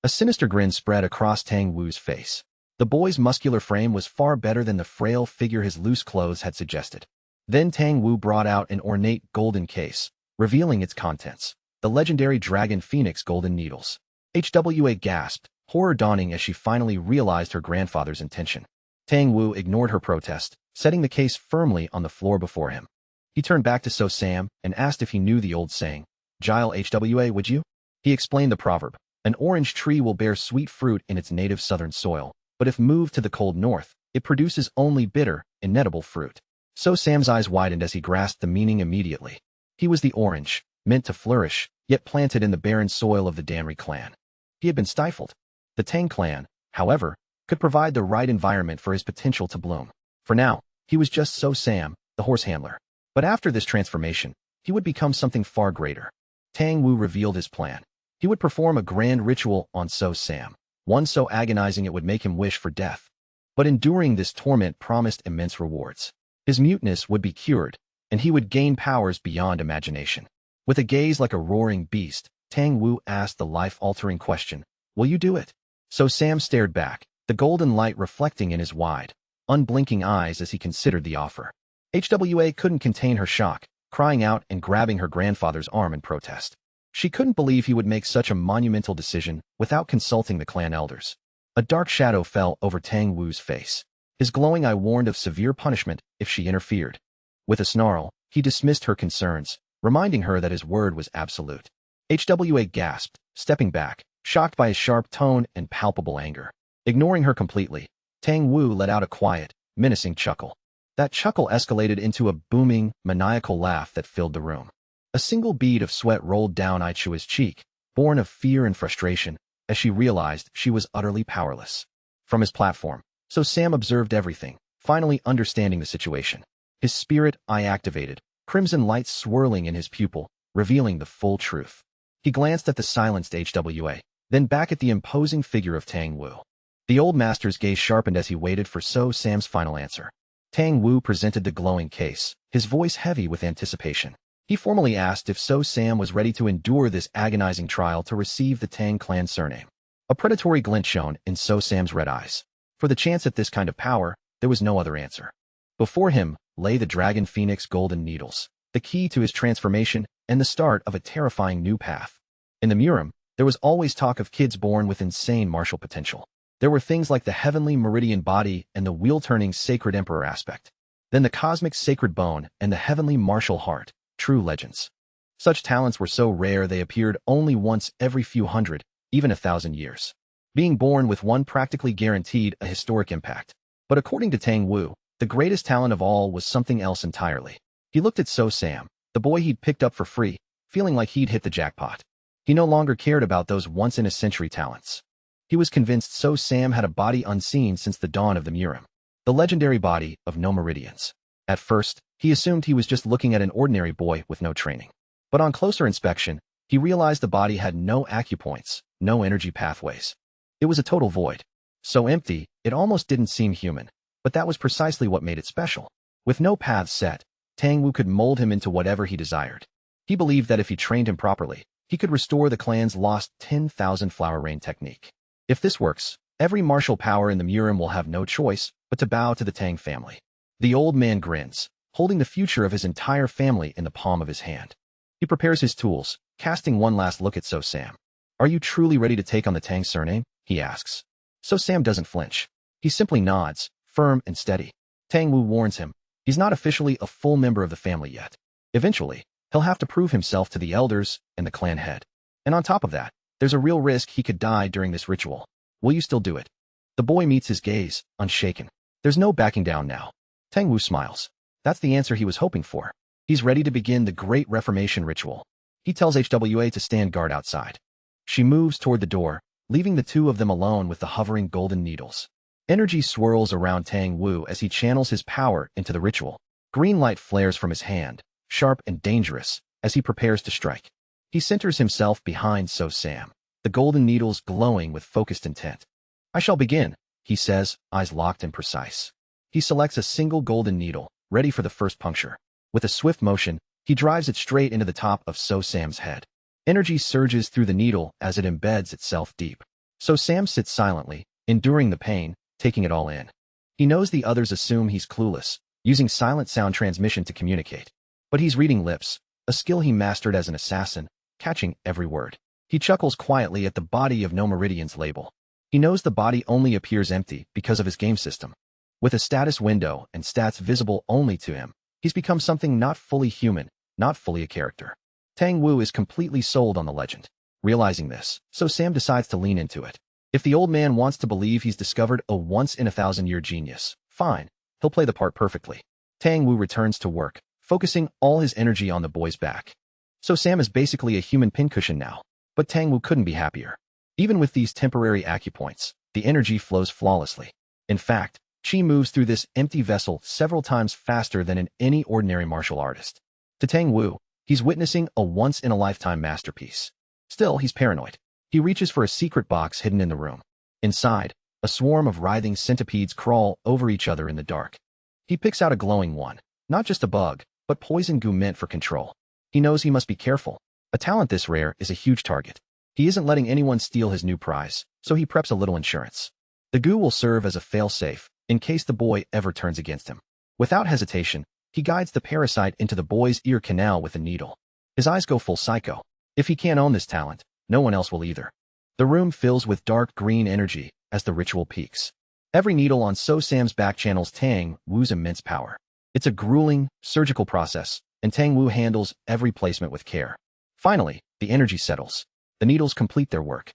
A sinister grin spread across Tang Wu's face. The boy's muscular frame was far better than the frail figure his loose clothes had suggested. Then Tang Wu brought out an ornate golden case, revealing its contents, the legendary Dragon Phoenix golden needles. HWA gasped, horror dawning as she finally realized her grandfather's intention. Tang Wu ignored her protest, setting the case firmly on the floor before him. He turned back to So Sam and asked if he knew the old saying, "Gile HWA, would you?" He explained the proverb, an orange tree will bear sweet fruit in its native southern soil, but if moved to the cold north, it produces only bitter, inedible fruit. So Sam's eyes widened as he grasped the meaning immediately. He was the orange, meant to flourish, yet planted in the barren soil of the Danri clan. He had been stifled. The Tang clan, however, could provide the right environment for his potential to bloom. For now, he was just So Sam, the horse handler. But after this transformation, he would become something far greater. Tang Wu revealed his plan. He would perform a grand ritual on So Sam, one so agonizing it would make him wish for death. But enduring this torment promised immense rewards. His muteness would be cured, and he would gain powers beyond imagination. With a gaze like a roaring beast, Tang Wu asked the life-altering question, "Will you do it?" So Sam stared back, the golden light reflecting in his wide, unblinking eyes as he considered the offer. HWA couldn't contain her shock, crying out and grabbing her grandfather's arm in protest. She couldn't believe he would make such a monumental decision without consulting the clan elders. A dark shadow fell over Tang Wu's face. His glowing eye warned of severe punishment if she interfered. With a snarl, he dismissed her concerns, reminding her that his word was absolute. HWA gasped, stepping back, shocked by his sharp tone and palpable anger. Ignoring her completely, Tang Wu let out a quiet, menacing chuckle. That chuckle escalated into a booming, maniacal laugh that filled the room. A single bead of sweat rolled down Aichua's cheek, born of fear and frustration, as she realized she was utterly powerless. From his platform, So Sam observed everything, finally understanding the situation. His spirit eye activated, crimson lights swirling in his pupil, revealing the full truth. He glanced at the silenced HWA, then back at the imposing figure of Tang Wu. The old master's gaze sharpened as he waited for So Sam's final answer. Tang Wu presented the glowing case, his voice heavy with anticipation. He formally asked if So Sam was ready to endure this agonizing trial to receive the Tang clan surname. A predatory glint shone in So Sam's red eyes. For the chance at this kind of power, there was no other answer. Before him lay the Dragon Phoenix golden needles, the key to his transformation and the start of a terrifying new path. In the Murim, there was always talk of kids born with insane martial potential. There were things like the heavenly meridian body and the wheel-turning sacred emperor aspect. Then the cosmic sacred bone and the heavenly martial heart, true legends. Such talents were so rare they appeared only once every few hundred, even 1,000 years. Being born with one practically guaranteed a historic impact. But according to Tang Wu, the greatest talent of all was something else entirely. He looked at So Sam, the boy he'd picked up for free, feeling like he'd hit the jackpot. He no longer cared about those once-in-a-century talents. He was convinced So Sam had a body unseen since the dawn of the Murim, the legendary body of no meridians. At first, he assumed he was just looking at an ordinary boy with no training. But on closer inspection, he realized the body had no acupoints, no energy pathways. It was a total void. So empty, it almost didn't seem human. But that was precisely what made it special. With no paths set, Tang Wu could mold him into whatever he desired. He believed that if he trained him properly, he could restore the clan's lost 10,000 flower rain technique. If this works, every martial power in the Murim will have no choice but to bow to the Tang family. The old man grins, holding the future of his entire family in the palm of his hand. He prepares his tools, casting one last look at So Sam. Are you truly ready to take on the Tang surname? He asks. So Sam doesn't flinch. He simply nods, firm and steady. Tang Wu warns him, he's not officially a full member of the family yet. Eventually, he'll have to prove himself to the elders and the clan head. And on top of that, there's a real risk he could die during this ritual. Will you still do it? The boy meets his gaze, unshaken. There's no backing down now. Tang Wu smiles. That's the answer he was hoping for. He's ready to begin the Great Reformation ritual. He tells HWA to stand guard outside. She moves toward the door, leaving the two of them alone with the hovering golden needles. Energy swirls around Tang Wu as he channels his power into the ritual. Green light flares from his hand, sharp and dangerous, as he prepares to strike. He centers himself behind So Sam, the golden needles glowing with focused intent. I shall begin, he says, eyes locked and precise. He selects a single golden needle, ready for the first puncture. With a swift motion, he drives it straight into the top of So Sam's head. Energy surges through the needle as it embeds itself deep. So Sam sits silently, enduring the pain, taking it all in. He knows the others assume he's clueless, using silent sound transmission to communicate. But he's reading lips, a skill he mastered as an assassin, catching every word. He chuckles quietly at the body of no meridians label. He knows the body only appears empty because of his game system. With a status window and stats visible only to him, he's become something not fully human, not fully a character. Tang Wu is completely sold on the legend. Realizing this, So Sam decides to lean into it. If the old man wants to believe he's discovered a once-in-a-thousand-year genius, fine, he'll play the part perfectly. Tang Wu returns to work, focusing all his energy on the boy's back. So Sam is basically a human pincushion now, but Tang Wu couldn't be happier. Even with these temporary acupoints, the energy flows flawlessly. In fact, Qi moves through this empty vessel several times faster than in any ordinary martial artist. To Tang Wu, he's witnessing a once-in-a-lifetime masterpiece. Still, he's paranoid. He reaches for a secret box hidden in the room. Inside, a swarm of writhing centipedes crawl over each other in the dark. He picks out a glowing one, not just a bug, but poison goo meant for control. He knows he must be careful. A talent this rare is a huge target. He isn't letting anyone steal his new prize, so he preps a little insurance. The goo will serve as a fail-safe, in case the boy ever turns against him. Without hesitation, he guides the parasite into the boy's ear canal with a needle. His eyes go full psycho. If he can't own this talent, no one else will either. The room fills with dark green energy as the ritual peaks. Every needle on So Sam's back channels Tang Wu's immense power. It's a grueling, surgical process, and Tang Wu handles every placement with care. Finally, the energy settles. The needles complete their work.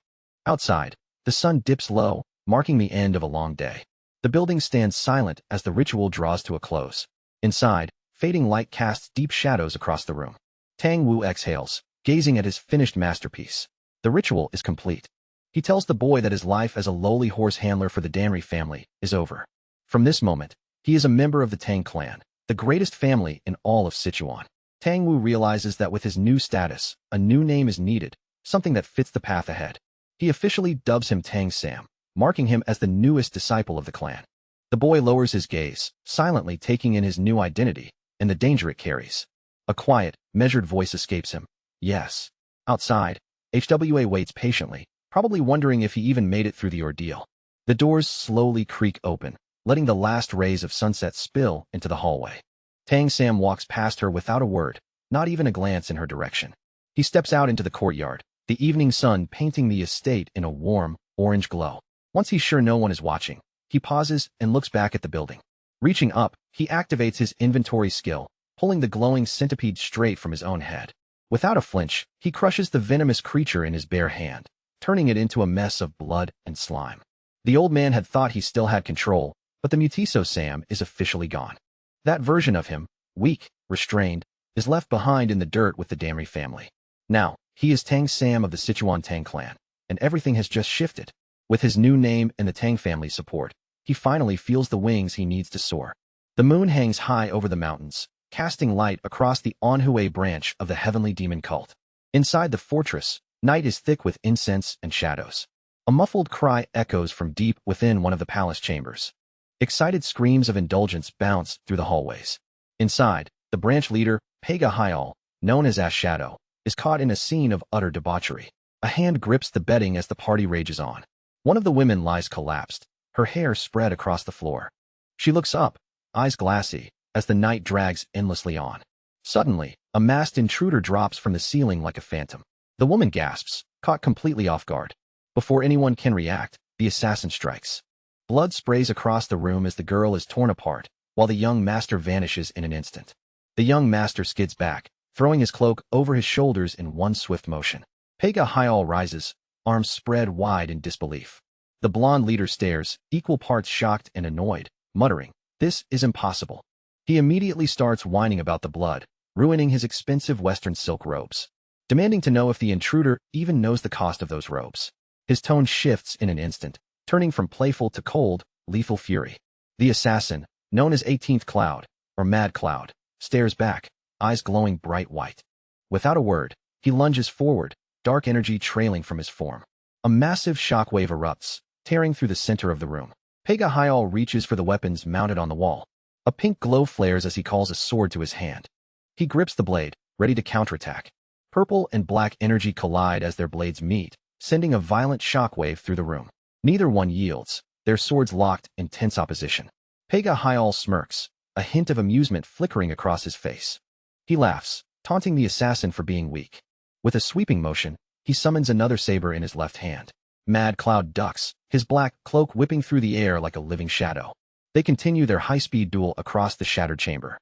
Outside, the sun dips low, marking the end of a long day. The building stands silent as the ritual draws to a close. Inside, fading light casts deep shadows across the room. Tang Wu exhales, gazing at his finished masterpiece. The ritual is complete. He tells the boy that his life as a lowly horse handler for the Danri family is over. From this moment, he is a member of the Tang clan, the greatest family in all of Sichuan. Tang Wu realizes that with his new status, a new name is needed, something that fits the path ahead. He officially dubs him Tang Sam, marking him as the newest disciple of the clan. The boy lowers his gaze, silently taking in his new identity and the danger it carries. A quiet, measured voice escapes him. Yes. Outside, HWA waits patiently, probably wondering if he even made it through the ordeal. The doors slowly creak open, letting the last rays of sunset spill into the hallway. Tang Sam walks past her without a word, not even a glance in her direction. He steps out into the courtyard, the evening sun painting the estate in a warm, orange glow. Once he's sure no one is watching, he pauses and looks back at the building. Reaching up, he activates his inventory skill, pulling the glowing centipede straight from his own head. Without a flinch, he crushes the venomous creature in his bare hand, turning it into a mess of blood and slime. The old man had thought he still had control, but the Mutiso Sam is officially gone. That version of him, weak, restrained, is left behind in the dirt with the Danri family. Now, he is Tang Sam of the Sichuan Tang clan, and everything has just shifted. With his new name and the Tang family's support, he finally feels the wings he needs to soar. The moon hangs high over the mountains, casting light across the Anhui branch of the heavenly demon cult. Inside the fortress, night is thick with incense and shadows. A muffled cry echoes from deep within one of the palace chambers. Excited screams of indulgence bounce through the hallways. Inside, the branch leader, Pega Hyal, known as Ash Shadow, is caught in a scene of utter debauchery. A hand grips the bedding as the party rages on. One of the women lies collapsed, her hair spread across the floor. She looks up, eyes glassy, as the night drags endlessly on. Suddenly, a masked intruder drops from the ceiling like a phantom. The woman gasps, caught completely off guard. Before anyone can react, the assassin strikes. Blood sprays across the room as the girl is torn apart, while the young master vanishes in an instant. The young master skids back, throwing his cloak over his shoulders in one swift motion. Pega Hyal rises, arms spread wide in disbelief. The blonde leader stares, equal parts shocked and annoyed, muttering, "This is impossible." He immediately starts whining about the blood, ruining his expensive western silk robes, demanding to know if the intruder even knows the cost of those robes. His tone shifts in an instant, turning from playful to cold, lethal fury. The assassin, known as 18th Cloud, or Mad Cloud, stares back, eyes glowing bright white. Without a word, he lunges forward, dark energy trailing from his form. A massive shockwave erupts, tearing through the center of the room. Pega Hyal reaches for the weapons mounted on the wall. A pink glow flares as he calls a sword to his hand. He grips the blade, ready to counterattack. Purple and black energy collide as their blades meet, sending a violent shockwave through the room. Neither one yields, their swords locked in tense opposition. Pega Hyal smirks, a hint of amusement flickering across his face. He laughs, taunting the assassin for being weak. With a sweeping motion, he summons another saber in his left hand. Mad Cloud ducks, his black cloak whipping through the air like a living shadow. They continue their high-speed duel across the shattered chamber.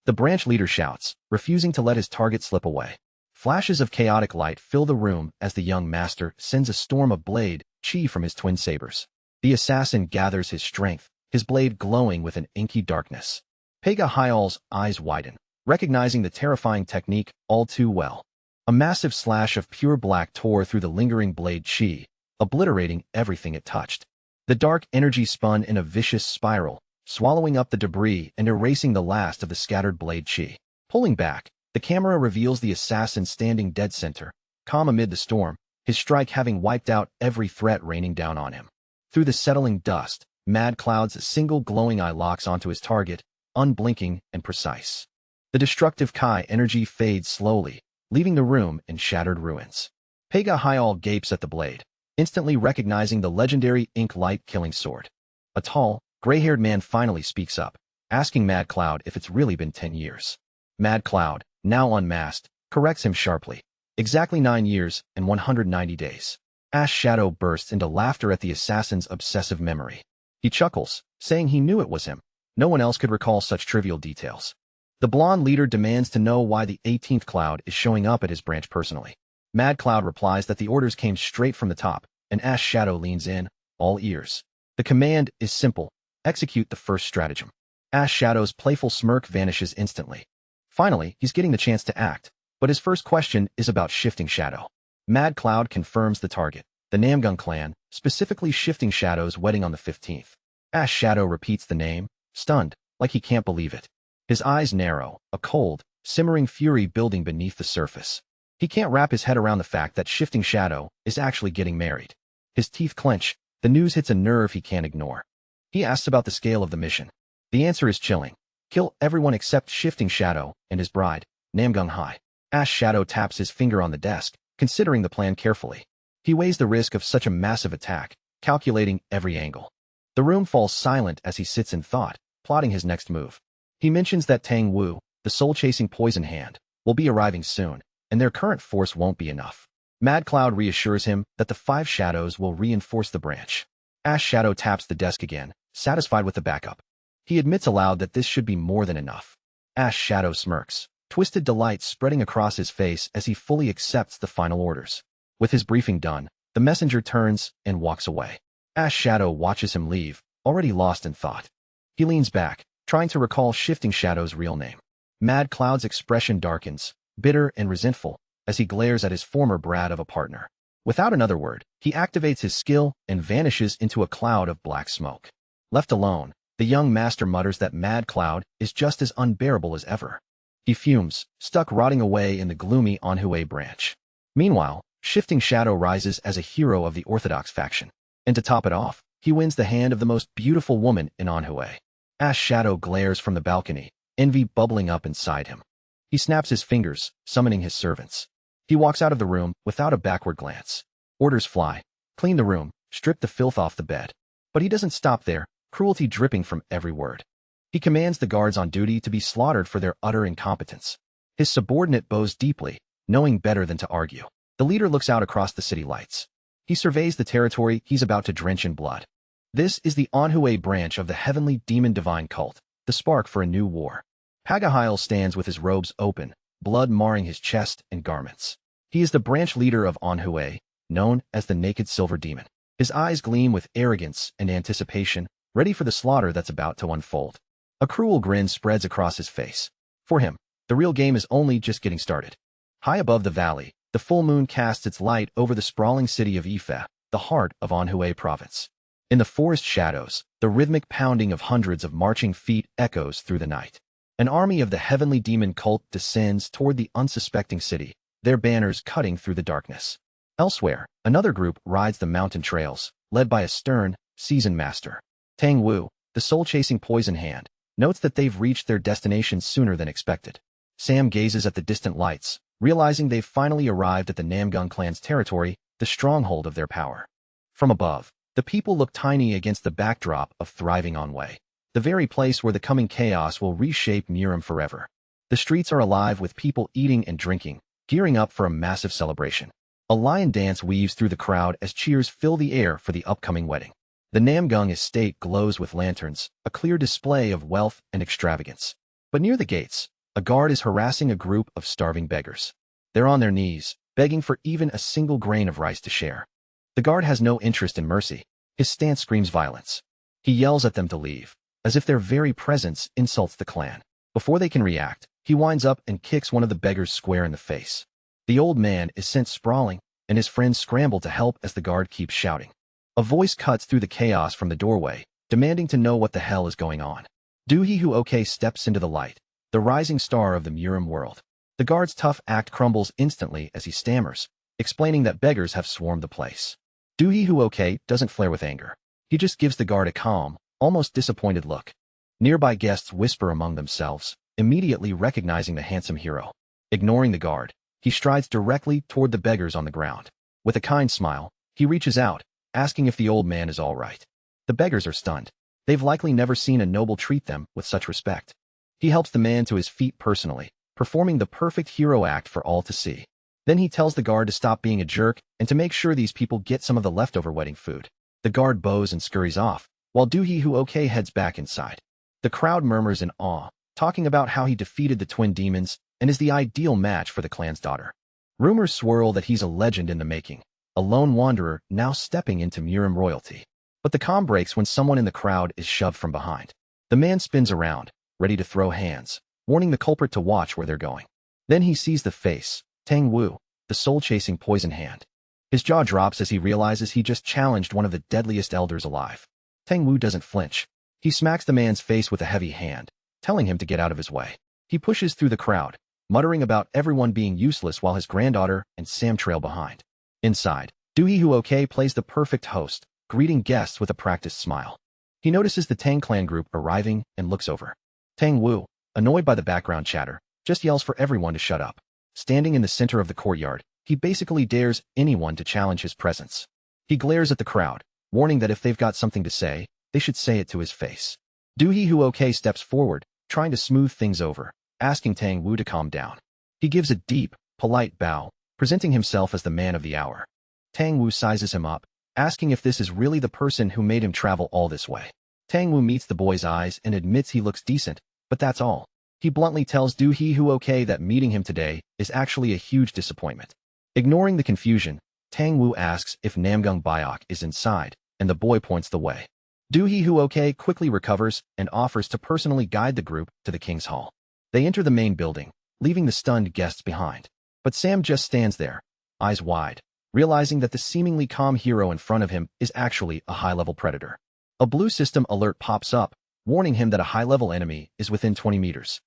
The branch leader shouts, refusing to let his target slip away. Flashes of chaotic light fill the room as the young master sends a storm of blade chi from his twin sabers. The assassin gathers his strength, his blade glowing with an inky darkness. Pega Hyal's eyes widen, recognizing the terrifying technique all too well. A massive slash of pure black tore through the lingering blade chi, obliterating everything it touched. The dark energy spun in a vicious spiral, swallowing up the debris and erasing the last of the scattered blade chi. Pulling back, the camera reveals the assassin standing dead center, calm amid the storm, his strike having wiped out every threat raining down on him. Through the settling dust, Mad Cloud's single glowing eye locks onto his target, unblinking and precise. The destructive Kai energy fades slowly, leaving the room in shattered ruins. Pega Hyal gapes at the blade, instantly recognizing the legendary ink light killing sword. A tall, gray-haired man finally speaks up, asking Mad Cloud if it's really been 10 years. Mad Cloud, now unmasked, corrects him sharply. Exactly 9 years and 190 days. Ash Shadow bursts into laughter at the assassin's obsessive memory. He chuckles, saying he knew it was him. No one else could recall such trivial details. The blonde leader demands to know why the 18th Cloud is showing up at his branch personally. Mad Cloud replies that the orders came straight from the top, and Ash Shadow leans in, all ears. The command is simple: execute the first stratagem. Ash Shadow's playful smirk vanishes instantly. Finally, he's getting the chance to act, but his first question is about Shifting Shadow. Mad Cloud confirms the target, the Namgung clan, specifically Shifting Shadow's wedding on the 15th. Ash Shadow repeats the name, stunned, like he can't believe it. His eyes narrow, a cold, simmering fury building beneath the surface. He can't wrap his head around the fact that Shifting Shadow is actually getting married. His teeth clench, the news hits a nerve he can't ignore. He asks about the scale of the mission. The answer is chilling. Kill everyone except Shifting Shadow and his bride, Namgung Hai. Ash Shadow taps his finger on the desk, considering the plan carefully. He weighs the risk of such a massive attack, calculating every angle. The room falls silent as he sits in thought, plotting his next move. He mentions that Tang Wu, the soul-chasing poison hand, will be arriving soon, and their current force won't be enough. Mad Cloud reassures him that the 5 shadows will reinforce the branch. Ash Shadow taps the desk again, satisfied with the backup. He admits aloud that this should be more than enough. Ash Shadow smirks, twisted delight spreading across his face as he fully accepts the final orders. With his briefing done, the messenger turns and walks away. Ash Shadow watches him leave, already lost in thought. He leans back, trying to recall Shifting Shadow's real name. Mad Cloud's expression darkens, bitter and resentful, as he glares at his former brat of a partner. Without another word, he activates his skill and vanishes into a cloud of black smoke. Left alone, the young master mutters that Mad Cloud is just as unbearable as ever. He fumes, stuck rotting away in the gloomy Anhui branch. Meanwhile, Shifting Shadow rises as a hero of the Orthodox faction. And to top it off, he wins the hand of the most beautiful woman in Anhui. Ash Shadow glares from the balcony, envy bubbling up inside him. He snaps his fingers, summoning his servants. He walks out of the room without a backward glance. Orders fly. Clean the room, strip the filth off the bed. But he doesn't stop there, cruelty dripping from every word. He commands the guards on duty to be slaughtered for their utter incompetence. His subordinate bows deeply, knowing better than to argue. The leader looks out across the city lights. He surveys the territory he's about to drench in blood. This is the Anhui branch of the heavenly demon divine cult, the spark for a new war. Pagahiel stands with his robes open, blood marring his chest and garments. He is the branch leader of Anhui, known as the Naked Silver Demon. His eyes gleam with arrogance and anticipation, ready for the slaughter that's about to unfold. A cruel grin spreads across his face. For him, the real game is only just getting started. High above the valley, the full moon casts its light over the sprawling city of Ife, the heart of Anhui province. In the forest shadows, the rhythmic pounding of hundreds of marching feet echoes through the night. An army of the heavenly demon cult descends toward the unsuspecting city, their banners cutting through the darkness. Elsewhere, another group rides the mountain trails, led by a stern, seasoned master. Tang Wu, the soul-chasing poison hand, notes that they've reached their destination sooner than expected. Sam gazes at the distant lights, realizing they've finally arrived at the Namgung clan's territory, the stronghold of their power. From above, the people look tiny against the backdrop of thriving Anhui, the very place where the coming chaos will reshape Murim forever. The streets are alive with people eating and drinking, gearing up for a massive celebration. A lion dance weaves through the crowd as cheers fill the air for the upcoming wedding. The Namgung estate glows with lanterns, a clear display of wealth and extravagance. But near the gates, a guard is harassing a group of starving beggars. They're on their knees, begging for even a single grain of rice to share. The guard has no interest in mercy. His stance screams violence. He yells at them to leave, as if their very presence insults the clan. Before they can react, he winds up and kicks one of the beggars square in the face. The old man is sent sprawling, and his friends scramble to help as the guard keeps shouting. A voice cuts through the chaos from the doorway, demanding to know what the hell is going on. Doohee Huoke steps into the light, the rising star of the Murim world. The guard's tough act crumbles instantly as he stammers, explaining that beggars have swarmed the place. Doohee Huoke doesn't flare with anger. He just gives the guard a calm, almost disappointed look. Nearby guests whisper among themselves, immediately recognizing the handsome hero. Ignoring the guard, he strides directly toward the beggars on the ground. With a kind smile, he reaches out, asking if the old man is all right. The beggars are stunned. They've likely never seen a noble treat them with such respect. He helps the man to his feet personally, performing the perfect hero act for all to see. Then he tells the guard to stop being a jerk and to make sure these people get some of the leftover wedding food. The guard bows and scurries off, while Doohee Huoke heads back inside. The crowd murmurs in awe, talking about how he defeated the twin demons and is the ideal match for the clan's daughter. Rumors swirl that he's a legend in the making, a lone wanderer now stepping into Murim royalty. But the calm breaks when someone in the crowd is shoved from behind. The man spins around, ready to throw hands, warning the culprit to watch where they're going. Then he sees the face, Tang Wu, the soul-chasing poison hand. His jaw drops as he realizes he just challenged one of the deadliest elders alive. Tang Wu doesn't flinch. He smacks the man's face with a heavy hand, telling him to get out of his way. He pushes through the crowd, muttering about everyone being useless while his granddaughter and Sam trail behind. Inside, Doohee Huoke plays the perfect host, greeting guests with a practiced smile. He notices the Tang clan group arriving and looks over. Tang Wu, annoyed by the background chatter, just yells for everyone to shut up. Standing in the center of the courtyard, he basically dares anyone to challenge his presence. He glares at the crowd, warning that if they've got something to say, they should say it to his face. Doohee Huoke steps forward, trying to smooth things over, asking Tang Wu to calm down. He gives a deep, polite bow, presenting himself as the man of the hour. Tang Wu sizes him up, asking if this is really the person who made him travel all this way. Tang Wu meets the boy's eyes and admits he looks decent, but that's all. He bluntly tells Doohee Huoke that meeting him today is actually a huge disappointment. Ignoring the confusion, Tang Wu asks if Namgung Biok is inside, and the boy points the way. Doohee Huoke quickly recovers and offers to personally guide the group to the king's hall. They enter the main building, leaving the stunned guests behind. But Sam just stands there, eyes wide, realizing that the seemingly calm hero in front of him is actually a high-level predator. A blue system alert pops up, warning him that a high-level enemy is within 20 meters.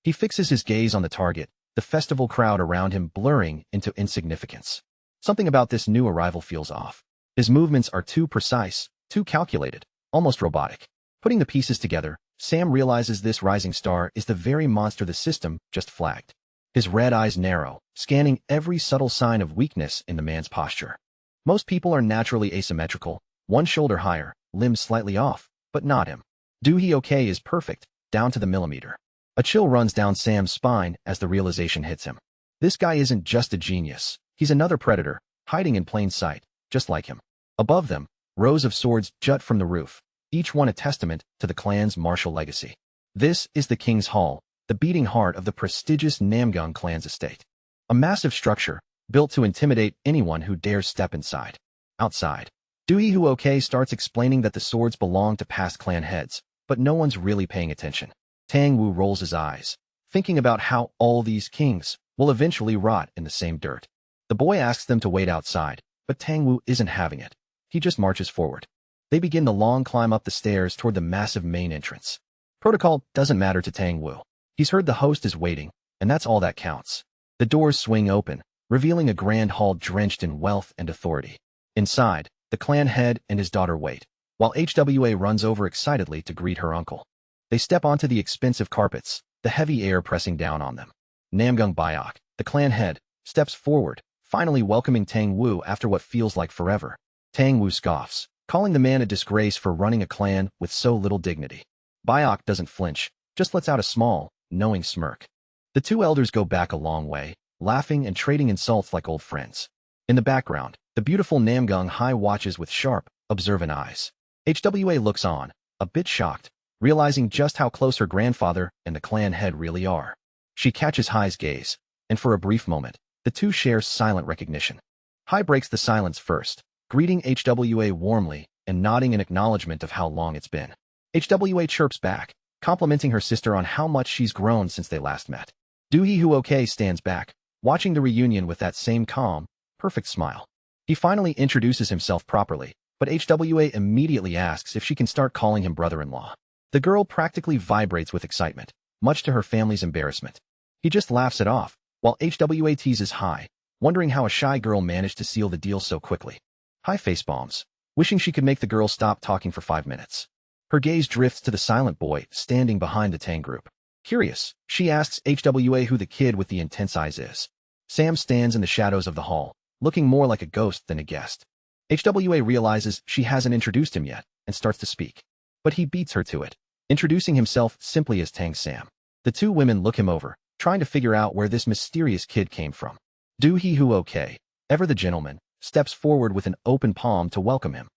He fixes his gaze on the target, the festival crowd around him blurring into insignificance. Something about this new arrival feels off. His movements are too precise, too calculated, almost robotic. Putting the pieces together, Sam realizes this rising star is the very monster the system just flagged. His red eyes narrow, scanning every subtle sign of weakness in the man's posture. Most people are naturally asymmetrical, one shoulder higher, limbs slightly off, but not him. Doohee Huoke is perfect, down to the millimeter. A chill runs down Sam's spine as the realization hits him. This guy isn't just a genius. He's another predator, hiding in plain sight, just like him. Above them, rows of swords jut from the roof, each one a testament to the clan's martial legacy. This is the King's Hall, the beating heart of the prestigious Namgung clan's estate. A massive structure, built to intimidate anyone who dares step inside. Outside, Doohee Huoke starts explaining that the swords belong to past clan heads, but no one's really paying attention. Tang Wu rolls his eyes, thinking about how all these kings will eventually rot in the same dirt. The boy asks them to wait outside, but Tang Wu isn't having it. He just marches forward. They begin the long climb up the stairs toward the massive main entrance. Protocol doesn't matter to Tang Wu. He's heard the host is waiting, and that's all that counts. The doors swing open, revealing a grand hall drenched in wealth and authority. Inside, the clan head and his daughter wait, while HWA runs over excitedly to greet her uncle. They step onto the expensive carpets, the heavy air pressing down on them. Namgung Biok, the clan head, steps forward, finally welcoming Tang Wu after what feels like forever. Tang Wu scoffs, calling the man a disgrace for running a clan with so little dignity. Biok doesn't flinch, just lets out a small, knowing smirk. The two elders go back a long way, laughing and trading insults like old friends. In the background, the beautiful Namgung Hai watches with sharp, observant eyes. HWA looks on, a bit shocked, realizing just how close her grandfather and the clan head really are. She catches Hai's gaze, and for a brief moment, the two share silent recognition. Hai breaks the silence first, greeting HWA warmly and nodding in acknowledgement of how long it's been. HWA chirps back, complimenting her sister on how much she's grown since they last met. Doohee Huoke stands back, watching the reunion with that same calm, perfect smile. He finally introduces himself properly, but HWA immediately asks if she can start calling him brother-in-law. The girl practically vibrates with excitement, much to her family's embarrassment. He just laughs it off, while HWA teases Hai, wondering how a shy girl managed to seal the deal so quickly. Hai facepalms, wishing she could make the girl stop talking for 5 minutes. Her gaze drifts to the silent boy standing behind the Tang group. Curious, she asks HWA who the kid with the intense eyes is. Sam stands in the shadows of the hall, looking more like a ghost than a guest. HWA realizes she hasn't introduced him yet, and starts to speak. But he beats her to it, introducing himself simply as Tang Sam. The two women look him over, trying to figure out where this mysterious kid came from. Doohee Huoke, ever the gentleman, steps forward with an open palm to welcome him.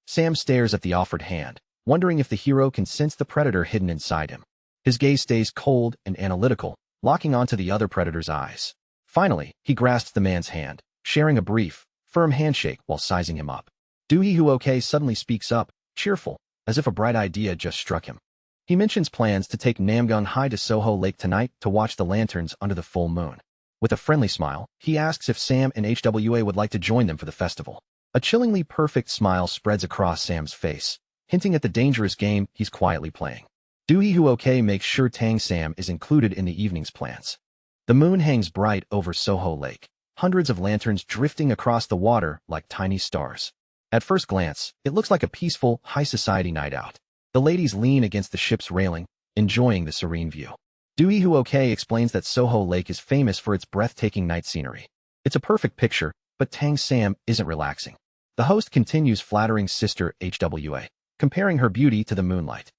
Sam stares at the offered hand, wondering if the hero can sense the predator hidden inside him. His gaze stays cold and analytical, locking onto the other predator's eyes. Finally, he grasps the man's hand, sharing a brief, firm handshake while sizing him up. Doohee Huoke suddenly speaks up, cheerful, as if a bright idea just struck him. He mentions plans to take Namgung High to Soho Lake tonight to watch the lanterns under the full moon. With a friendly smile, he asks if Sam and HWA would like to join them for the festival. A chillingly perfect smile spreads across Sam's face, hinting at the dangerous game he's quietly playing. Doohee Huoke makes sure Tang Sam is included in the evening's plans. The moon hangs bright over Soho Lake, hundreds of lanterns drifting across the water like tiny stars. At first glance, it looks like a peaceful, high-society night out. The ladies lean against the ship's railing, enjoying the serene view. Doohee Huoke explains that Soho Lake is famous for its breathtaking night scenery. It's a perfect picture, but Tang Sam isn't relaxing. The host continues flattering sister HWA, comparing her beauty to the moonlight.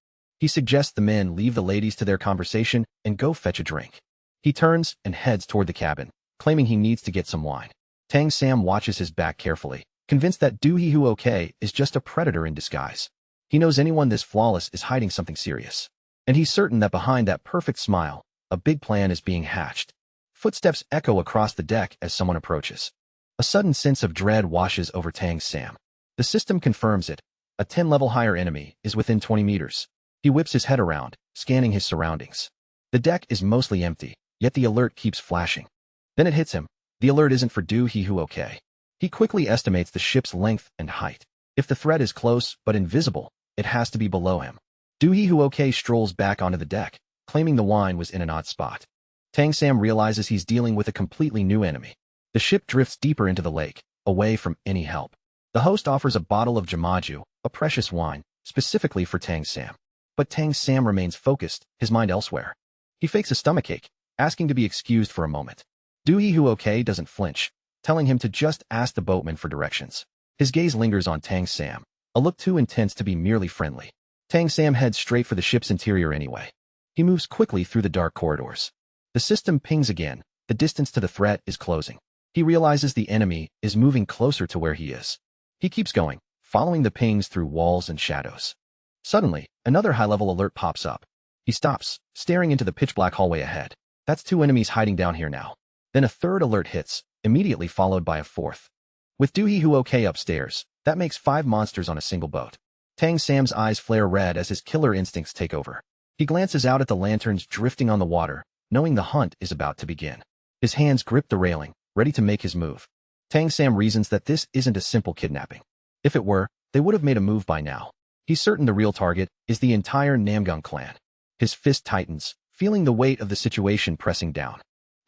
He suggests the men leave the ladies to their conversation and go fetch a drink. He turns and heads toward the cabin, claiming he needs to get some wine. Tang Sam watches his back carefully, convinced that Doohee Huoke is just a predator in disguise. He knows anyone this flawless is hiding something serious. And he's certain that behind that perfect smile, a big plan is being hatched. Footsteps echo across the deck as someone approaches. A sudden sense of dread washes over Tang Sam. The system confirms it. A 10-level higher enemy is within 20 meters. He whips his head around, scanning his surroundings. The deck is mostly empty, yet the alert keeps flashing. Then it hits him. The alert isn't for Doohee Huoke. He quickly estimates the ship's length and height. If the threat is close but invisible, it has to be below him. Doohee Huoke strolls back onto the deck, claiming the wine was in an odd spot. Tang Sam realizes he's dealing with a completely new enemy. The ship drifts deeper into the lake, away from any help. The host offers a bottle of Jamaju, a precious wine, specifically for Tang Sam. But Tang Sam remains focused, his mind elsewhere. He fakes a stomachache, asking to be excused for a moment. Doohee Huoke doesn't flinch, telling him to just ask the boatman for directions. His gaze lingers on Tang Sam, a look too intense to be merely friendly. Tang Sam heads straight for the ship's interior anyway. He moves quickly through the dark corridors. The system pings again. The distance to the threat is closing. He realizes the enemy is moving closer to where he is. He keeps going, following the pings through walls and shadows. Suddenly, another high-level alert pops up. He stops, staring into the pitch-black hallway ahead. That's 2 enemies hiding down here now. Then a third alert hits, immediately followed by a fourth. With Doohee Huoke upstairs, that makes 5 monsters on a single boat. Tang Sam's eyes flare red as his killer instincts take over. He glances out at the lanterns drifting on the water, knowing the hunt is about to begin. His hands grip the railing, ready to make his move. Tang Sam reasons that this isn't a simple kidnapping. If it were, they would have made a move by now. He's certain the real target is the entire Namgung clan. His fist tightens, feeling the weight of the situation pressing down.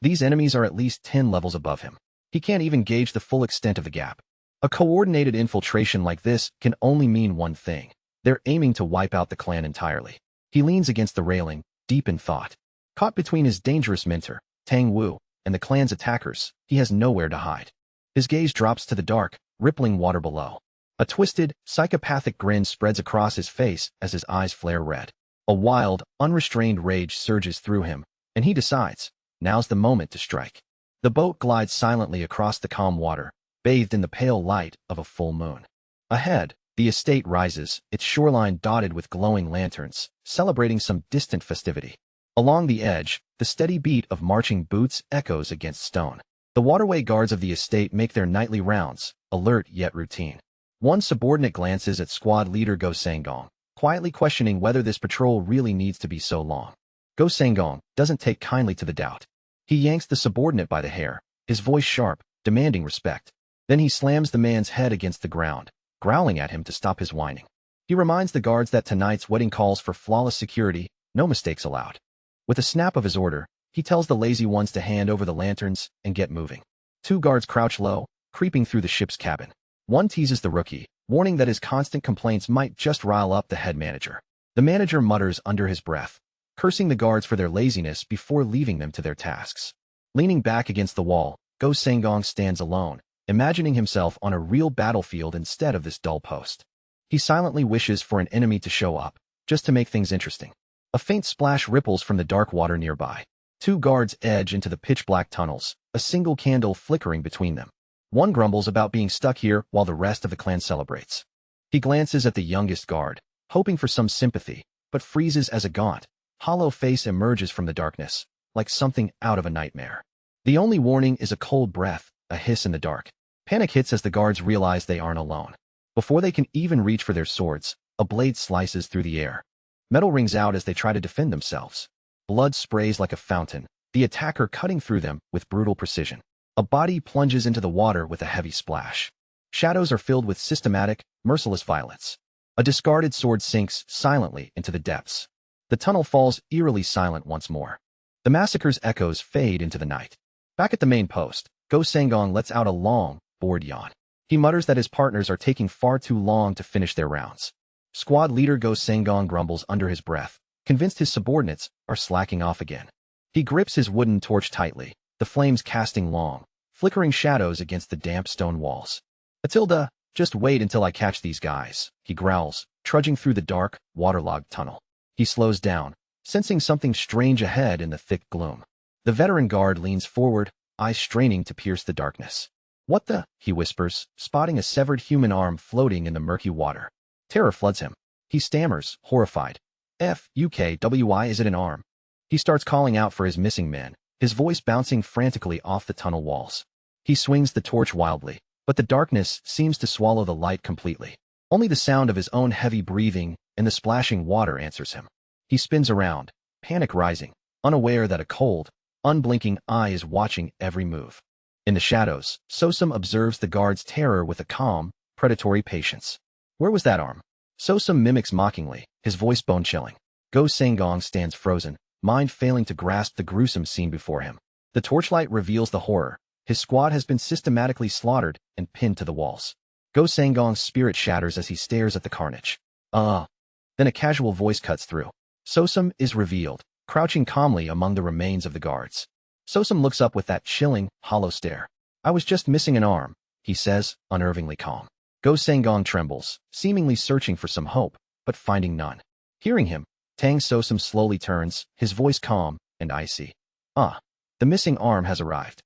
These enemies are at least 10 levels above him. He can't even gauge the full extent of the gap. A coordinated infiltration like this can only mean one thing. They're aiming to wipe out the clan entirely. He leans against the railing, deep in thought. Caught between his dangerous mentor, Tang Wu, and the clan's attackers, he has nowhere to hide. His gaze drops to the dark, rippling water below. A twisted, psychopathic grin spreads across his face as his eyes flare red. A wild, unrestrained rage surges through him, and he decides, now's the moment to strike. The boat glides silently across the calm water, bathed in the pale light of a full moon. Ahead, the estate rises, its shoreline dotted with glowing lanterns, celebrating some distant festivity. Along the edge, the steady beat of marching boots echoes against stone. The waterway guards of the estate make their nightly rounds, alert yet routine. One subordinate glances at squad leader Go Sangong, quietly questioning whether this patrol really needs to be so long. Go Sangong doesn't take kindly to the doubt. He yanks the subordinate by the hair, his voice sharp, demanding respect. Then he slams the man's head against the ground, growling at him to stop his whining. He reminds the guards that tonight's wedding calls for flawless security, no mistakes allowed. With a snap of his order, he tells the lazy ones to hand over the lanterns and get moving. 2 guards crouch low, creeping through the ship's cabin. One teases the rookie, warning that his constant complaints might just rile up the head manager. The manager mutters under his breath, cursing the guards for their laziness before leaving them to their tasks. Leaning back against the wall, Go Sangong stands alone, imagining himself on a real battlefield instead of this dull post. He silently wishes for an enemy to show up, just to make things interesting. A faint splash ripples from the dark water nearby. 2 guards edge into the pitch-black tunnels, a single candle flickering between them. One grumbles about being stuck here while the rest of the clan celebrates. He glances at the youngest guard, hoping for some sympathy, but freezes as a gaunt, hollow face emerges from the darkness, like something out of a nightmare. The only warning is a cold breath, a hiss in the dark. Panic hits as the guards realize they aren't alone. Before they can even reach for their swords, a blade slices through the air. Metal rings out as they try to defend themselves. Blood sprays like a fountain, the attacker cutting through them with brutal precision. A body plunges into the water with a heavy splash. Shadows are filled with systematic, merciless violence. A discarded sword sinks silently into the depths. The tunnel falls eerily silent once more. The massacre's echoes fade into the night. Back at the main post, Go Sangong lets out a long, bored yawn. He mutters that his partners are taking far too long to finish their rounds. Squad leader Go Sangong grumbles under his breath, convinced his subordinates are slacking off again. He grips his wooden torch tightly, the flames casting long, flickering shadows against the damp stone walls. Matilda, just wait until I catch these guys, he growls, trudging through the dark, waterlogged tunnel. He slows down, sensing something strange ahead in the thick gloom. The veteran guard leans forward, eyes straining to pierce the darkness. What the? He whispers, spotting a severed human arm floating in the murky water. Terror floods him. He stammers, horrified. F-U-K-W-I, is it an arm? He starts calling out for his missing men, his voice bouncing frantically off the tunnel walls. He swings the torch wildly, but the darkness seems to swallow the light completely. Only the sound of his own heavy breathing and the splashing water answers him. He spins around, panic rising, unaware that a cold, unblinking eye is watching every move. In the shadows, Sosum observes the guard's terror with a calm, predatory patience. Where was that arm? Sosum mimics mockingly, his voice bone-chilling. Go Sangong stands frozen, mind failing to grasp the gruesome scene before him. The torchlight reveals the horror. His squad has been systematically slaughtered and pinned to the walls. Go Sangong's spirit shatters as he stares at the carnage. Then a casual voice cuts through. Sosum is revealed, crouching calmly among the remains of the guards. Sosum looks up with that chilling, hollow stare. I was just missing an arm, he says, unnervingly calm. Go Sangong trembles, seemingly searching for some hope, but finding none. Hearing him, Tang Sosum slowly turns, his voice calm and icy. The missing arm has arrived.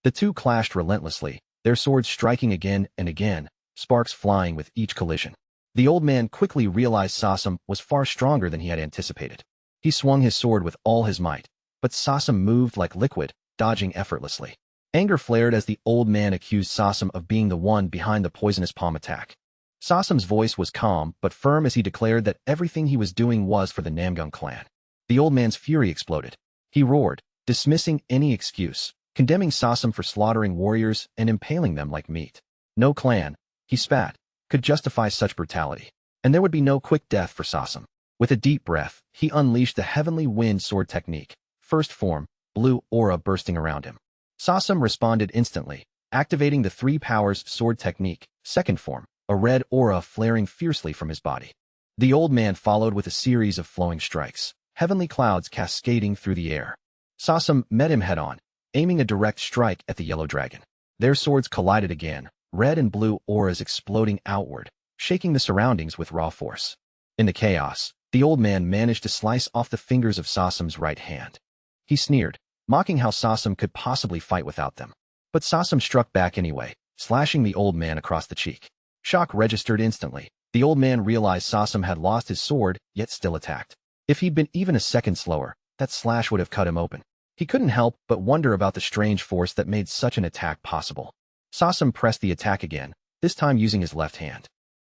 The two clashed relentlessly, their swords striking again and again, sparks flying with each collision. The old man quickly realized Sosum was far stronger than he had anticipated. He swung his sword with all his might, but Sosum moved like liquid, dodging effortlessly. Anger flared as the old man accused Sosum of being the one behind the poisonous palm attack. Sosum's voice was calm but firm as he declared that everything he was doing was for the Namgung clan. The old man's fury exploded. He roared, dismissing any excuse, condemning Sosum for slaughtering warriors and impaling them like meat. No clan, he spat, could justify such brutality, and there would be no quick death for Sosum. With a deep breath, he unleashed the heavenly wind sword technique. First form, blue aura bursting around him. Sosum responded instantly, activating the three powers sword technique. Second form, a red aura flaring fiercely from his body. The old man followed with a series of flowing strikes, heavenly clouds cascading through the air. Sosum met him head-on, aiming a direct strike at the yellow dragon. Their swords collided again, red and blue auras exploding outward, shaking the surroundings with raw force. In the chaos, the old man managed to slice off the fingers of Sosum's right hand. He sneered, mocking how Sosum could possibly fight without them. But Sosum struck back anyway, slashing the old man across the cheek. Shock registered instantly. The old man realized Sosum had lost his sword, yet still attacked. If he'd been even a second slower, that slash would have cut him open. He couldn't help but wonder about the strange force that made such an attack possible. Sosum pressed the attack again, this time using his left hand.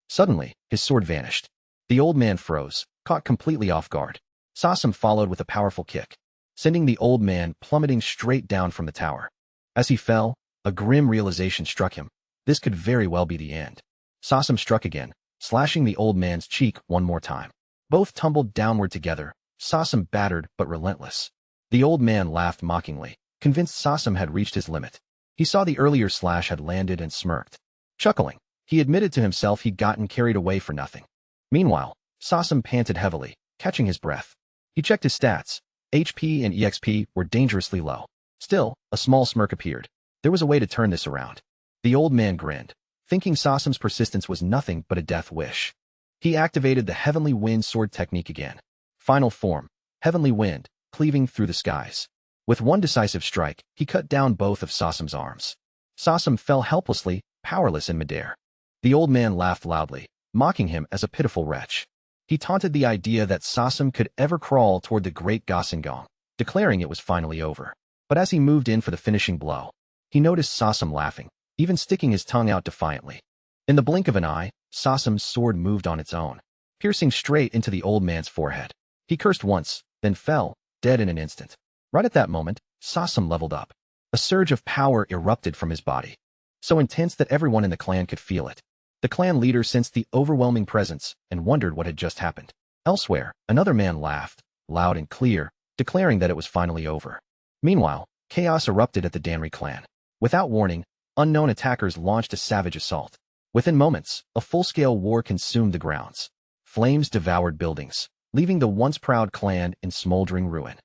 Suddenly, his sword vanished. The old man froze, caught completely off guard. Sosum followed with a powerful kick, sending the old man plummeting straight down from the tower. As he fell, a grim realization struck him. This could very well be the end. Sosum struck again, slashing the old man's cheek one more time. Both tumbled downward together, Sosum battered but relentless. The old man laughed mockingly, convinced Sosum had reached his limit. He saw the earlier slash had landed and smirked. Chuckling, he admitted to himself he'd gotten carried away for nothing. Meanwhile, Sosum panted heavily, catching his breath. He checked his stats. HP and EXP were dangerously low. Still, a small smirk appeared. There was a way to turn this around. The old man grinned, thinking Sosum's persistence was nothing but a death wish. He activated the Heavenly Wind sword technique again. Final form, Heavenly Wind, cleaving through the skies. With one decisive strike, he cut down both of Sosum's arms. Sosum fell helplessly, powerless in midair. The old man laughed loudly, mocking him as a pitiful wretch. He taunted the idea that Sosum could ever crawl toward the great Gosengong, declaring it was finally over. But as he moved in for the finishing blow, he noticed Sosum laughing, even sticking his tongue out defiantly. In the blink of an eye, Sosum's sword moved on its own, piercing straight into the old man's forehead. He cursed once, then fell, dead in an instant. Right at that moment, Sasam leveled up. A surge of power erupted from his body, so intense that everyone in the clan could feel it. The clan leader sensed the overwhelming presence and wondered what had just happened. Elsewhere, another man laughed, loud and clear, declaring that it was finally over. Meanwhile, chaos erupted at the Danri clan. Without warning, unknown attackers launched a savage assault. Within moments, a full-scale war consumed the grounds. Flames devoured buildings, leaving the once proud clan in smoldering ruin.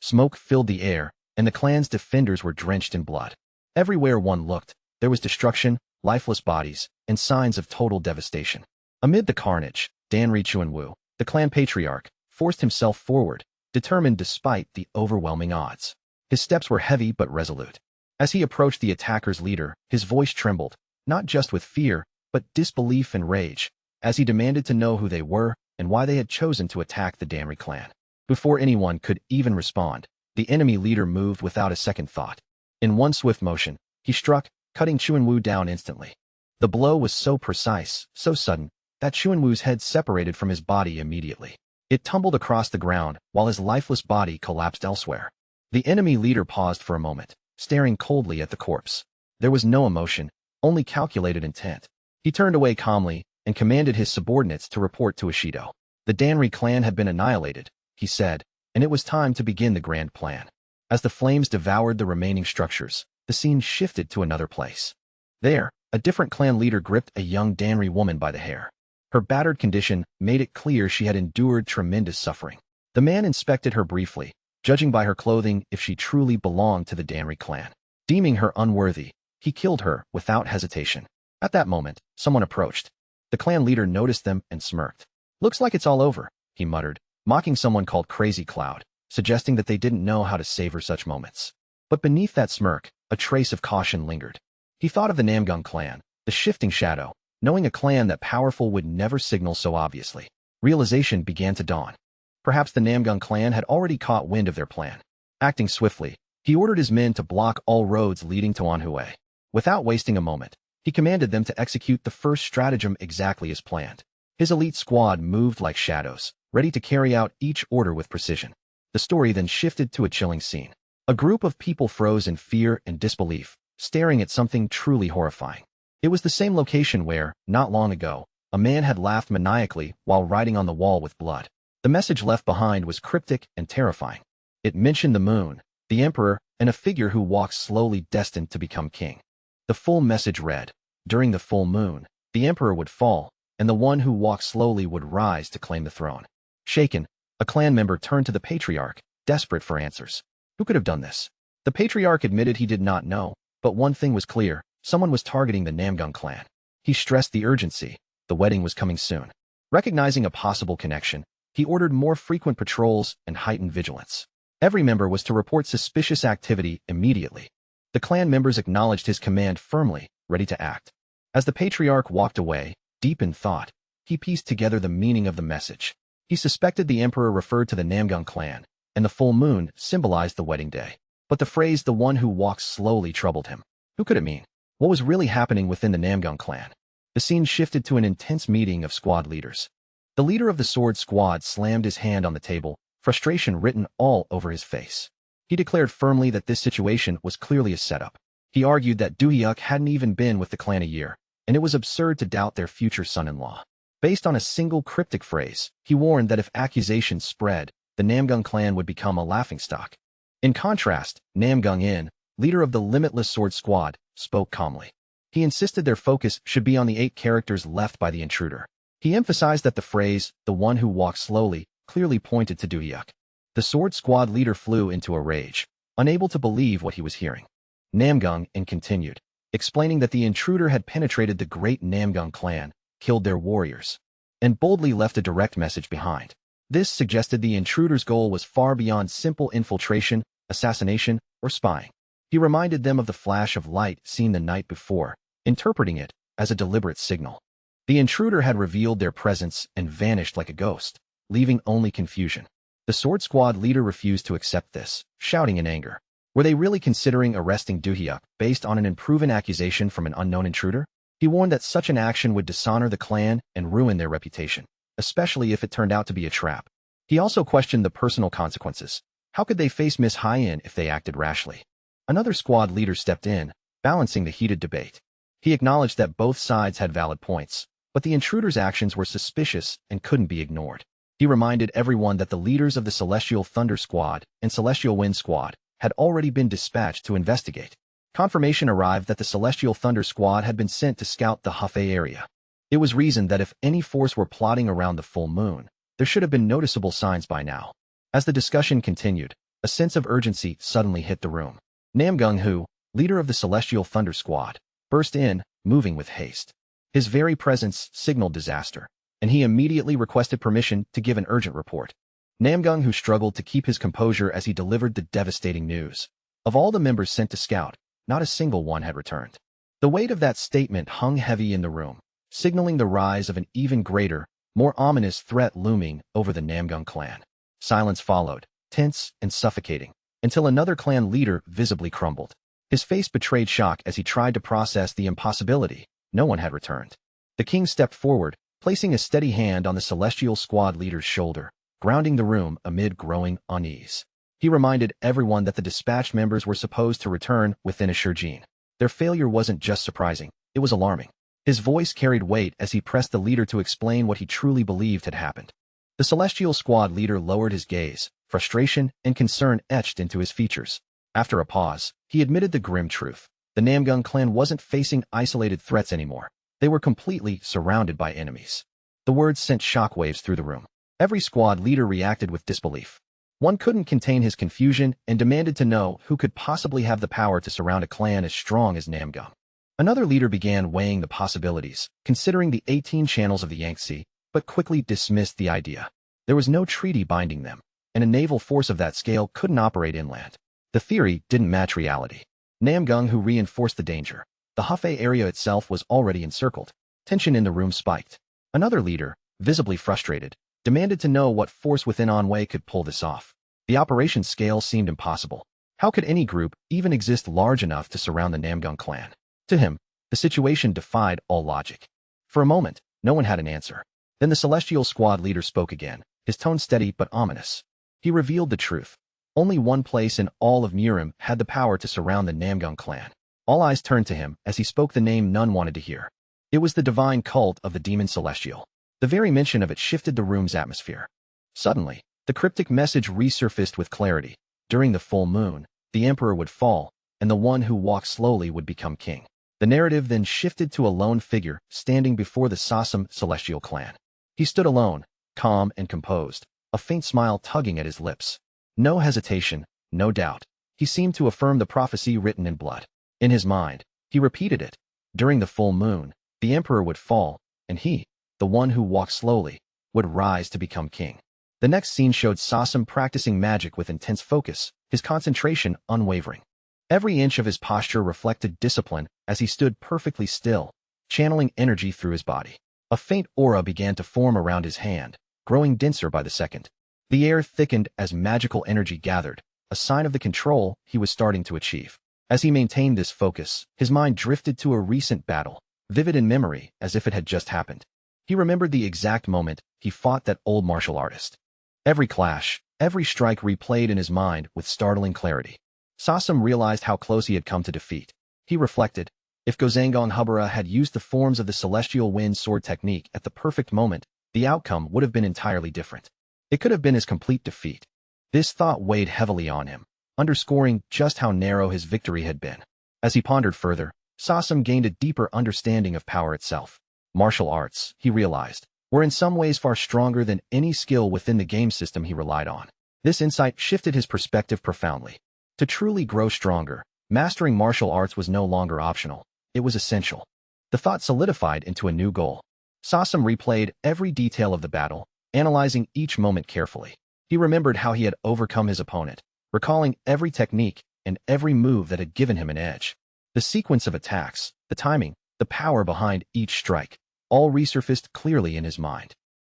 Smoke filled the air, and the clan's defenders were drenched in blood. Everywhere one looked, there was destruction, lifeless bodies, and signs of total devastation. Amid the carnage, Danri Chuanwu, the clan patriarch, forced himself forward, determined despite the overwhelming odds. His steps were heavy but resolute. As he approached the attacker's leader, his voice trembled, not just with fear, but disbelief and rage, as he demanded to know who they were and why they had chosen to attack the Danri clan. Before anyone could even respond, the enemy leader moved without a second thought. In one swift motion, he struck, cutting Chuanwu down instantly. The blow was so precise, so sudden, that Chuanwu's head separated from his body immediately. It tumbled across the ground, while his lifeless body collapsed elsewhere. The enemy leader paused for a moment, staring coldly at the corpse. There was no emotion, only calculated intent. He turned away calmly and commanded his subordinates to report to Ishido. The Danri clan had been annihilated, he said, and it was time to begin the grand plan. As the flames devoured the remaining structures, the scene shifted to another place. There, a different clan leader gripped a young Danri woman by the hair. Her battered condition made it clear she had endured tremendous suffering. The man inspected her briefly, judging by her clothing if she truly belonged to the Danri clan. Deeming her unworthy, he killed her without hesitation. At that moment, someone approached. The clan leader noticed them and smirked. "Looks like it's all over," he muttered, mocking someone called Crazy Cloud, suggesting that they didn't know how to savor such moments. But beneath that smirk, a trace of caution lingered. He thought of the Namgung clan, the shifting shadow, knowing a clan that powerful would never signal so obviously. Realization began to dawn. Perhaps the Namgung clan had already caught wind of their plan. Acting swiftly, he ordered his men to block all roads leading to Anhui. Without wasting a moment, he commanded them to execute the first stratagem exactly as planned. His elite squad moved like shadows, ready to carry out each order with precision. The story then shifted to a chilling scene. A group of people froze in fear and disbelief, staring at something truly horrifying. It was the same location where, not long ago, a man had laughed maniacally while writing on the wall with blood. The message left behind was cryptic and terrifying. It mentioned the moon, the emperor, and a figure who walks slowly destined to become king. The full message read, "During the full moon, the emperor would fall, and the one who walks slowly would rise to claim the throne." Shaken, a clan member turned to the patriarch, desperate for answers. Who could have done this? The patriarch admitted he did not know, but one thing was clear: someone was targeting the Namgung clan. He stressed the urgency. The wedding was coming soon. Recognizing a possible connection, he ordered more frequent patrols and heightened vigilance. Every member was to report suspicious activity immediately. The clan members acknowledged his command firmly, ready to act. As the patriarch walked away, deep in thought, he pieced together the meaning of the message. He suspected the emperor referred to the Namgung clan, and the full moon symbolized the wedding day. But the phrase "the one who walks slowly" troubled him. Who could it mean? What was really happening within the Namgung clan? The scene shifted to an intense meeting of squad leaders. The leader of the sword squad slammed his hand on the table, frustration written all over his face. He declared firmly that this situation was clearly a setup. He argued that Duhyuk hadn't even been with the clan a year, and it was absurd to doubt their future son-in-law. Based on a single cryptic phrase, he warned that if accusations spread, the Namgung clan would become a laughingstock. In contrast, Namgung In, leader of the Limitless Sword Squad, spoke calmly. He insisted their focus should be on the 8 characters left by the intruder. He emphasized that the phrase, "the one who walks slowly," clearly pointed to Duhyuk. The sword squad leader flew into a rage, unable to believe what he was hearing. Namgung In continued, explaining that the intruder had penetrated the great Namgung clan, killed their warriors, and boldly left a direct message behind. This suggested the intruder's goal was far beyond simple infiltration, assassination, or spying. He reminded them of the flash of light seen the night before, interpreting it as a deliberate signal. The intruder had revealed their presence and vanished like a ghost, leaving only confusion. The sword squad leader refused to accept this, shouting in anger. Were they really considering arresting Duhyuk based on an unproven accusation from an unknown intruder? He warned that such an action would dishonor the clan and ruin their reputation. especially if it turned out to be a trap. He also questioned the personal consequences. How could they face Miss Hyen if they acted rashly? Another squad leader stepped in, balancing the heated debate. He acknowledged that both sides had valid points, but the intruder's actions were suspicious and couldn't be ignored. He reminded everyone that the leaders of the Celestial Thunder Squad and Celestial Wind Squad had already been dispatched to investigate. Confirmation arrived that the Celestial Thunder Squad had been sent to scout the Hefei area. It was reasoned that if any force were plotting around the full moon, there should have been noticeable signs by now. As the discussion continued, a sense of urgency suddenly hit the room. Namgung Hu, leader of the Celestial Thunder Squad, burst in, moving with haste. His very presence signaled disaster, and he immediately requested permission to give an urgent report. Namgung Hu struggled to keep his composure as he delivered the devastating news. Of all the members sent to scout, not a single one had returned. The weight of that statement hung heavy in the room, signaling the rise of an even greater, more ominous threat looming over the Namgung clan. Silence followed, tense and suffocating, until another clan leader visibly crumbled. His face betrayed shock as he tried to process the impossibility. No one had returned. The king stepped forward, placing a steady hand on the Celestial Squad leader's shoulder, grounding the room amid growing unease. He reminded everyone that the dispatched members were supposed to return within a shijin. Their failure wasn't just surprising, it was alarming. His voice carried weight as he pressed the leader to explain what he truly believed had happened. The Celestial Squad leader lowered his gaze, frustration and concern etched into his features. After a pause, he admitted the grim truth. The Namgung clan wasn't facing isolated threats anymore. They were completely surrounded by enemies. The words sent shockwaves through the room. Every squad leader reacted with disbelief. One couldn't contain his confusion and demanded to know who could possibly have the power to surround a clan as strong as Namgung. Another leader began weighing the possibilities, considering the 18 channels of the Yangtze, but quickly dismissed the idea. There was no treaty binding them, and a naval force of that scale couldn't operate inland. The theory didn't match reality. Namgung Hu reinforced the danger. The Hefei area itself was already encircled. Tension in the room spiked. Another leader, visibly frustrated, demanded to know what force within Anhui could pull this off. The operation scale seemed impossible. How could any group even exist large enough to surround the Namgung clan? To him, the situation defied all logic. For a moment, no one had an answer. Then the Celestial Squad leader spoke again, his tone steady but ominous. He revealed the truth. Only one place in all of Murim had the power to surround the Namgung clan. All eyes turned to him as he spoke the name none wanted to hear. It was the divine cult of the demon Celestial. The very mention of it shifted the room's atmosphere. Suddenly, the cryptic message resurfaced with clarity. During the full moon, the emperor would fall, and the one who walked slowly would become king. The narrative then shifted to a lone figure standing before the Sasam Celestial clan. He stood alone, calm and composed, a faint smile tugging at his lips. No hesitation, no doubt. He seemed to affirm the prophecy written in blood. In his mind, he repeated it. During the full moon, the emperor would fall, and he, the one who walked slowly, would rise to become king. The next scene showed Sasam practicing magic with intense focus, his concentration unwavering. Every inch of his posture reflected discipline as he stood perfectly still, channeling energy through his body. A faint aura began to form around his hand, growing denser by the second. The air thickened as magical energy gathered, a sign of the control he was starting to achieve. As he maintained this focus, his mind drifted to a recent battle, vivid in memory as if it had just happened. He remembered the exact moment he fought that old martial artist. Every clash, every strike replayed in his mind with startling clarity. Sasam realized how close he had come to defeat. He reflected, if Gozangang Hubara had used the forms of the Celestial Wind Sword technique at the perfect moment, the outcome would have been entirely different. It could have been his complete defeat. This thought weighed heavily on him, underscoring just how narrow his victory had been. As he pondered further, Sasam gained a deeper understanding of power itself. Martial arts, he realized, were in some ways far stronger than any skill within the game system he relied on. This insight shifted his perspective profoundly. To truly grow stronger, mastering martial arts was no longer optional. It was essential. The thought solidified into a new goal. Sasam replayed every detail of the battle, analyzing each moment carefully. He remembered how he had overcome his opponent, recalling every technique and every move that had given him an edge. The sequence of attacks, the timing, the power behind each strike, all resurfaced clearly in his mind.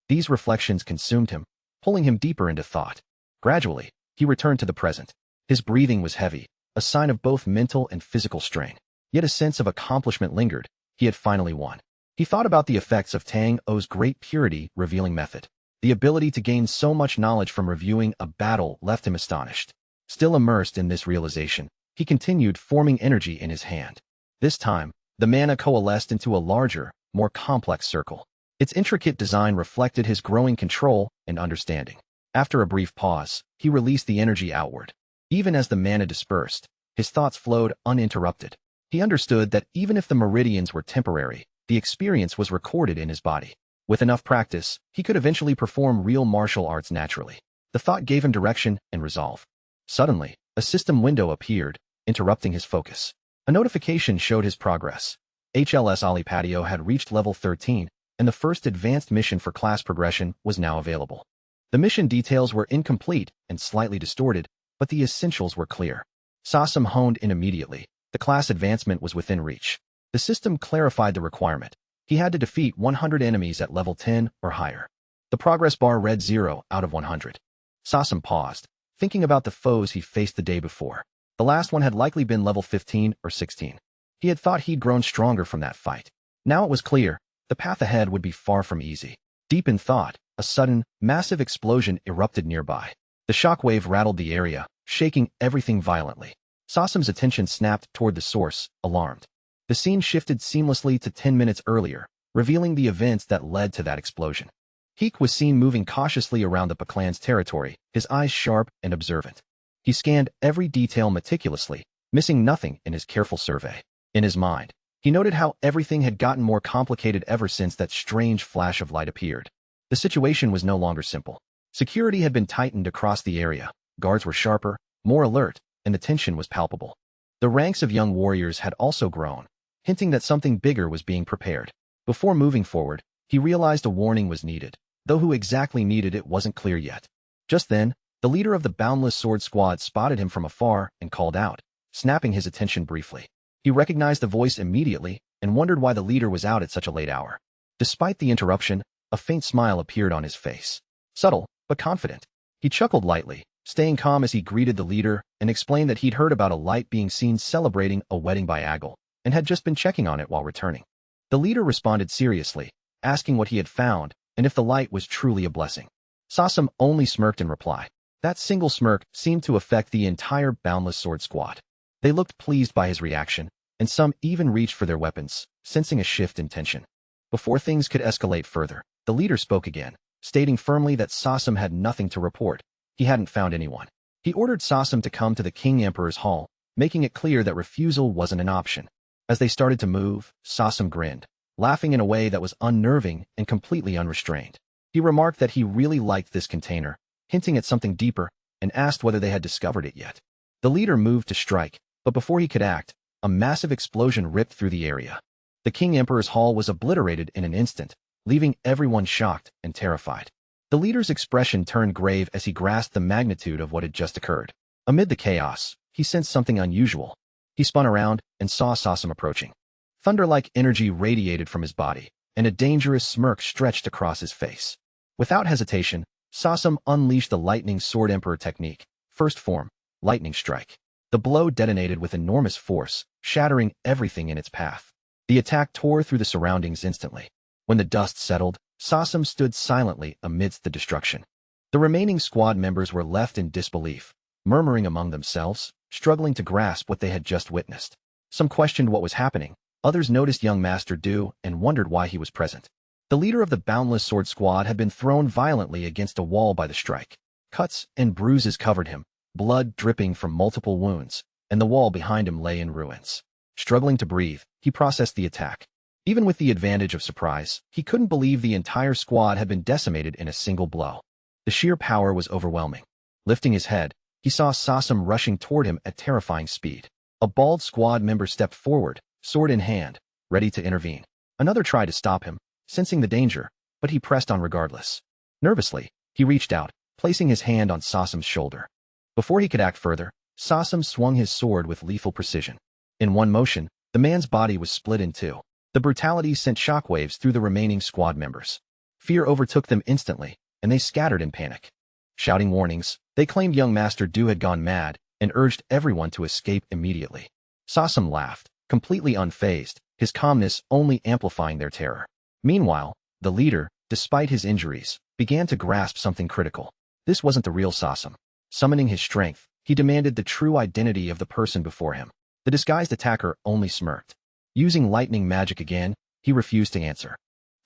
These reflections consumed him, pulling him deeper into thought. Gradually, he returned to the present. His breathing was heavy, a sign of both mental and physical strain. Yet a sense of accomplishment lingered. He had finally won. He thought about the effects of Tang O's great purity revealing method. The ability to gain so much knowledge from reviewing a battle left him astonished. Still immersed in this realization, he continued forming energy in his hand. This time, the mana coalesced into a larger, more complex circle. Its intricate design reflected his growing control and understanding. After a brief pause, he released the energy outward. Even as the mana dispersed, his thoughts flowed uninterrupted. He understood that even if the meridians were temporary, the experience was recorded in his body. With enough practice, he could eventually perform real martial arts naturally. The thought gave him direction and resolve. Suddenly, a system window appeared, interrupting his focus. A notification showed his progress. HLS Ali Patio had reached level 13, and the first advanced mission for class progression was now available. The mission details were incomplete and slightly distorted, but the essentials were clear. Sasam honed in immediately. The class advancement was within reach. The system clarified the requirement. He had to defeat 100 enemies at level 10 or higher. The progress bar read 0 out of 100. Sasam paused, thinking about the foes he faced the day before. The last one had likely been level 15 or 16. He had thought he'd grown stronger from that fight. Now it was clear, the path ahead would be far from easy. Deep in thought, a sudden, massive explosion erupted nearby. The shockwave rattled the area, shaking everything violently. Sasam's attention snapped toward the source, alarmed. The scene shifted seamlessly to 10 minutes earlier, revealing the events that led to that explosion. Heek was seen moving cautiously around the Paklan's territory, his eyes sharp and observant. He scanned every detail meticulously, missing nothing in his careful survey. In his mind, he noted how everything had gotten more complicated ever since that strange flash of light appeared. The situation was no longer simple. Security had been tightened across the area, guards were sharper, more alert, and the tension was palpable. The ranks of young warriors had also grown, hinting that something bigger was being prepared. Before moving forward, he realized a warning was needed, though who exactly needed it wasn't clear yet. Just then, the leader of the Boundless Sword Squad spotted him from afar and called out, snapping his attention briefly. He recognized the voice immediately and wondered why the leader was out at such a late hour. Despite the interruption, a faint smile appeared on his face. Subtle, but confident. He chuckled lightly, staying calm as he greeted the leader and explained that he'd heard about a light being seen celebrating a wedding by Agil, and had just been checking on it while returning. The leader responded seriously, asking what he had found and if the light was truly a blessing. Sasam only smirked in reply. That single smirk seemed to affect the entire Boundless Sword Squad. They looked pleased by his reaction, and some even reached for their weapons, sensing a shift in tension. Before things could escalate further, the leader spoke again, stating firmly that Sasam had nothing to report. He hadn't found anyone. He ordered Sasam to come to the King Emperor's hall, making it clear that refusal wasn't an option. As they started to move, Sasam grinned, laughing in a way that was unnerving and completely unrestrained. He remarked that he really liked this container, hinting at something deeper, and asked whether they had discovered it yet. The leader moved to strike, but before he could act, a massive explosion ripped through the area. The King Emperor's hall was obliterated in an instant, leaving everyone shocked and terrified. The leader's expression turned grave as he grasped the magnitude of what had just occurred. Amid the chaos, he sensed something unusual. He spun around and saw Sasam approaching. Thunder-like energy radiated from his body, and a dangerous smirk stretched across his face. Without hesitation, Sasam unleashed the Lightning Sword Emperor technique, first form, Lightning Strike. The blow detonated with enormous force, shattering everything in its path. The attack tore through the surroundings instantly. When the dust settled, Sasam stood silently amidst the destruction. The remaining squad members were left in disbelief, murmuring among themselves, struggling to grasp what they had just witnessed. Some questioned what was happening, others noticed young Master Du and wondered why he was present. The leader of the Boundless Sword Squad had been thrown violently against a wall by the strike. Cuts and bruises covered him, blood dripping from multiple wounds, and the wall behind him lay in ruins. Struggling to breathe, he processed the attack. Even with the advantage of surprise, he couldn't believe the entire squad had been decimated in a single blow. The sheer power was overwhelming. Lifting his head, he saw Sasam rushing toward him at terrifying speed. A bald squad member stepped forward, sword in hand, ready to intervene. Another tried to stop him, sensing the danger, but he pressed on regardless. Nervously, he reached out, placing his hand on Sasam's shoulder. Before he could act further, Sasam swung his sword with lethal precision. In one motion, the man's body was split in two. The brutality sent shockwaves through the remaining squad members. Fear overtook them instantly, and they scattered in panic. Shouting warnings, they claimed young Master Du had gone mad and urged everyone to escape immediately. Sasam laughed, completely unfazed, his calmness only amplifying their terror. Meanwhile, the leader, despite his injuries, began to grasp something critical. This wasn't the real Sasam. Summoning his strength, he demanded the true identity of the person before him. The disguised attacker only smirked. Using lightning magic again, he refused to answer.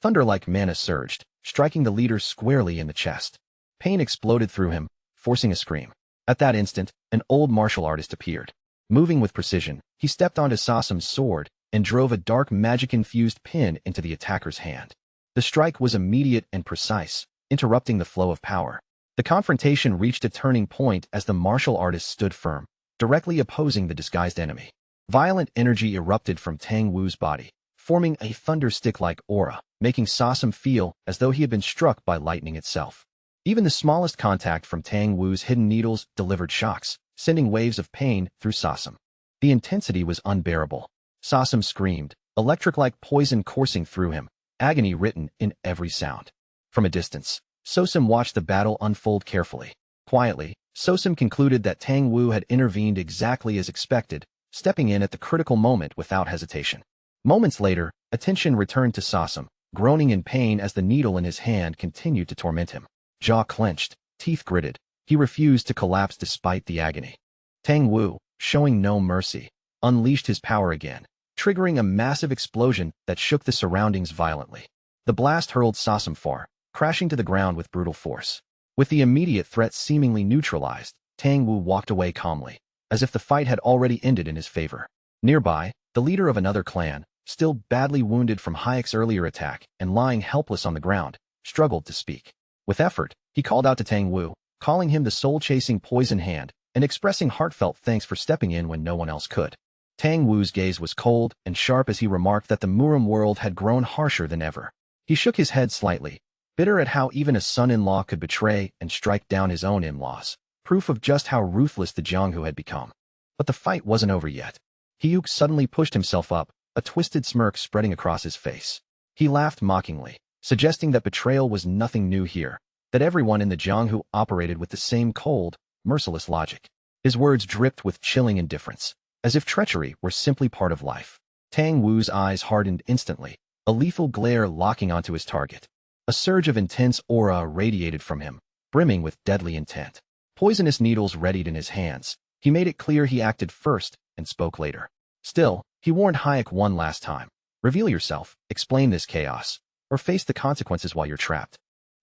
Thunder-like mana surged, striking the leader squarely in the chest. Pain exploded through him, forcing a scream. At that instant, an old martial artist appeared. Moving with precision, he stepped onto Sasam's sword and drove a dark magic-infused pin into the attacker's hand. The strike was immediate and precise, interrupting the flow of power. The confrontation reached a turning point as the martial artist stood firm, directly opposing the disguised enemy. Violent energy erupted from Tang Wu's body, forming a thunderstick-like aura, making Sasam feel as though he had been struck by lightning itself. Even the smallest contact from Tang Wu's hidden needles delivered shocks, sending waves of pain through Sasam. The intensity was unbearable. Sasam screamed, electric-like poison coursing through him, agony written in every sound. From a distance, Sosam watched the battle unfold carefully. Quietly, Sosam concluded that Tang Wu had intervened exactly as expected, stepping in at the critical moment without hesitation. Moments later, attention returned to Sasam, groaning in pain as the needle in his hand continued to torment him. Jaw clenched, teeth gritted, he refused to collapse despite the agony. Tang Wu, showing no mercy, unleashed his power again, triggering a massive explosion that shook the surroundings violently. The blast hurled Sasam far, crashing to the ground with brutal force. With the immediate threat seemingly neutralized, Tang Wu walked away calmly, as if the fight had already ended in his favor. Nearby, the leader of another clan, still badly wounded from Hayek's earlier attack and lying helpless on the ground, struggled to speak. With effort, he called out to Tang Wu, calling him the soul-chasing poison hand, and expressing heartfelt thanks for stepping in when no one else could. Tang Wu's gaze was cold and sharp as he remarked that the Murim world had grown harsher than ever. He shook his head slightly, bitter at how even a son-in-law could betray and strike down his own in-laws, proof of just how ruthless the Jianghu had become. But the fight wasn't over yet. Hyuk suddenly pushed himself up, a twisted smirk spreading across his face. He laughed mockingly, suggesting that betrayal was nothing new here, that everyone in the Jianghu operated with the same cold, merciless logic. His words dripped with chilling indifference, as if treachery were simply part of life. Tang Wu's eyes hardened instantly, a lethal glare locking onto his target. A surge of intense aura radiated from him, brimming with deadly intent. Poisonous needles readied in his hands. He made it clear he acted first and spoke later. Still, he warned Hayek one last time. Reveal yourself, explain this chaos, or face the consequences while you're trapped.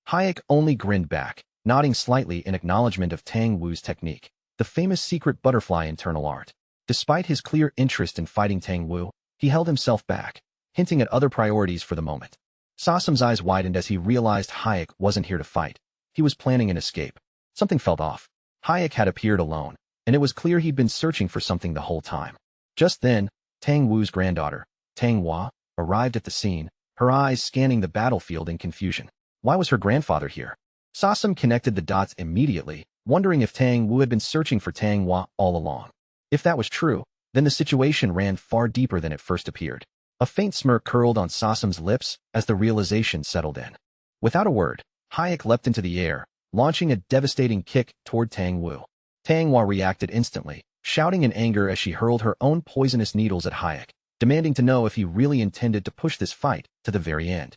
Hayek only grinned back, nodding slightly in acknowledgement of Tang Wu's technique, the famous secret butterfly internal art. Despite his clear interest in fighting Tang Wu, he held himself back, hinting at other priorities for the moment. Sasam's eyes widened as he realized Hayek wasn't here to fight. He was planning an escape. Something felt off. Hayek had appeared alone, and it was clear he'd been searching for something the whole time. Just then, Tang Wu's granddaughter, Tang Hua, arrived at the scene, her eyes scanning the battlefield in confusion. Why was her grandfather here? Sasam connected the dots immediately, wondering if Tang Wu had been searching for Tang Hua all along. If that was true, then the situation ran far deeper than it first appeared. A faint smirk curled on Sasam's lips as the realization settled in. Without a word, Hayek leapt into the air, launching a devastating kick toward Tang Wu. Tang Hua reacted instantly, shouting in anger as she hurled her own poisonous needles at Hayek, demanding to know if he really intended to push this fight to the very end.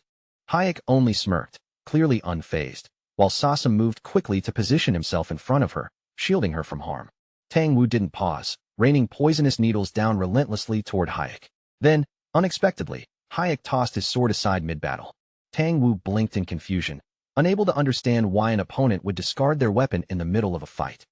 Hayek only smirked, clearly unfazed, while Sasam moved quickly to position himself in front of her, shielding her from harm. Tang Wu didn't pause, raining poisonous needles down relentlessly toward Hayek. Then, unexpectedly, Hayek tossed his sword aside mid-battle. Tang Wu blinked in confusion, unable to understand why an opponent would discard their weapon in the middle of a fight.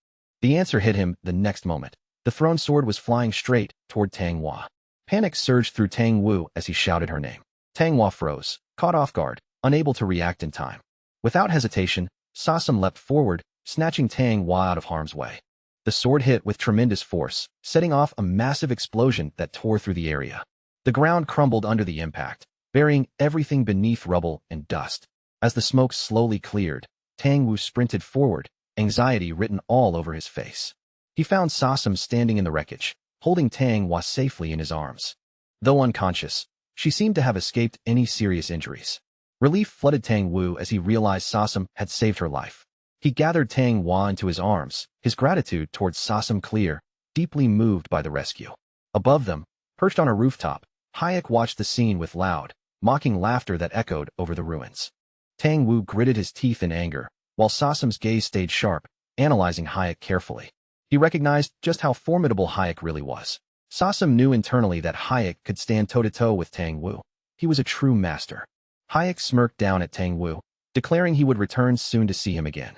The answer hit him the next moment. The thrown sword was flying straight toward Tang Hua. Panic surged through Tang Wu as he shouted her name. Tang Hua froze, caught off guard, unable to react in time. Without hesitation, Sasam leapt forward, snatching Tang Hua out of harm's way. The sword hit with tremendous force, setting off a massive explosion that tore through the area. The ground crumbled under the impact, burying everything beneath rubble and dust. As the smoke slowly cleared, Tang Wu sprinted forward, anxiety written all over his face. He found Sasam standing in the wreckage, holding Tang Hua safely in his arms. Though unconscious, she seemed to have escaped any serious injuries. Relief flooded Tang Wu as he realized Sasam had saved her life. He gathered Tang Hua into his arms, his gratitude towards Sasam clear, deeply moved by the rescue. Above them, perched on a rooftop, Hayek watched the scene with loud, mocking laughter that echoed over the ruins. Tang Wu gritted his teeth in anger, while Sasam's gaze stayed sharp, analyzing Hayek carefully. He recognized just how formidable Hayek really was. Sasam knew internally that Hayek could stand toe-to-toe with Tang Wu. He was a true master. Hayek smirked down at Tang Wu, declaring he would return soon to see him again.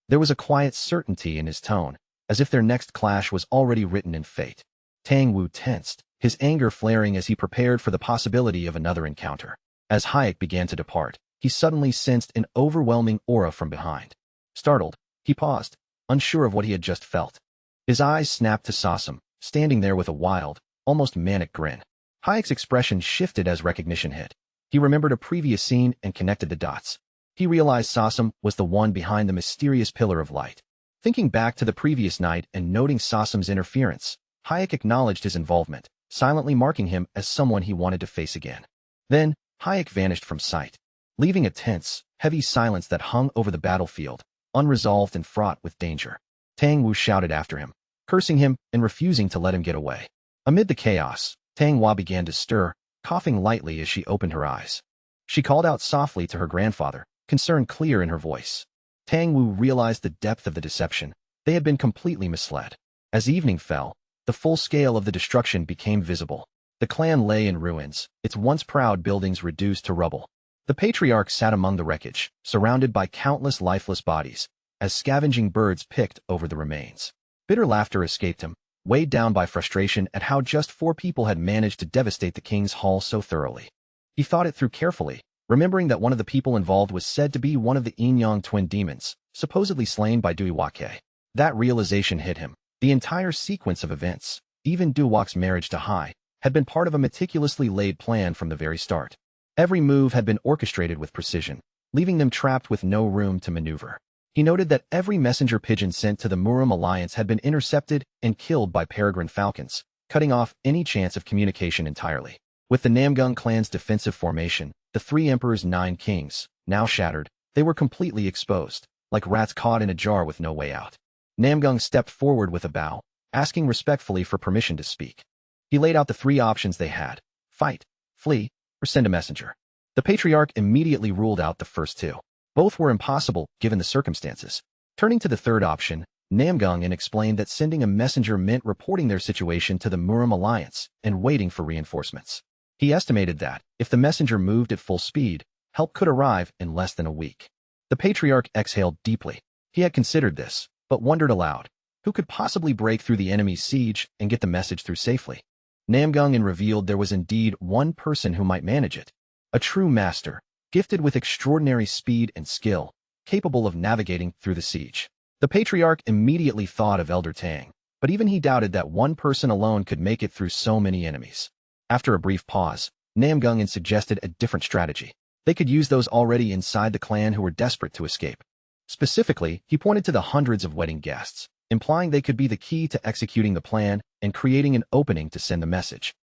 There was a quiet certainty in his tone, as if their next clash was already written in fate. Tang Wu tensed, his anger flaring as he prepared for the possibility of another encounter. As Hayek began to depart, he suddenly sensed an overwhelming aura from behind. Startled, he paused, unsure of what he had just felt. His eyes snapped to Sasam, standing there with a wild, almost manic grin. Hayek's expression shifted as recognition hit. He remembered a previous scene and connected the dots. He realized Sasam was the one behind the mysterious pillar of light. Thinking back to the previous night and noting Sasam's interference, Hayek acknowledged his involvement, silently marking him as someone he wanted to face again. Then, Hayek vanished from sight, leaving a tense, heavy silence that hung over the battlefield, unresolved and fraught with danger. Tang Wu shouted after him, cursing him and refusing to let him get away. Amid the chaos, Tang Hua began to stir, coughing lightly as she opened her eyes. She called out softly to her grandfather, concern clear in her voice. Tang Wu realized the depth of the deception. They had been completely misled. As evening fell, the full scale of the destruction became visible. The clan lay in ruins, its once proud buildings reduced to rubble. The patriarch sat among the wreckage, surrounded by countless lifeless bodies, as scavenging birds picked over the remains. Bitter laughter escaped him, weighed down by frustration at how just 4 people had managed to devastate the king's hall so thoroughly. He thought it through carefully, remembering that one of the people involved was said to be one of the Yin-Yang twin demons, supposedly slain by Duiwake. That realization hit him. The entire sequence of events, even Duwak's marriage to Hai, had been part of a meticulously laid plan from the very start. Every move had been orchestrated with precision, leaving them trapped with no room to maneuver. He noted that every messenger pigeon sent to the Murim alliance had been intercepted and killed by peregrine falcons, cutting off any chance of communication entirely. With the Namgung clan's defensive formation, the 3 emperors' 9 kings, now shattered, they were completely exposed, like rats caught in a jar with no way out. Namgung stepped forward with a bow, asking respectfully for permission to speak. He laid out the 3 options they had: fight, flee, or send a messenger. The patriarch immediately ruled out the first 2. Both were impossible, given the circumstances. Turning to the third option, Namgung explained that sending a messenger meant reporting their situation to the Murim alliance and waiting for reinforcements. He estimated that, if the messenger moved at full speed, help could arrive in less than a week. The patriarch exhaled deeply. He had considered this, but wondered aloud, who could possibly break through the enemy's siege and get the message through safely? Namgung revealed there was indeed one person who might manage it. A true master, gifted with extraordinary speed and skill, capable of navigating through the siege. The patriarch immediately thought of Elder Tang, but even he doubted that one person alone could make it through so many enemies. After a brief pause, Namgung suggested a different strategy. They could use those already inside the clan who were desperate to escape. Specifically, he pointed to the hundreds of wedding guests, implying they could be the key to executing the plan and creating an opening to send the message.